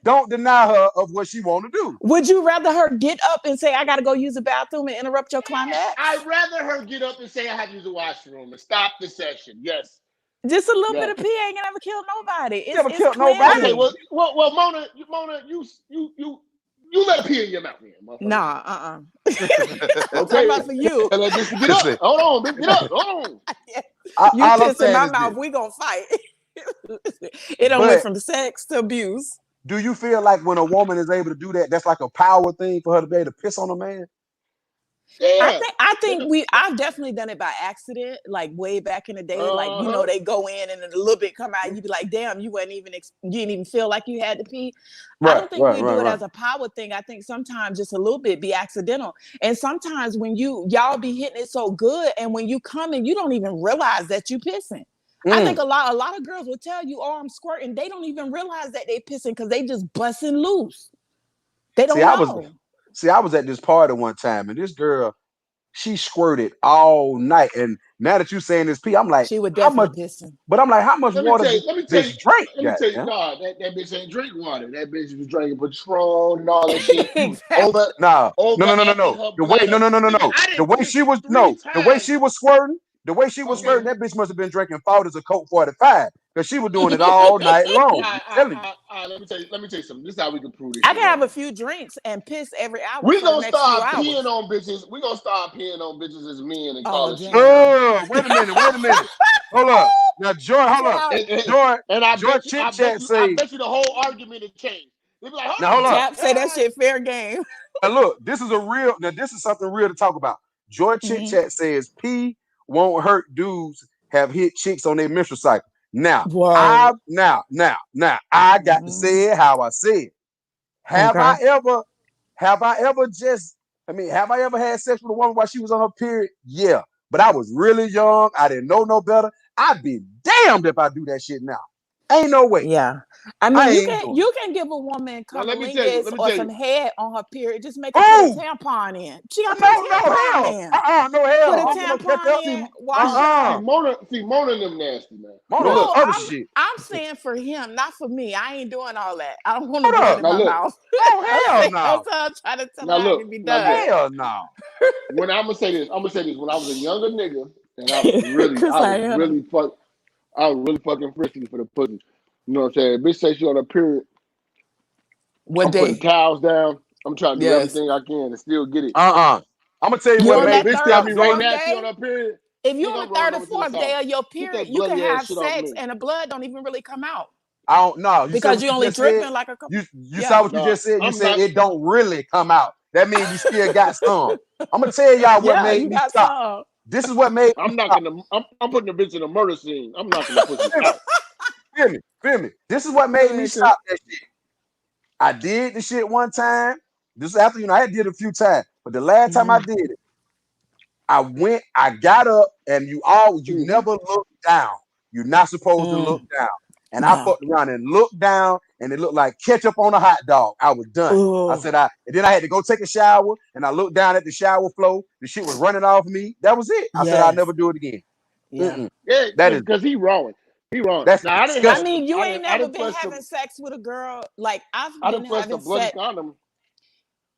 Don't deny her of what she want to do. Would you rather her get up and say, I gotta go use the bathroom and interrupt your Yes, climax? I'd rather her get up and say I have to use the washroom and stop the session. Yes, Just a little bit yes. of pee ain't gonna ever kill nobody. You It's never it's killed nobody. Okay, cleansing. Mona, you let her pee in your mouth, then, motherfucker. Nah, I'm talking Okay, about for you. tell that bitch to get up. Listen, Hold on, bitch, get up. Hold on. You all I'm piss in saying my is this. mouth, we gonna fight. It done went But from sex to abuse. do you feel like when a woman is able to do that, that's like a power thing for her to be able to piss on a man? Yeah. I think I've definitely done it by accident, like way back in the day. Like, Uh-huh. they go in and then a little bit come out, you be like, damn, you didn't even feel like you had to pee. I Right, don't think right, we right, do it right. as a power thing. I think sometimes just a little bit be accidental. And sometimes when y'all be hitting it so good, and when you come in, you don't even realize that you pissing. I think Mm. a lot of girls will tell you, oh, I'm squirting. They don't even realize that they pissing because they just busting loose. They See, don't know. I was at this party one time, and this girl, she squirted all night. And now that you saying this pee, I'm like, She was how much? definitely pissing. But I'm like, how much water did Let me this tell you, bitch drink? Goddamn. nah, that bitch ain't drink water. That bitch was drinking Patron and all that shit. She was Exactly. nah, no. Overacting her The way, bladder. Nigga, I The didn't way piss she was 3 the way times. she was squirting, The way she was Okay. flirting, that bitch must have been drinking 40s of Coke 45 because she was doing it all night long. I'm telling you. Let me tell you something. This is how we can prove this I shit can have right. a few drinks and piss every hour We for the gonna next few start peeing hours. on bitches. We gonna start peeing on bitches as men and call Oh it shit. damn! Wait a minute. Hold up. Now, Joy, hold up. Jap, And I Joy bet you, Chit Chat I say, bet you the whole argument has changed. They be like, now hold hold on, up. Jap say that shit fair game. Now look, this is something real to talk about. Joy Chit Mhm. Chat says P won't hurt dudes have hit chicks on their menstrual cycle. Now, Word. I got to Mhm. say it how I say it. Have Okay. I ever have I ever have I ever had sex with a woman while she was on her period? Yeah. But I was really young. I didn't know no better. I'd be damned if I do that shit now. Ain't no way. Yeah. I mean, I you ain't can doing you can give a woman now let me tell you. cunnilingus Let me or tell some you. head on her period. Just make it. her put a Oh, tampon in. She gotta put a no tampon hell. in. No hell. Put a I don't want no tampon ketchup. in. See, Wash up. Mona and them nasty, man. Mona But was look, No, other I'm shit. I'm saying for him, not for me. I ain't doing all that. I don't want no Hold blood up. in now my look, mouth. Oh hell no. I'm trying to tell her how it can be now done. look. Hell no. When I'm gonna say this, When I was a younger nigga, and I was Cause I am. I was really fucking frisky for the pussy. You know what I'm saying? Bitch say she on her period. What I'm putting day? towels down. I'm trying to do Yes. everything I can to still get it. I'm gonna tell you You what But on if a made that me bitch third tell stop or me right doing fourth it. now she day? on her period, If you're nigga, on I'm the third rolling or over to the fourth side. day of your Get period, that you can bloody ass have shit off sex me. and the blood don't even really come out I don't know. You said because what you you only just said. dripping like a couple. You saw Yeah. what you Nah, just said. You I'm said not. it don't really come out. That means you still got some. I'm gonna tell y'all what Yeah, made you me got stop. some. This is what made me I'm stop. knocking the. I'm putting the bitch in a murder scene. I'm knocking the pussy Feel me? out. Feel me? This is what made me Listen. stop that shit. I did the shit one time. This is after I did it a few times, but the last time I Mhm. did it, I got up, and you Mm-hmm. never look down. You're not supposed to look Mm. down. And I No. fucked around and looked down, and it looked like ketchup on a hot dog. I was done. Oh, And then I had to go take a shower, and I looked down at the shower flow. The shit was running off me. That was it. I said I'll yes. never do it again. Yeah. Mm-mm. Yeah, That is because he wrong. He wrong. that's Now I didn't I have. disgusting. mean, you ain't I never didn't been press having the. sex with a girl. Like I've I been didn't press the having bloody sex. condom.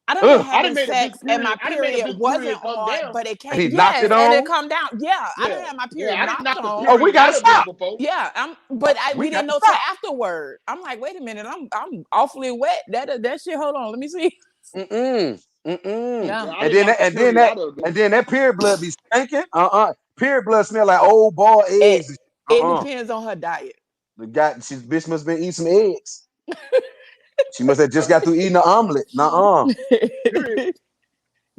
I done been Ugh. I done having made a sex bitch and my period. I done made a period bitch wasn't period come on, down. but it And came. he knocked it Yes, and it on. come down. Yeah, I done Yeah, had my yeah. period I didn't knocked knock the Oh, on. we period gotta out of bitch stop. before. Yeah, but We we got didn't to know till stop. afterward. I'm like, wait a minute, I'm awfully wet. That shit. Hold on, let me see. Mm-mm. Mm-mm. Yeah, Yeah, I And didn't then knock that, the and then period that, out of the bitch. and then that period blood be stinking. Period blood smell like old boiled it eggs. And shit. it depends on her diet. She's bitch must have been eating some eggs. She must have just got through eating an omelet. Nuh-uh. Period.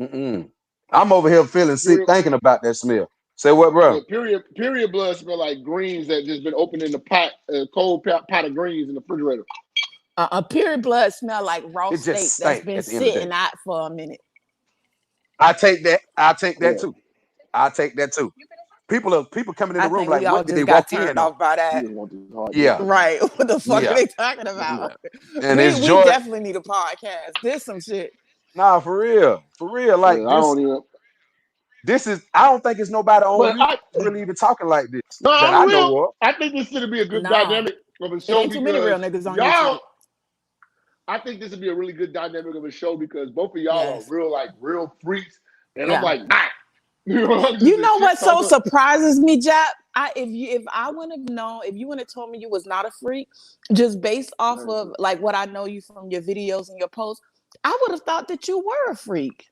Mm-mm. I'm over here feeling sick Period. thinking about that smell. Say what, bro? Yeah, period blood smell like greens that just been opened in the cold pot of greens in the refrigerator. A period blood smell like raw It just steak that's stank been at the end of the day. sitting out for a minute. I take that. I take that Yeah, too. I take that too. People coming in I the room think we like, all what did they just got walk in turned on? off by you that. just want this hard dick Yeah, pussy. Right. What the fuck are yeah. they talking about? And We it's we joy. definitely need a podcast. This some shit. Nah, for real. For real. Yeah, Like I don't even. this is I don't think it's nobody on But YouTube really even talking like this no, that I'm I real. know of. I think this should be a good No, dynamic of a it show ain't too many real because niggas on YouTube. y'all. I think this would be a really good dynamic of a show because both of y'all are Yes. real freaks, and I'm Yeah. like, nah. You know, I'm just You a know shit what so talker. surprises me, Jap? If I wouldn't have known, if you wouldn't have told me you was not a freak, just based off of like what I know you from your videos and your posts, I would have thought that you were a freak.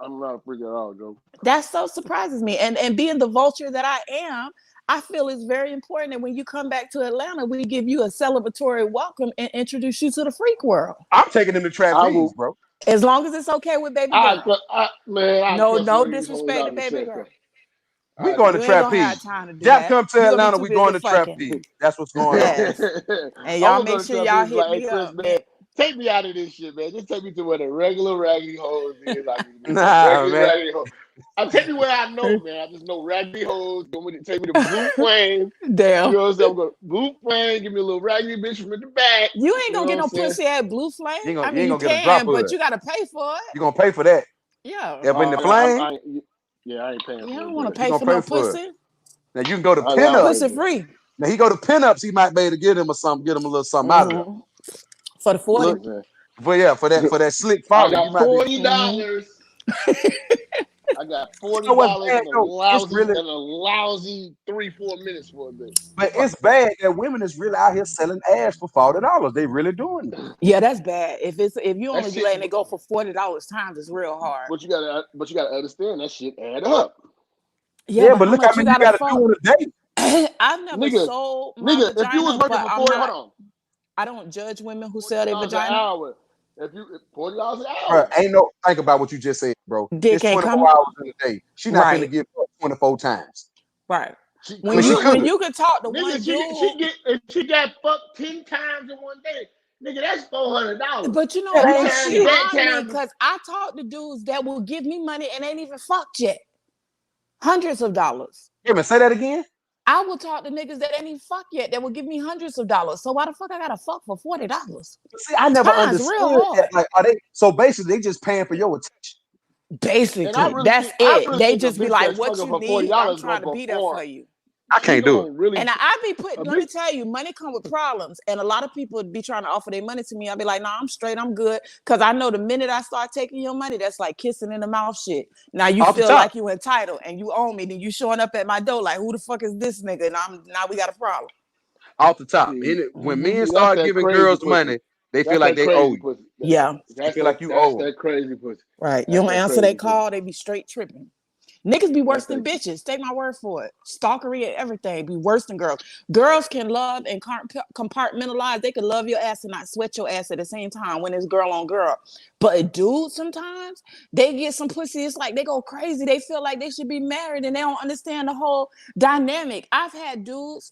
I'm not a freak at all, Joe. That so surprises me. And being the vulture that I am, I feel it's very important that when you come back to Atlanta, we give you a celebratory welcome and introduce you to the freak world. I'm taking them to I trapeze, will. bro. As long as it's okay with baby girl. I No, cuss no one of these hoes disrespect out to in a baby second. girl. We I going do. to You ain't gonna trapeze. have time to do Jap that. come to You gonna be Atlanta, too we busy going to fucking. trapeze. That's what's going on. Yes. And I'm y'all gonna go make to sure y'all trapeze hit like, hey me Chris, up, man. man, take me out of this shit, man. Just take me to where the regular raggedy hoes is. I can get some Nah, regular man. raggedy hoes. I take me where I know, man. I just know raggedy hoes. Take me to Blue Flame. You Damn. know what I'm saying? I'm going to Blue Flame. Give me a little raggedy bitch from the back. You ain't You gonna know get what I'm no saying? pussy at Blue Flame. I You mean, ain't you gonna get a drop can, of but it. you gotta pay for it. You gonna pay for that. Yeah. If in the I, flame, I, yeah, I ain't paying You for don't it, want to but you pay gonna for pay no for it. pussy. Now you can go to I don't pay pinups. Pussy for it. free. Now he go to pinups, he might be able to get him or something, get him a little something out of there. Mm-hmm. For the You know 40. what I'm saying? But yeah, for that slick I folly, you got might be $40. Mm-hmm. I got You know what's $40 bad and a though? It's lousy really, and a lousy 3-4 minutes for a bitch. but it's bad that women is really out here selling ass for $40. They really doing it. Yeah, that's bad. If you That only shit, letting it go for $40 times, it's real hard. but you gotta understand that shit add up. Yeah, Yeah, but but how look how much you many you gotta gotta do fuck? on a day. I've never Nigga, sold my nigga, if you was vagina, working but for I'm 40, hold not. on, I don't judge women who sell their $40 an vagina. hour. If you $40 an Bro, hour. ain't no think about what you just said, bro. Dick It's ain't 24 coming. hours in a day. She not finna Right, get fucked 24 times. right. She I mean, she could. When could. you can talk to Nigga, one dude, if she got fucked 10 times in one day, nigga, that's $400. but you know That it You ain't don't times shit. that surprise me times because I talk to dudes that will give me money and ain't even fucked yet. Hundreds of dollars. Yeah, man, say that again. I will talk to niggas that ain't even fucked yet that will give me hundreds of dollars. So why the fuck I gotta fuck for $40? See, I never Time's real understood that. hard. Like, are they so basically they just paying for your attention? and I Basically, really that's think it. They a just be bitch like, that's "What fucking you for forty need? I'm dollars trying gonna to be there perform. for you." I She can't do it. gonna really And I be putting. a Let me bitch. tell you, money come with problems, and a lot of people be trying to offer their money to me. I'll be like, "No, I'm straight. I'm good," because I know the minute I start taking your money, that's like kissing in the mouth shit. Now you Off the feel top, like you entitled and you owe me, then you showing up at my door like, "Who the fuck is this nigga?" And now we got a problem. off the top. See, When Mm-hmm. men see, that's start that giving crazy girls pussy. money, they feel That's like that they owe crazy you. pussy. Yeah, They feel like you That's owe them. that crazy pussy. right. You That's don't that answer their crazy pussy. call, they be straight tripping. Niggas be worse That's than that. bitches. Take my word for it. Stalkery and everything be worse than girls. Girls can love and compartmentalize. They can love your ass and not sweat your ass at the same time when it's girl on girl. But dudes, sometimes they get some pussy. It's like they go crazy. They feel like they should be married and they don't understand the whole dynamic. I've had dudes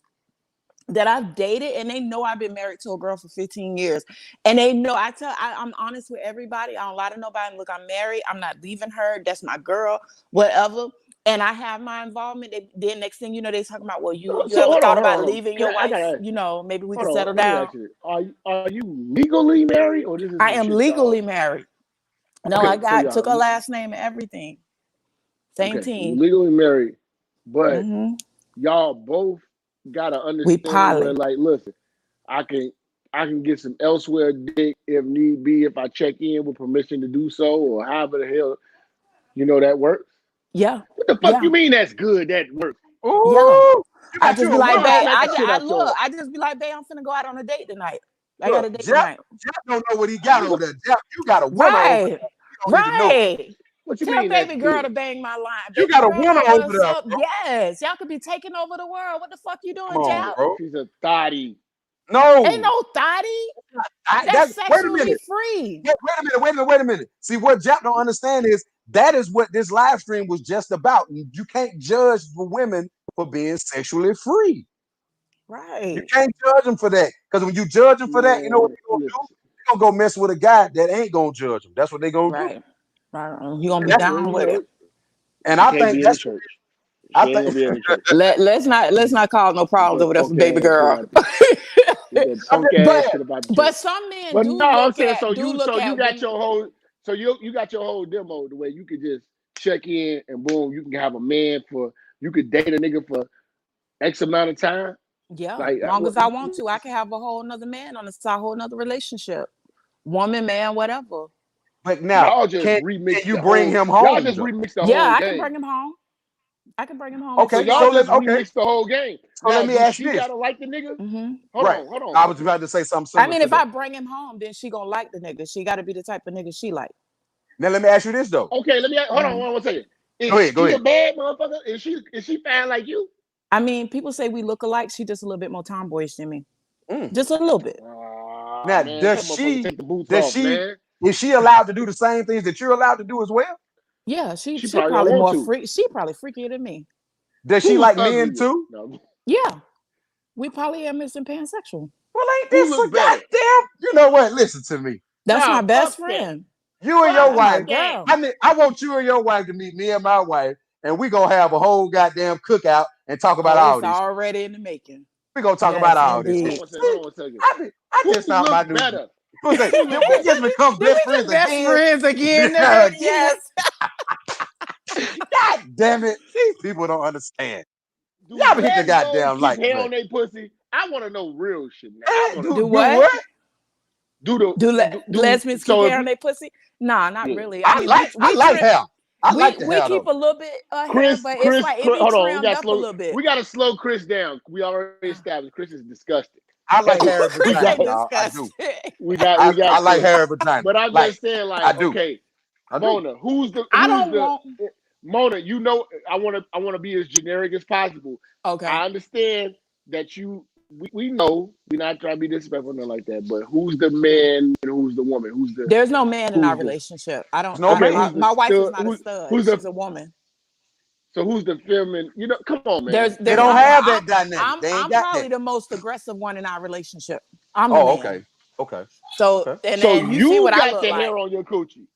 that I've dated and they know I've been married to a girl for 15 years. And they know I'm honest with everybody. I don't lie to nobody. Look, I'm married. I'm not leaving her. That's my girl, whatever. And I have my involvement. Then next thing you know, they talking about, well, you So ever thought hold about on. leaving Can your I wife? gotta ask. Maybe we Hold could settle on. Let me down. ask you. Are you legally married or this is I some am shit y'all? legally married. No, I Okay, so took y'all. her last name and everything. Same Okay, so you team. legally married, but Mm-hmm. y'all both got an We understanding where, poly. like, listen, I can I can get some elsewhere dick if need be if I check in with permission to do so or however the hell that works. Yeah. What the fuck Yeah. you mean that's good? That works? Yeah. Ooh, you I got just you be a like, winner Y'all babe, on snatch the the job. shit out your. I just be like, babe, I'm finna go out on a date tonight. I got Look, a date Jeff, tonight. Jeff don't know what he I got ain't over gonna, there. Jeff, you got a winner over Right. there. You don't even know. Right. what you Tell mean that's baby girl good? to bang my line. You Baby got a girl, winner like, over what's there, up? bro. Yes. Y'all could be taking over the world. What the fuck you Come doing, on, Jap? bro. She's a thotty. Ain't No, no thotty. That's that's wait a sexually minute. free. Wait a minute. See, what Jack don't understand is that is what this live stream was just about. You can't judge the women for being sexually free. You Right. can't judge them for that. Because when you judge them for that, you know what Man, they're gonna do? listen, They're gonna go mess with a guy that ain't gonna judge them. That's what they're gonna do. Right. Right. You gonna And be that's down with it. and she I can't think be in the that's church. I She ain't think gonna be in the church. Let's not cause no problems That over there for punk baby ass shit girl. out there. Get that I'm punk just ass but shit about the church. but some men But do no, I'm look saying at you got women. your whole you got your whole demo the way you could just check in and boom, you can have a man for you could date a nigga for X amount of time. Yeah, Like long as I want to, I can have a whole nother man on the side, whole nother relationship, woman, man, whatever. but now can you bring him y'all home just though? remix the Yeah, whole I can bring game. him home. I can bring him home if So he Okay, y'all so want. just let's okay. remix the whole game. So let Now, me do ask you she this. gotta like the nigga? Mm-hmm. Hold Right. on, hold I on. was about to say something I similar mean, to if I that. bring him home, then she gonna like the nigga. She got to be the type of nigga she like. Now let me ask you this though. Okay, let me hold on Mm-hmm. one second. Go Is ahead, go she a ahead. bad motherfucker? Is she fine like you? I mean, people say we look alike. She just a little bit more tomboyish than me, Mm. just a little bit. Ah, Now, man, that motherfucker take the boots does off, she, man. is she allowed to do the same things that you're allowed to do as well? Yeah, she She she probably don't probably want more to. freak. She probably freakier than me. Does she Who's like men uglier? too? No. Yeah, we polyamorous and pansexual. Well, ain't Who this a look better? goddamn? You know what? Listen to me. That's my Nah, best fuck that. friend. You and your Fuck That's my wife. that. girl. I want you and your wife to meet me and my wife, and we gonna have a whole goddamn cookout and talk about Oh, all it's this. already in the making. We gonna talk about Yes, all this. Hold on indeed. one second. Hold See, on one second. I Who just found my look new. better? Who's that? Who Did look we better? just become Did best we friends just best again? friends again, nigga? Again? Yes. God damn it! These people don't understand. Do Y'all hit the lesbos goddamn keep like hair on button. their pussy? I want to know real shit, man. I want to Do Do know. what? what? Do the Do do lesbians keep so if hair on their pussy? Nah, not yeah. really. I mean, we I like trim. hair. I like the We hair keep though. a little bit of hair, but it's like it be hold on. trimmed up a little bit. We got to slow Chris down. We already established Chris is disgusting. I like hair and we Chris vagina, got, ain't dog. I do. disgusting. we I got like Chris. hair and vagina. But I'm Like just saying, I like, do. okay, I do. Mona, I don't want. Mona? You know, I want to be as generic as possible. Okay. I understand that we know we're not trying to be disrespectful or nothing like that. But who's the man and who's the woman? There's no man in our who's the relationship. I don't. No man. who's the My wife is stud? not a stud. Who's the She's a woman. so who's the feminine? You know, come on, man. They There's don't not one. have that dynamic. They ain't I'm got probably that. the most aggressive one in our relationship. I'm the Oh, man. okay. Okay. So Okay. and So then you see you what I got look the like. hair on your coochie.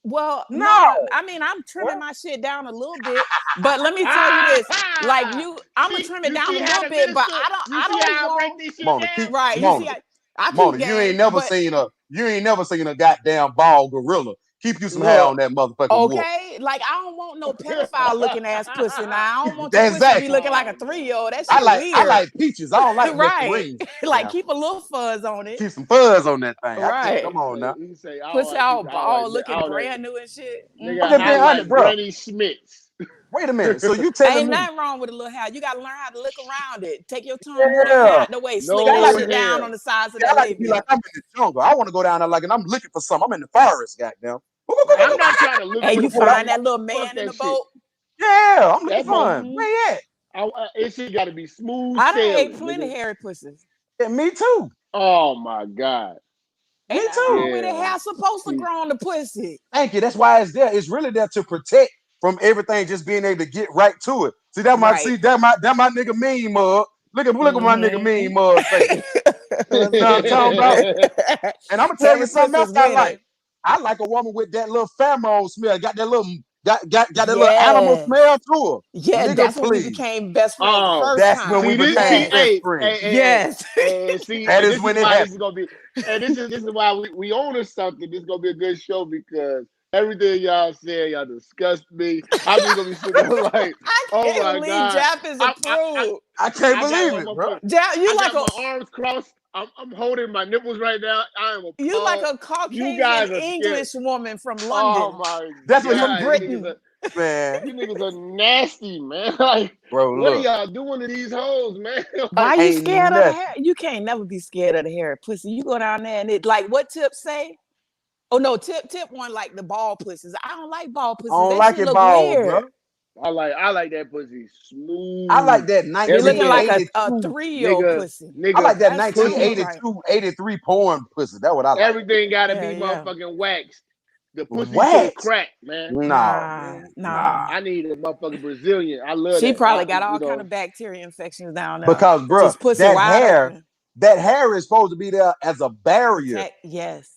Well, No. no, I mean I'm trimming What? my shit down a little bit, but let me tell you this: like I'm gonna See, trim it you down see a how little the bit, but minister, you I see don't how I break want this shit Mona, down? right. You Mona, see, I keep Mona, you game, ain't never but seen a goddamn bald gorilla. Keep you some hair Look, on that motherfucking wolf. okay, like I don't want no pedophile looking ass pussy. Now I don't want the pussy to be Exactly. looking like a oh 3-year-old. That I shit like I weird, like peaches. I don't like right? nectarines. Like Now keep a little fuzz on it, keep some fuzz on that thing. I can't. right? Come on now. he say, I don't Pussy like all people, I looking don't like, brand new and shit. nigga, I'm just I being honest, like bro. Granny Smiths. Wait a minute. So you telling Ain't me? nothing wrong with a little hair. You gotta learn how to look around it. Take your time, move that hair Yeah. out the way, slick See, I that like No to shit be. down hair. on the sides of See, I that like to be like labia. I'm in the jungle. I want to go down there like and I'm looking for something. I'm in the forest, goddamn. I'm Right. not trying to look And for you shit. find that little Fuck man in the that shit. boat. Yeah, I'm looking That for mo, him. Hmm. Where he at? it shit got to be smooth I done ate sailing, plenty nigga. hairy pussies. Yeah, me too. Oh my god. Ain't Me nothing too. wrong with it. Yeah. Hair supposed to See, grow on the pussy. Thank you. That's why it's there. It's really there to protect from everything just being able to get right to it. See Right. that my nigga mean mug. Look at my nigga mean Mm-hmm. mug face. What's You know what I'm talking about? good? And I'm gonna tell you Hairy something else pussies I like. winning. I like a woman with that little pheromone smell. Got that little got that little animal Yes. smell to her. Yeah, Nigga, that's when we please. became best friends the oh, first That's when we see time. this. became See, Yes. best hey, friends. hey, hey, hey, Yes. see, That and is this is when it why this happened. is gonna be, and this is why we own us something. This is gonna be a good show because everything y'all say, y'all disgust me. I'm just gonna be sitting there like, I oh can't my believe god, Jap is I, I, I, approved. I can't I got believe my it, bro. motherfucker. Jap, I got my arms crossed. I'm holding my nipples right now. I am you like appalled. a You Caucasian guys are scared. English woman from Oh London, my That's what from god, Britain. man. you niggas are nasty, man. Like, Bro, what are look, y'all doing to these hoes, man? Why Like, you ain't scared of the nothing. hair? You can't never be scared of the hair pussy. You go down there and it like what Tip say? Oh no, Tip one like the ball pussies. I don't like ball I pussies. don't That like shit it look bald, bro. weird. I like that pussy I like smooth. that You're looking like Everything, a 1982. 3-year-old nigga, pussy. I nigga, like that That's I don't pussy. look right. 1982, 83 porn pussy. That's what I like. Everything gotta Yeah, be yeah. motherfucking waxed. The pussy to the Wax? crack, man. No, Nah, man. Nah. nah. I need a motherfucking Brazilian. I love She that. probably got all kind of bacteria infections down there. Because, bro, Just pussy wide open. that hair is supposed to be there as a barrier. Protect, yes.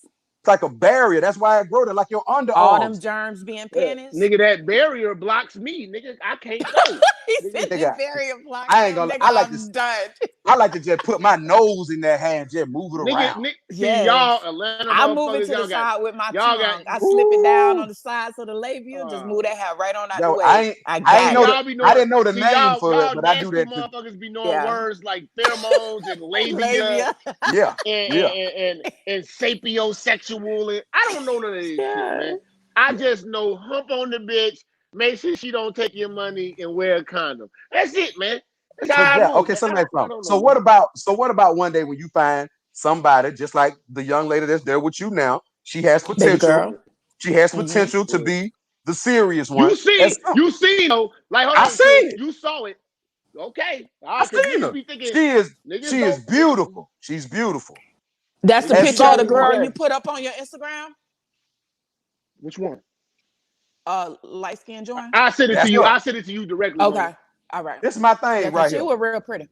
It's like a barrier. That's why it grow there, like your All them underarms. germs being yeah, panties. nigga, that barrier blocks me, nigga. I can't go. He Nigga, said the Nigga, barrier blocks I ain't him. gonna. Nigga, I'm done. I like to just put my nose in that hand, just move it nigga, around. see Yes. y'all Atlanta I move it motherfuckers, to the side with my y'all got, tongue. I slip it down Ooh. on the sides of the labia. Just uh, move that hair right on out the That way. I got it. I didn't know the see name for it, y'all but I do nasty that too. motherfuckers be knowing Yeah. words like pheromones and labia Labia. Yeah, and yeah, sapiosexual. And I don't know none of this shit, Yeah. man. I just know hump on the bitch, make sure she don't take your money and wear a condom. That's it, man. That's So how I that know, okay, man. so next I problem. don't know, So man. what about one day when you find somebody just like the young lady that's there with you now? She has Baby potential. girl. She has Mm-hmm. potential to be the serious one. You seen though. Like, hold I on, Chris. seen it. You saw it. Okay. All I right, because seen niggas her. be thinking, She niggas is don't, niggas, beautiful. She's beautiful. That's the niggas At be picture of trying the to some be girl point, you that. put up on your Instagram? Which one? Light skin joint? I send it to that's you. her. I send it to you directly, Mona. Okay. All right. This is my Yeah, thing because right she here. was real pretty.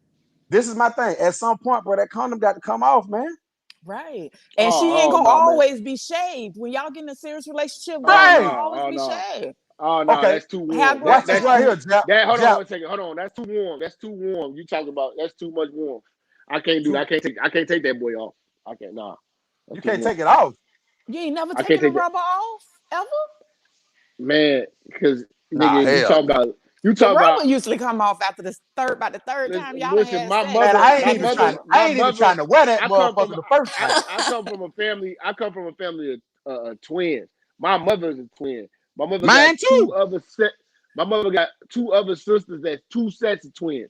This is my thing. At some point, bro, that condom got to come off, man. Right. And she ain't Oh gonna no, man. always be shaved. When y'all get in a serious relationship, girl Oh ain't no. gonna Right. always Oh be no. shaved. Oh no, Okay. that's too Hair warm. grow Watch this right fast. here, Jap. That hold on Jap. one second. Hold on. That's too warm. That's too warm. You talk about that's too much warm. I can't do that. Two- I can't take that boy off. I can't nah. That's You too can't warm. take it off. You ain't never I can't taken a take that. rubber off ever? Man, because Nah, nigga, hell no. you The talk about rubber usually come off after about the third time y'all done listen, had sex. Man, I my ain't even mother, trying to wear that I come from motherfucker the first time. I come from a family of twins. My mother's a twin. My mother got Mine too. My mother got 2 other sisters that's 2 sets of twins.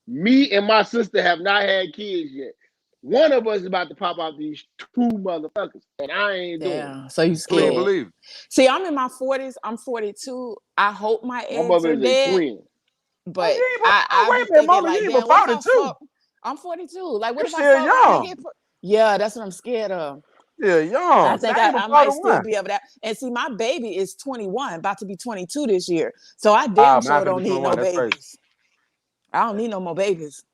Me and my sister have not had kids yet. One of us is about to pop out these 2 motherfuckers, and I ain't doing it. Yeah. So you Please scared. believe it. See, I'm in my 40s. I'm 42. I hope my My eggs mother are is a dead, twin. Oh, but you ain't, oh, I wait be a minute, thinking mama, you like, ain't even damn, what if I 42. fuck? I'm 42. Like, what You if I still fuck around and young. get? Yeah, that's what I'm scared of. Yeah, I young. See, think I ain't even I might still 41. be able to. And see, my baby is 21, about to be 22 this year. So I Ah, damn mine's sure gonna be don't need no 21. That's crazy. babies. I don't need no more babies.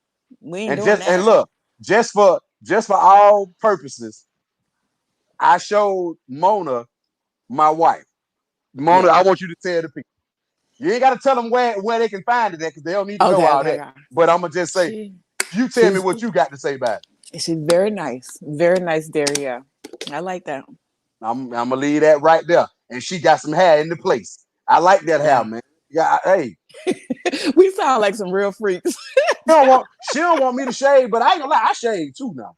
We ain't And doing just and that. look, just for all purposes, I showed Mona my wife. Mona, Yeah. I want you to tell the people. You ain't got to tell them where they can find it at because they don't need to know Okay. all Okay. that. Okay. But I'm gonna just say, She you tell me she's what you got to say about it. she's very nice. Very nice, dear. Yeah. I like that. I'm gonna leave that right there. And she got some hair in the place. I like that hair, Yeah. man. Yeah, hey, We sound like some real freaks. she don't want me to shave, but I ain't gonna lie, I shave too now.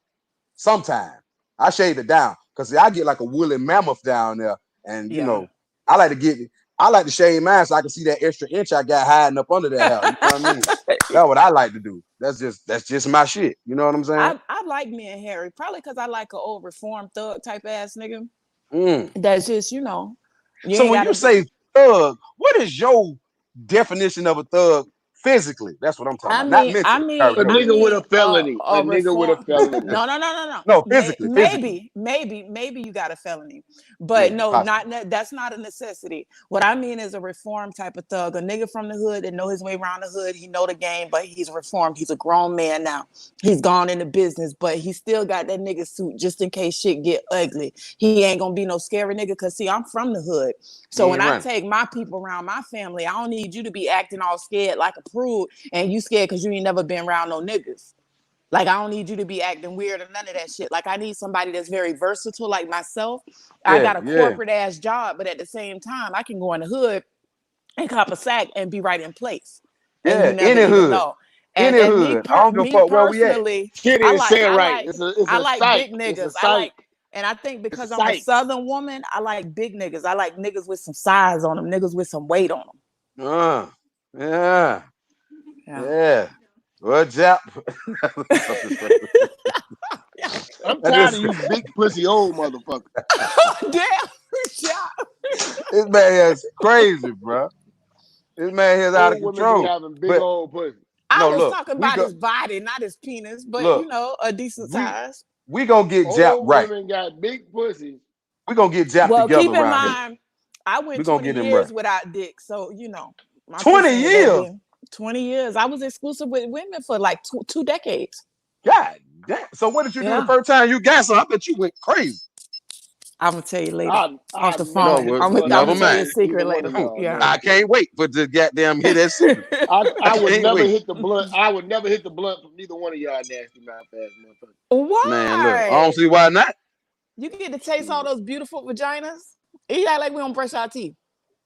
Sometimes I shave it down because I get like a woolly mammoth down there, and Yeah. I like to get I like to shave mine so I can see that extra inch I got hiding up under that hair. You know what I mean? That's what I like to do. That's just my shit. You know what I'm saying? I like me and Harry, probably because I like an old reformed thug type ass nigga. Mm. That's just, you So ain't when you gotta say thug, what is your definition of a thug physically? That's what I'm talking about. Not I mentally. I mean, already A know I that. nigga with mean, a felony. A a nigga with a reform. felony. No, no, no, no, no. No, physically. Maybe you got a felony, but no, Possibly. that's not a necessity. What I mean is a reform type of thug, a nigga from the hood that know his way around the hood. He know the game, but he's reformed. He's a grown man now. He's gone into business, but he still got that nigga suit just in case shit get ugly. He ain't gonna be no scary nigga. Cause see, I'm from the hood, You so when ain't I running. take my people around my family, I don't need you to be acting all scared like a prude and you scared because you ain't never been around no niggas. Like, I don't need you to be acting weird or none of that shit. Like, I need somebody that's very versatile, like myself. I Yeah, got a yeah, corporate ass job, but at the same time, I can go in the hood and cop a sack and be right in place, and you yeah. never Any even hood. know. Any And hood. I don't give a me fuck where we at. personally, Shit I is like said I right. like It's I a like sight. big It's a niggas. sight. And I think It's a because I'm a sight. Southern woman, I like big niggas. I like niggas with some size on them, niggas with some weight on Uh, yeah, them. yeah. Well, Jap. Yeah. I'm I tired just of you big pussy old motherfuckers. Damn. Yeah. this man is crazy, bro. This man here is out of Old women be control. having big But old pussy. I no, was look, talking we about go his body, not his penis, but look, a decent we size. we gonna get Jap Old right. women got big pussies. We gonna get Jap Well, together keep in around here. mind, I We went gonna 20 get him right. years without dick. So, my 20 pussy ain't that years. big. 20 years. I was exclusive with women for like two decades. God damn. So what did you do the Yeah. first time you got some? I bet you went crazy. I'm going to tell you later off I've the never No, phone. hit well, the I'm button going never to for tell you a mind. secret either one later. of y'all. Yeah. I can't wait for the goddamn hear that secret. I I would can't never wait. hit the blunt. I would never hit the blunt from neither one of y'all nasty mouth ass motherfuckers. Man, look, I don't Why? see why not. You get to taste all Shit. those beautiful vaginas. You act like we don't brush our teeth.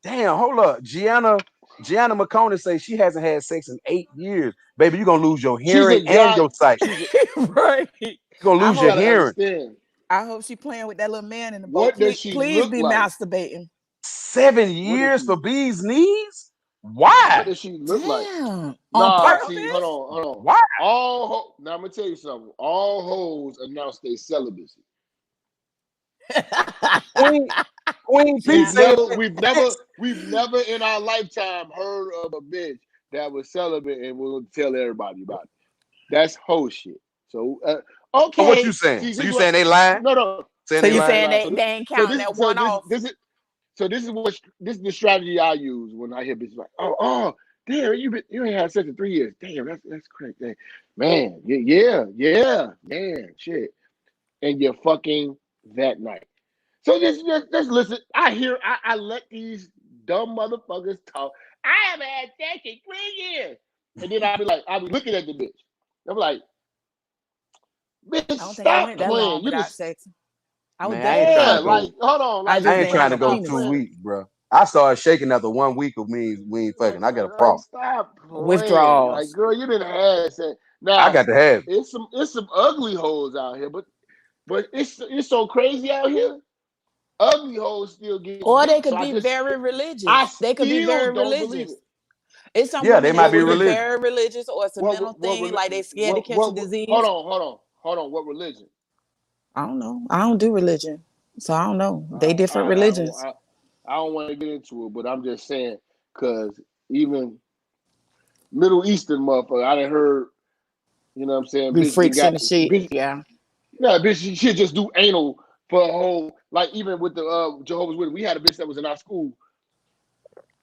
Damn, hold up. Gianna McConaughey says she hasn't had sex in 8 years. Baby, you're gonna lose your She's hearing a and giant. your sight. She's a, Right. You're gonna I lose you your hope gotta hearing. understand. I hope she playing with that little man in the boat. What does Please, she please look be like? masturbating. 7 years She? for bees knees? What Why? does she look like? Damn. On Nah, Like, see, hold purpose? on, hold on. why? Now I'm gonna tell you something. All hoes announce their celibacy. Queen Queen P We've Now, said never, that we've never, we've never in our lifetime heard of a bitch that was celibate and will tell everybody about it. That's whole shit. So so what you okay, saying? see So this you what saying they lying? no Saying so they no you they ain't lying? saying lying. they ain't So counting this that so one this off? this is so this is the strategy I use when I hear bitches like oh damn you ain't had sex in 3 years, damn that's crazy, damn. Man, yeah man shit, and you're fucking that night. So just listen. I let these dumb motherfuckers talk. I haven't had sex in 3 years. And then I'll be looking at the bitch. I'm like, bitch, I don't think I stop went that long playing. You without just, sex. I was Man, I ain't definitely trying yeah, to fucking. go. like, hold on. I Like, just I ain't didn't trying have to a go stop penis. 2 weeks, playing. bro. I started shaking after 1 week of we ain't fucking. I got a Like, problem. stop playing. Like, Withdrawals. girl, you didn't have sex. I Now, got to have it. it's some ugly hoes out here, but it's so crazy out here. ugly hoes still getting Or they dick. So could be very I religious. They could be still very don't believe religious. it. It's some Yeah, they women might that be could be religious. very religious, or it's a mental thing, like they scared to catch a disease. Hold on. What religion? I don't know. I don't do religion, so I don't know. They different I religions. I don't want to get into it, but I'm just saying because even Middle Eastern motherfucker, I done heard. You know what I'm saying? Be Bitch, they freaks in got the sheet. bitch. Yeah. Yeah, bitch, she just do anal for a whole. Like even with the Jehovah's Witness, we had a bitch that was in our school.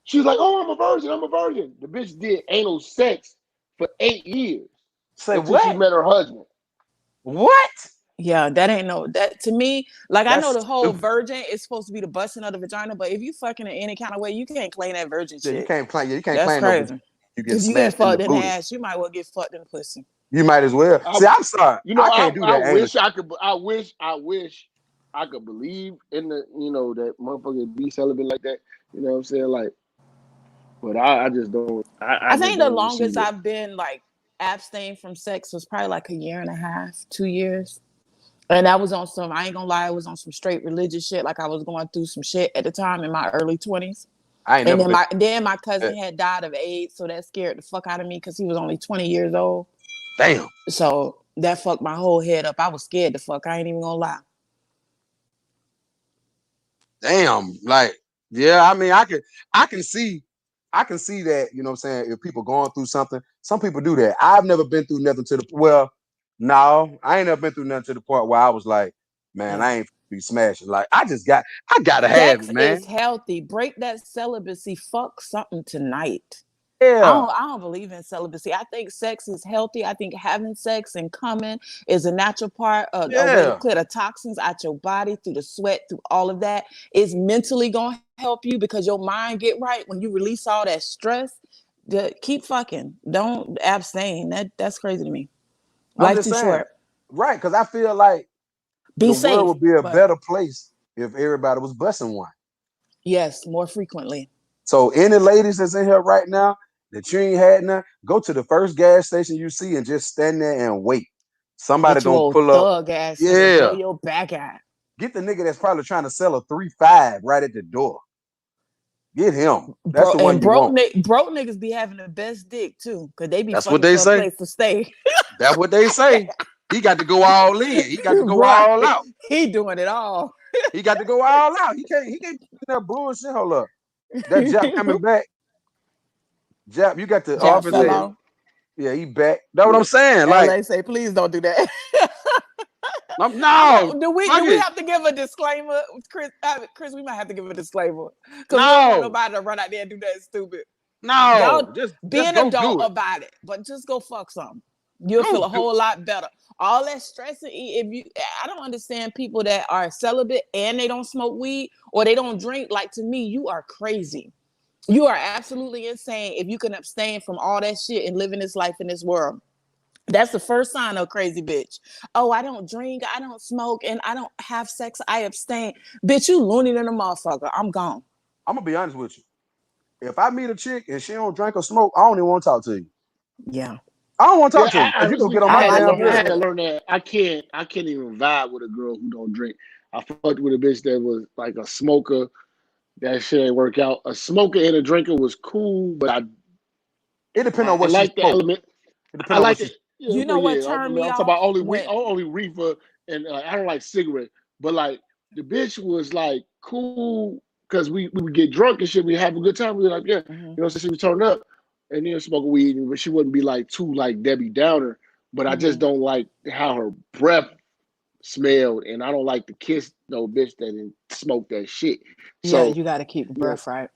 She was like, "Oh, I'm a virgin. I'm a virgin." The bitch did anal sex for 8 years Say until she what? met her husband. What? Yeah, that ain't no that to me. Like I know That's the whole stupid. virgin is supposed to be the busting of the vagina, but if you fucking in any kind of way, you can't claim that virgin Yeah, you shit. can't claim. Yeah, you can't That's claim no. crazy. You getting If you get smacked in the fucked in the booty. ass, you might well get fucked in the pussy. You might as well. I, See, I'm sorry. you know, I can't do I that anal wish shit. I could. I wish I could believe in the, that motherfucker be celibate like that. You know what I'm saying? Like, but I just don't. I I just think the don't see longest it. I've been like abstained from sex was probably like a year and a half, 2 years. And that was on some, I ain't gonna lie, it was on some straight religious shit. Like I was going through some shit at the time in my early 20s. I ain't And never then been. my cousin had died of AIDS, so that scared the fuck out of me because he was only 20 years old. Damn. So that fucked my whole head up. I was scared to fuck. I ain't even gonna lie. Damn. Like, yeah, I mean, I can see, I can see that, you know what I'm saying, if people going through something, some people do that. I've never been through nothing to the no, I ain't never been through nothing to the point where I was like, man, Yeah. I ain't be smashing. Like, I gotta have Sex it, is man. healthy. Break that celibacy. Fuck something tonight. Yeah. I don't believe in celibacy. I think sex is healthy. I think having sex and coming is a natural part of a way to Yeah. clear the toxins out your body through the sweat, through all of that. It's mentally gonna help you because your mind get right when you release all that stress. Keep fucking. Don't abstain. That's crazy to me. I'm Life just too saying. short. Right, because I feel like Be the world safe, would be a but better place if everybody was busting one. yes, more frequently. So any ladies that's in here right now that you ain't had none, go to the first gas station you see and just stand there and wait. Somebody Get your gonna old pull up. thug ass to blow Yeah. your back out. Get the nigga that's probably trying to sell a 3.5 right at the door. Get him. That's Bro, the one and you want. broke niggas be having the best dick too, cause they be That's what fucking they for a say. place to stay. That's what they say. He got to go all in. He got to go Right, all out. he doing it all. He got to go all out. He can't do that bullshit. Hold up. That Jap coming back. Jap, you got the Jap office fell there. Yeah, off. Yeah, he back. That's what yeah. I'm saying. Like, LA say, please don't do that. no, Do fuck we it. have to give a disclaimer, Chris? Chris, we might have to give a disclaimer because we don't want No, nobody to run out there and do that stupid. Y'all no. be Just an go adult do it. about it, but just go fuck something. You'll Go feel a do whole lot better. All that stress and if you, I don't understand people that are celibate and they don't smoke weed or they don't drink. Like to me, you are crazy. You are absolutely insane if you can abstain from all that shit and living this life in this world. That's the first sign of a crazy bitch. Oh, I don't drink, I don't smoke, and I don't have sex. I abstain. Bitch, you loony than a motherfucker. I'm gone. I'm gonna be honest with you. If I meet a chick and she don't drink or smoke, I don't even want to talk to you. Yeah, I don't want to talk Yeah, to you because you gonna honestly, get on I my had to damn I deal had nerves. to with it. learn that I can't even vibe with a girl who don't drink. I fucked with a bitch that was like a smoker. That shit ain't work out. A smoker and a drinker was cool, but It depends I on what she like the smoke. element. It I depends on what like she. it. Yeah, You but know what yeah, turned me I'm talking off about when only reefer, and I don't like cigarette. But like the bitch was like cool because we would get drunk and shit. We have a good time. We were like, yeah, Mhm, so she was turning up and then smoking weed, but she wouldn't be like too like Debbie Downer. But I just mhm. don't like how her breath smelled, and I don't like to kiss no bitch that didn't smoke that shit. Yeah, So you got to keep the yeah, breath right.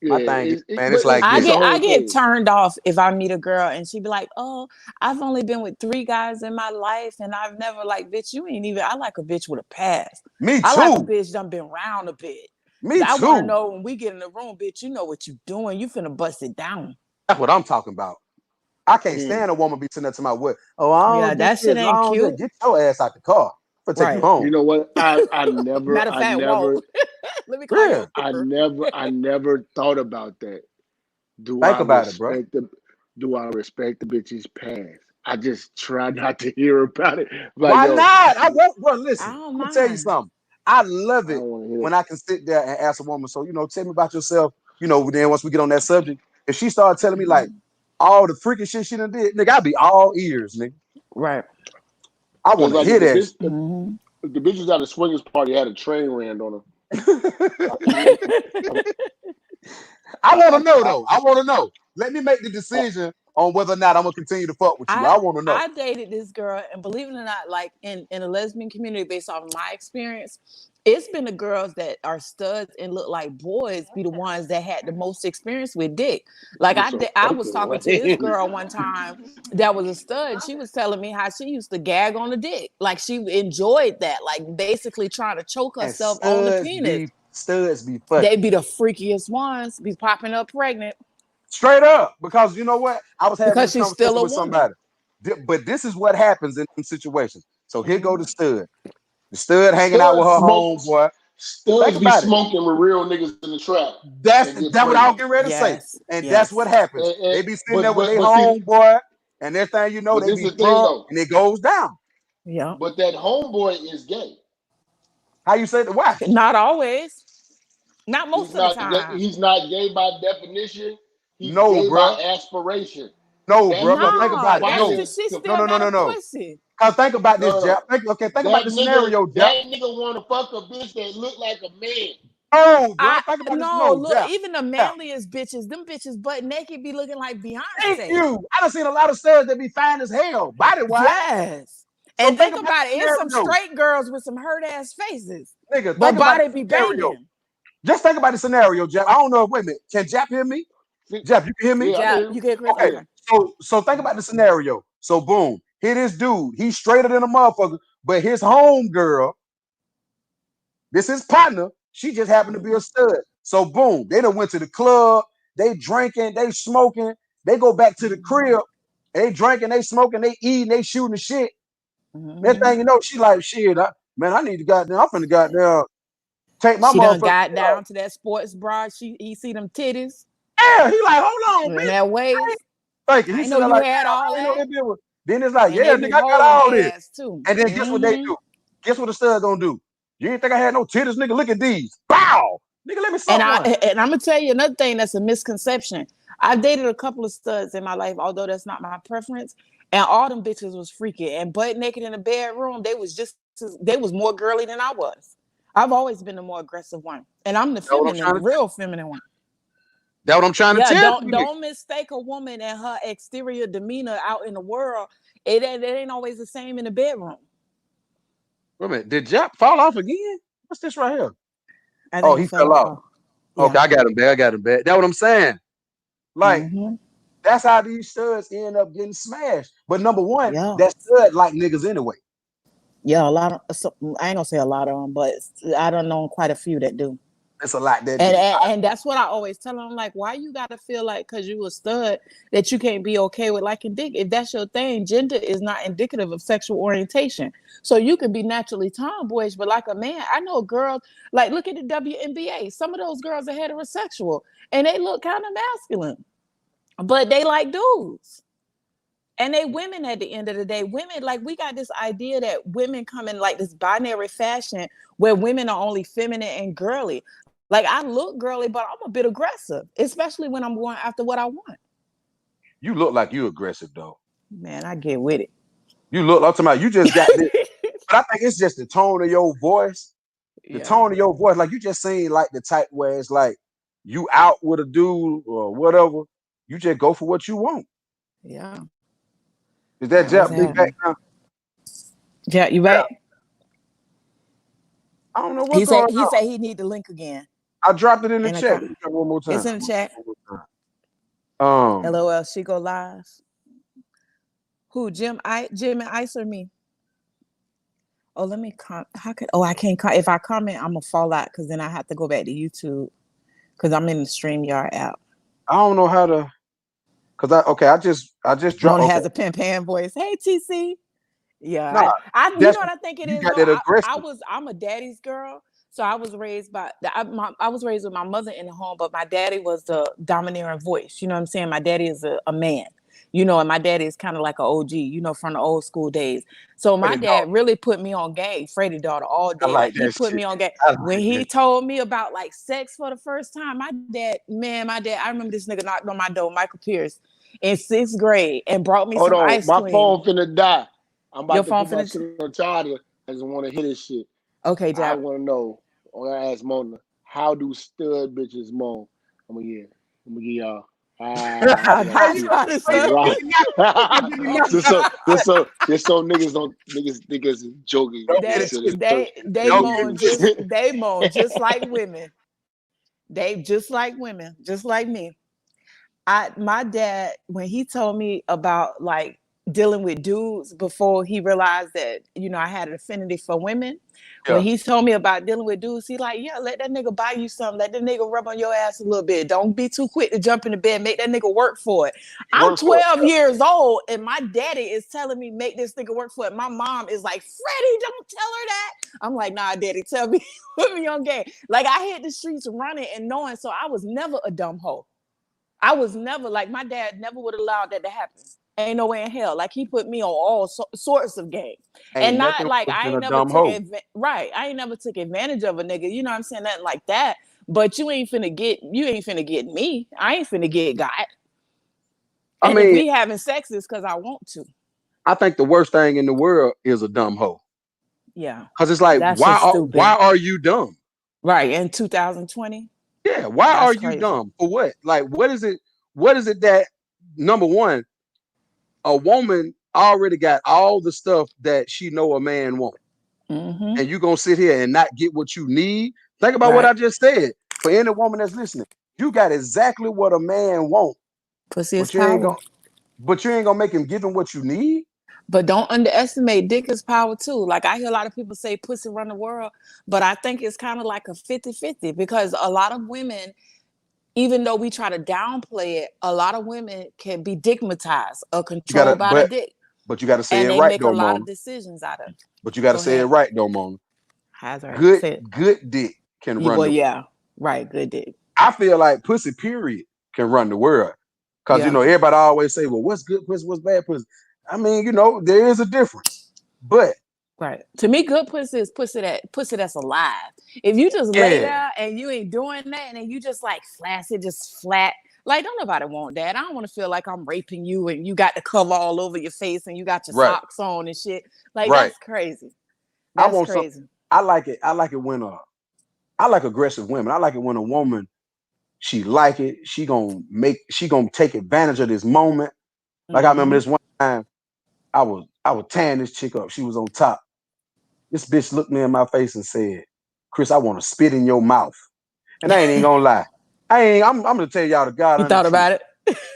My yeah, thing is, man, but it's like I it's a this. get I whole get thing. turned off if I meet a girl and she be like, "Oh, I've only been with 3 guys in my life and I've never like bitch. You ain't even. I like a bitch with a past. Me I like a too. bitch done been around a bit. Me I want to too. know when we get in the room, bitch. You know what you doing. You finna bust it down. That's what I'm talking about. I can't Mm. stand a woman be sitting there to my what? Oh, I Yeah, don't do that shit this. I ain't don't do cute. that. Get your ass out the car. I'm gonna take you Right. You home. know what? Matter of fact, whoa. Let me call your Real. Uber. I never thought about that. Do Think I about it, bro. respect the do I respect the bitch's past? I just try not to hear about it. Like, Why yo, not? I won't, bro. I Listen, don't I'm gonna tell you mind. something. I love I it don't want to hear when it. I can sit there and ask a woman, so tell me about yourself. Then once we get on that subject, if she started telling me like all the freaky shit she done did, nigga, I'd be all ears, nigga. Right. I It's want to like hear that. Mm-hmm. if the bitches at a swingers party had a train ran on I want to know though. I want to know. Let me make the decision on whether or not I'm gonna continue to fuck with you. I I want to know. I dated this girl, and believe it or not, like in a lesbian community, based off my experience, it's been the girls that are studs and look like boys be the ones that had the most experience with dick. Like her. So I was fucking talking to this lame. girl one time that was a stud. She was telling me how she used to gag on the dick, like she enjoyed that, like basically trying to choke And herself on the penis. studs be They fucking be the freakiest ones, be popping up pregnant straight up because you know what? I was having because this she's still conversation a with woman. somebody, but this is what happens in them situations. So here go Mm-hmm. the stud. The stud hanging out with Studs her smoke. homeboy. Think Studs be about it. smoking with real niggas in the trap That's and get that's what I was pregnant. getting ready to say. Yes, And that's what yes. happens. They be sitting there with their But see, homeboy, and next thing you know, but they this be is the thing drunk though. and it goes down. Yeah. But that homeboy is gay. How you say the why? Not always. Not most of the time. He's not gay by definition. He's No, gay by bro. aspiration. No, That bro. Cause think nigga No, about it. that's No, because fighting she to no, still no, no, got no, a no. pussy. Cause think about no this, no Jap. no. Think about the scenario, Jap. That nigga want to fuck a bitch that look like a man. No, bro. I Think about this. no No, look, Jap. even the Jap. manliest bitches, them bitches butt naked be looking like Thank Beyonce. you. I done seen a lot of studs that be fine as hell, body wise. Yes. So And think think about about the it, it's some scenario, straight girls with some hurt ass faces, nigga. but Think about body the be scenario. banging. Just think about the scenario, Jap. I don't know. Wait a minute. Can Jap hear me? See, Jap, you can hear me? yeah, I Yeah, can. you get Chris? Okay. Okay. So think about the scenario. So boom, here this dude. He's straighter than a motherfucker, but his home girl, this is partner. She just happened to be a Mhm. stud. So boom, they done went to the club. They drinking, they smoking. They go back to the Mhm. crib. They drinking, they smoking, they eating, they shooting the shit. Next Mhm. thing you know, she like, shit, man, I need to goddamn, I'm finna goddamn take my She done motherfucking got shit off. down to that sports bra. He see them titties Yeah, he like, hold on, and bitch. that waist. Thank you. He I sitting know there you like, had damn, all I ain't know that. that bitch was. Then it's like, And yeah, they be nigga, I got holding all this. ass too. And then guess what they Hmm. do? Guess what the stud gonna do? You ain't think I had no titties, nigga? Look at these. Bow, nigga, let me And suck one. I'm gonna tell you another thing that's a misconception. I've dated a couple of studs in my life, although that's not my preference. And all them bitches was freaky and butt naked in the bedroom. They was more girly than I was. I've always been the more aggressive one, and I'm the That's what I'm trying feminine, to. real feminine one. That's what I'm trying to Yeah, tell don't you, nigga. don't mistake a woman and her exterior demeanor out in the world. It ain't always the same in the bedroom. Wait a minute, did Jap fall off again? What's this right here? I Oh, think he he fell fell off. off. Oh, Okay, yeah. I got him back. I got him back. That's what I'm saying. Like, Hmm. that's how these studs end up getting smashed. But number one, Yeah. that stud like niggas anyway. Yeah, a lot of I ain't gonna say a lot of them, but I don't know quite a few that do. It's a lot that And, do. and and that's what I always tell them. Like, why you gotta feel like because you a stud that you can't be okay with liking dick? If that's your thing, gender is not indicative of sexual orientation. So you can be naturally tomboyish, but like a man, I know girls like look at the WNBA. Some of those girls are heterosexual and they look kind of masculine, but they like dudes. And they women at the end of the day. Women, like we got this idea that women come in like this binary fashion where women are only feminine and girly. Like I look girly, but I'm a bit aggressive, especially when I'm going after what I want. You look like you aggressive though. Man, I get with You look like somebody. You just got this. it. But I think it's just the tone of your voice. The Yeah, tone of your voice, like you just seem like the type where it's like you out with a dude or whatever. You just go for what you want. yeah. Is that Yeah, what's Jap big back happening? now? Yeah, you Yeah. right? I don't know what's going He on. said he need the link again. I dropped it in the And I chat. got Let me check one more it's time. in the chat. Um, LOL, she go live. Who? Jim and Ice or me? Oh, let me how could I can't if I comment, I'm gonna fall out because then I have to go back to YouTube because I'm in the StreamYard app. I don't know how to cause I just dropped Mona okay. has a pimp hand voice. Hey TC. Yeah, Nah, I you that's know what I think it you is got though. that aggressive. I'm a daddy's girl, so I was raised by I was raised with my mother in the home, but my daddy was the domineering voice. You know what I'm saying? My daddy is a man. you know, and my daddy is kind of like an OG, you know, from the old school days. So my Freddie dog. dad really put me on game, Freddie daughter all I day. like Like he that put shit. me on game. I like When that. he told me about like sex for the first time, my dad, I remember this nigga knocked on my door, Michael Pierce, in 6th grade and brought me Hold some on, ice my cream. phone finna die. I'm Your about to phone put my finna. shit on charger. I just want to hear this shit. Okay, I Jack. want to know. I want to ask Mona, how do stud bitches moan? I'm gonna get. I'm gonna give y'all. How, Yeah, how, Hey, you know, how does well, you that? know, right. Niggas is joking. don't get They it Consider twisted. they Don't get it moan twisted. just like women. They just like women, just like me. My dad, when he told me about like dealing with dudes before he realized that, you know, I had an affinity for women. When Yeah, he told me about dealing with dudes, he like, yeah, let that nigga buy you something. Let that nigga rub on your ass a little bit. Don't be too quick to jump in the bed. Make that nigga work for it. I'm work for it. 12 years old and my daddy is telling me make this nigga work for it. My mom is like, Freddie, don't tell her that. I'm like, nah, daddy, tell me, put me on game. Like I hit the streets running and knowing, so I was never a dumb hoe. I was never like my dad never would have allowed that to happen. Ain't no way in hell. Like he put me on all sorts of game, Ain't and not nothing like worse I than ain't a never dumb took hoe. right. I ain't never took advantage of a nigga. You know what I'm saying? Nothing like that. But you ain't finna get me. I ain't finna get got. I And if mean, we having sex, it's because I want to. I think the worst thing in the world is a dumb hoe. Yeah, Cause it's like, that's just why stupid. are you dumb? Right in 2020, Yeah, why are that's you crazy. dumb? For what? Like, what is it? What is it that number one, a woman already got all the stuff that she know a man wants, Mm-hmm. and you gonna sit here and not get what you need? Think about what Right, I just said. For any woman that's listening, you got exactly what a man wants, pussy is but you ain't power. gonna, make him give him what you need. But don't underestimate dick is power too. Like I hear a lot of people say pussy run the world, but I think it's kind of like a 50-50 because a lot of women, even though we try to downplay it, a lot of women can be digmatized or You gotta, controlled by the dick. but you gotta say And it they right make a though, lot Mona. of decisions out of it. But you gotta Go say it ahead. right though, Mona. How's right? Good, Say it. good dick can run Well, the world. yeah. Right. Good dick. I feel like pussy, period, can run the world. Cause Yeah. everybody always say, well, what's good pussy, what's bad pussy? I mean, there is a difference. But Right. To me, good pussy is pussy that's alive. If you just lay yeah, there and you ain't doing that, and then you just like flaccid, just flat, like don't nobody want that. I don't want to feel like I'm raping you and you got the cover all over your face and you got your right, socks on and shit. Like right. that's crazy. I That's want some. crazy. I like it. I like it when I like aggressive women. I like it when a woman, she like it. She gonna take advantage of this moment. Like I remember Mm-hmm. this one time, I was tearing this chick up. She was on top. This bitch looked me in my face and said, "Chris, I want to spit in your mouth." And I ain't even gonna lie. I ain't. I'm gonna tell y'all the God You honest thought truth. about it?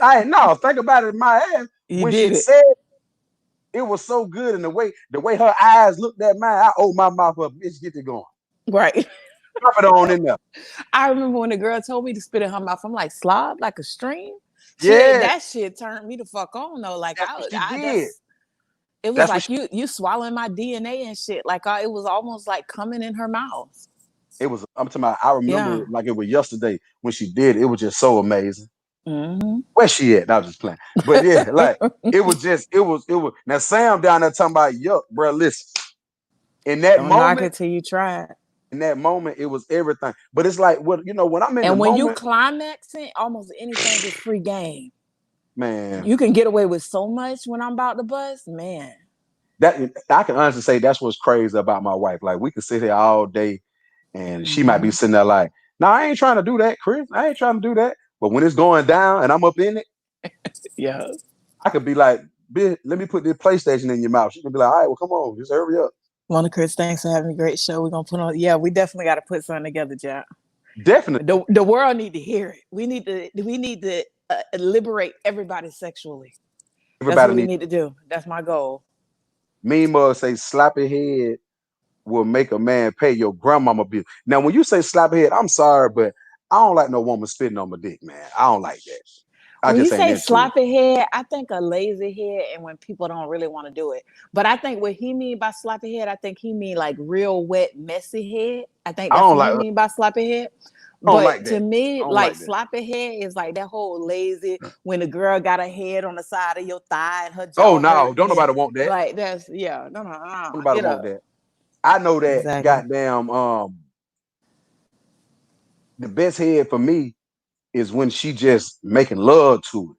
I ain't. No, think about it in my ass. You When did she it. said it was so good, and the way her eyes looked at mine, I opened my mouth up. Bitch, get it going. Right. Drop it on in there. I remember when the girl told me to spit in her mouth. I'm like, slob like a stream. Yeah, That shit turned me the fuck on though. Like that's what she I did. that's it was That's what like you swallowing my DNA and shit. Like it was almost like coming in her mouth. it was. I'm talking about. I remember Yeah. it like it was yesterday when she did it. It was just so amazing. Mm-hmm. Where she at? I was just playing. But yeah, like it was just. It was. Now Sam down there talking about yuck, bro. Listen, in that Don't knock moment, it till you try it. it was everything. But it's like what when I'm in the And when you moment, climaxing, almost anything is free game. man. You can get away with so much when I'm about to bust, man. That I can honestly say that's what's crazy about my wife. Like we could sit here all day and she might be Mm-hmm. sitting there like, no, I ain't trying to do that, Chris. I ain't trying to do that. But when it's going down and I'm up in it, Yeah. I could be like, bitch, let me put this PlayStation in your mouth. She could be like, all right, well, come on, just hurry up. Mona Chris, thanks for having a great show. We're gonna put on. Yeah, we definitely got to put something together, Jack. Definitely. The world need to hear it. We need to liberate everybody sexually. That's Everybody what we needs need to do. That's my goal. me must say slappy head will make a man pay your grandmama bill. Now, when you say slappy head, I'm sorry, but I don't like no woman spitting on my dick, man. I don't like that. I When you just ain't say into it. sloppy head, I think a lazy head and when people don't really want to do it. But I think what he mean by sloppy head, I think he mean like real wet, messy head. I think I that's don't what he like mean by sloppy head. I don't like But to that. me, I don't like like that. sloppy head is like that whole lazy when the girl got her head on the side of your thigh and her Oh jaw no, hurting don't and nobody want that. like that's yeah, no, no, no, Don't nobody get want up. that. I know that Exactly. goddamn the best head for me is when she just making love to it.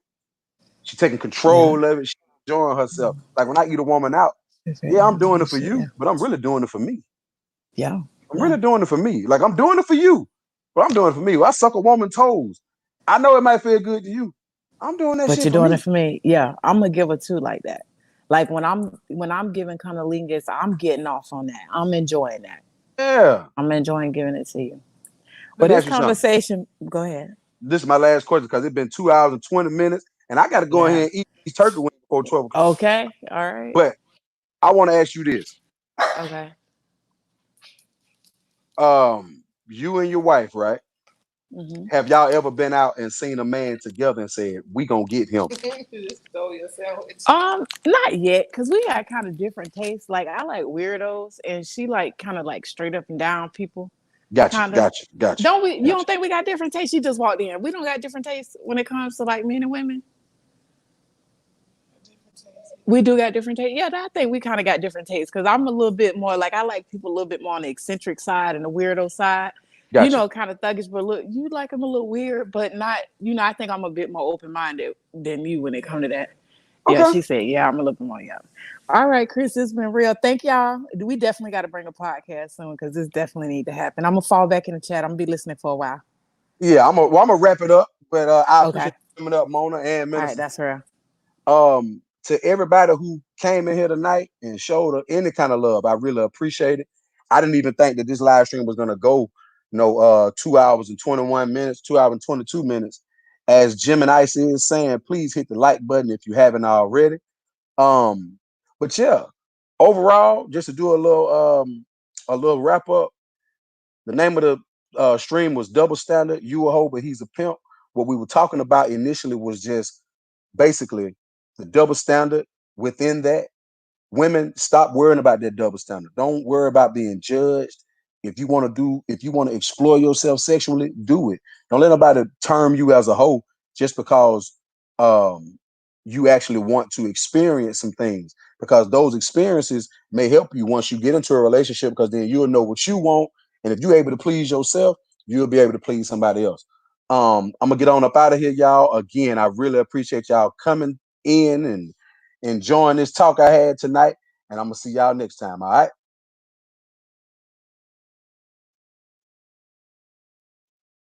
She taking Yeah. control of it. She enjoying herself. Like when I eat a woman out, yeah, I'm doing it for you, but I'm really doing it for me. Yeah. I'm Yeah. really doing it for me. Like I'm doing it for you, but I'm doing it for me. When I suck a woman's toes, I know it might feel good to you. I'm doing that But shit you're for doing it me. for me. Yeah. I'm gonna give it too like that. Like when I'm giving cunnilingus, I'm getting off on that. I'm enjoying that. Yeah. I'm enjoying giving it to you. Let Well, me this ask you something. conversation, go ahead. This is my last question because it's been 2 hours and 20 minutes, and I got to go Yeah. ahead and eat these turkey wings before 12 o'clock. Okay. All right. But I want to ask you this: Okay. you and your wife, right? Hmm. Have y'all ever been out and seen a man together and said, "We gonna get him"? Not yet, cause we got kind of different tastes. Like I like weirdos, and she like kind of like straight up and down people. Gotcha, Kind of. gotcha, gotcha, Don't we? You don't gotcha. think we got different tastes? She just walked in. We don't got different tastes when it comes to like men and women. We do got different tastes. Yeah, I think we kind of got different tastes because I'm a little bit more like I like people a little bit more on the eccentric side and the weirdo side. Gotcha. Kind of thuggish, but look, you like them a little weird, but not. I think I'm a bit more open minded than you when it comes to that. Yeah, Okay. she said, yeah, I'm a little bit more young. All right, Chris, it's been real. Thank y'all. We definitely got to bring a podcast soon because this definitely need to happen. I'm gonna fall back in the chat. I'm gonna be listening for a while. Yeah, I'm gonna wrap it up, but I Okay. appreciate you coming up, Mona and All right, Minister. that's her. To everybody who came in here tonight and showed any kind of love, I really appreciate it. I didn't even think that this live stream was gonna go, 2 hours and 21 minutes, 2 hours and 22 minutes. As Jim and Ice is saying, please hit the like button if you haven't already. Um, but yeah, overall, just to do a little wrap up. The name of the stream was Double Standard. You a hoe, but he's a pimp. What we were talking about initially was just basically the double standard within that. Women, stop worrying about that double standard. Don't worry about being judged. If you want to explore yourself sexually, do it. Don't let nobody term you as a hoe just because um, you actually want to experience some things. Because those experiences may help you once you get into a relationship. Because then you'll know what you want, and if you're able to please yourself, you'll be able to please somebody else. I'm gonna get on up out of here, y'all. Again, I really appreciate y'all coming in and enjoying this talk I had tonight. And I'm gonna see y'all next time. All right.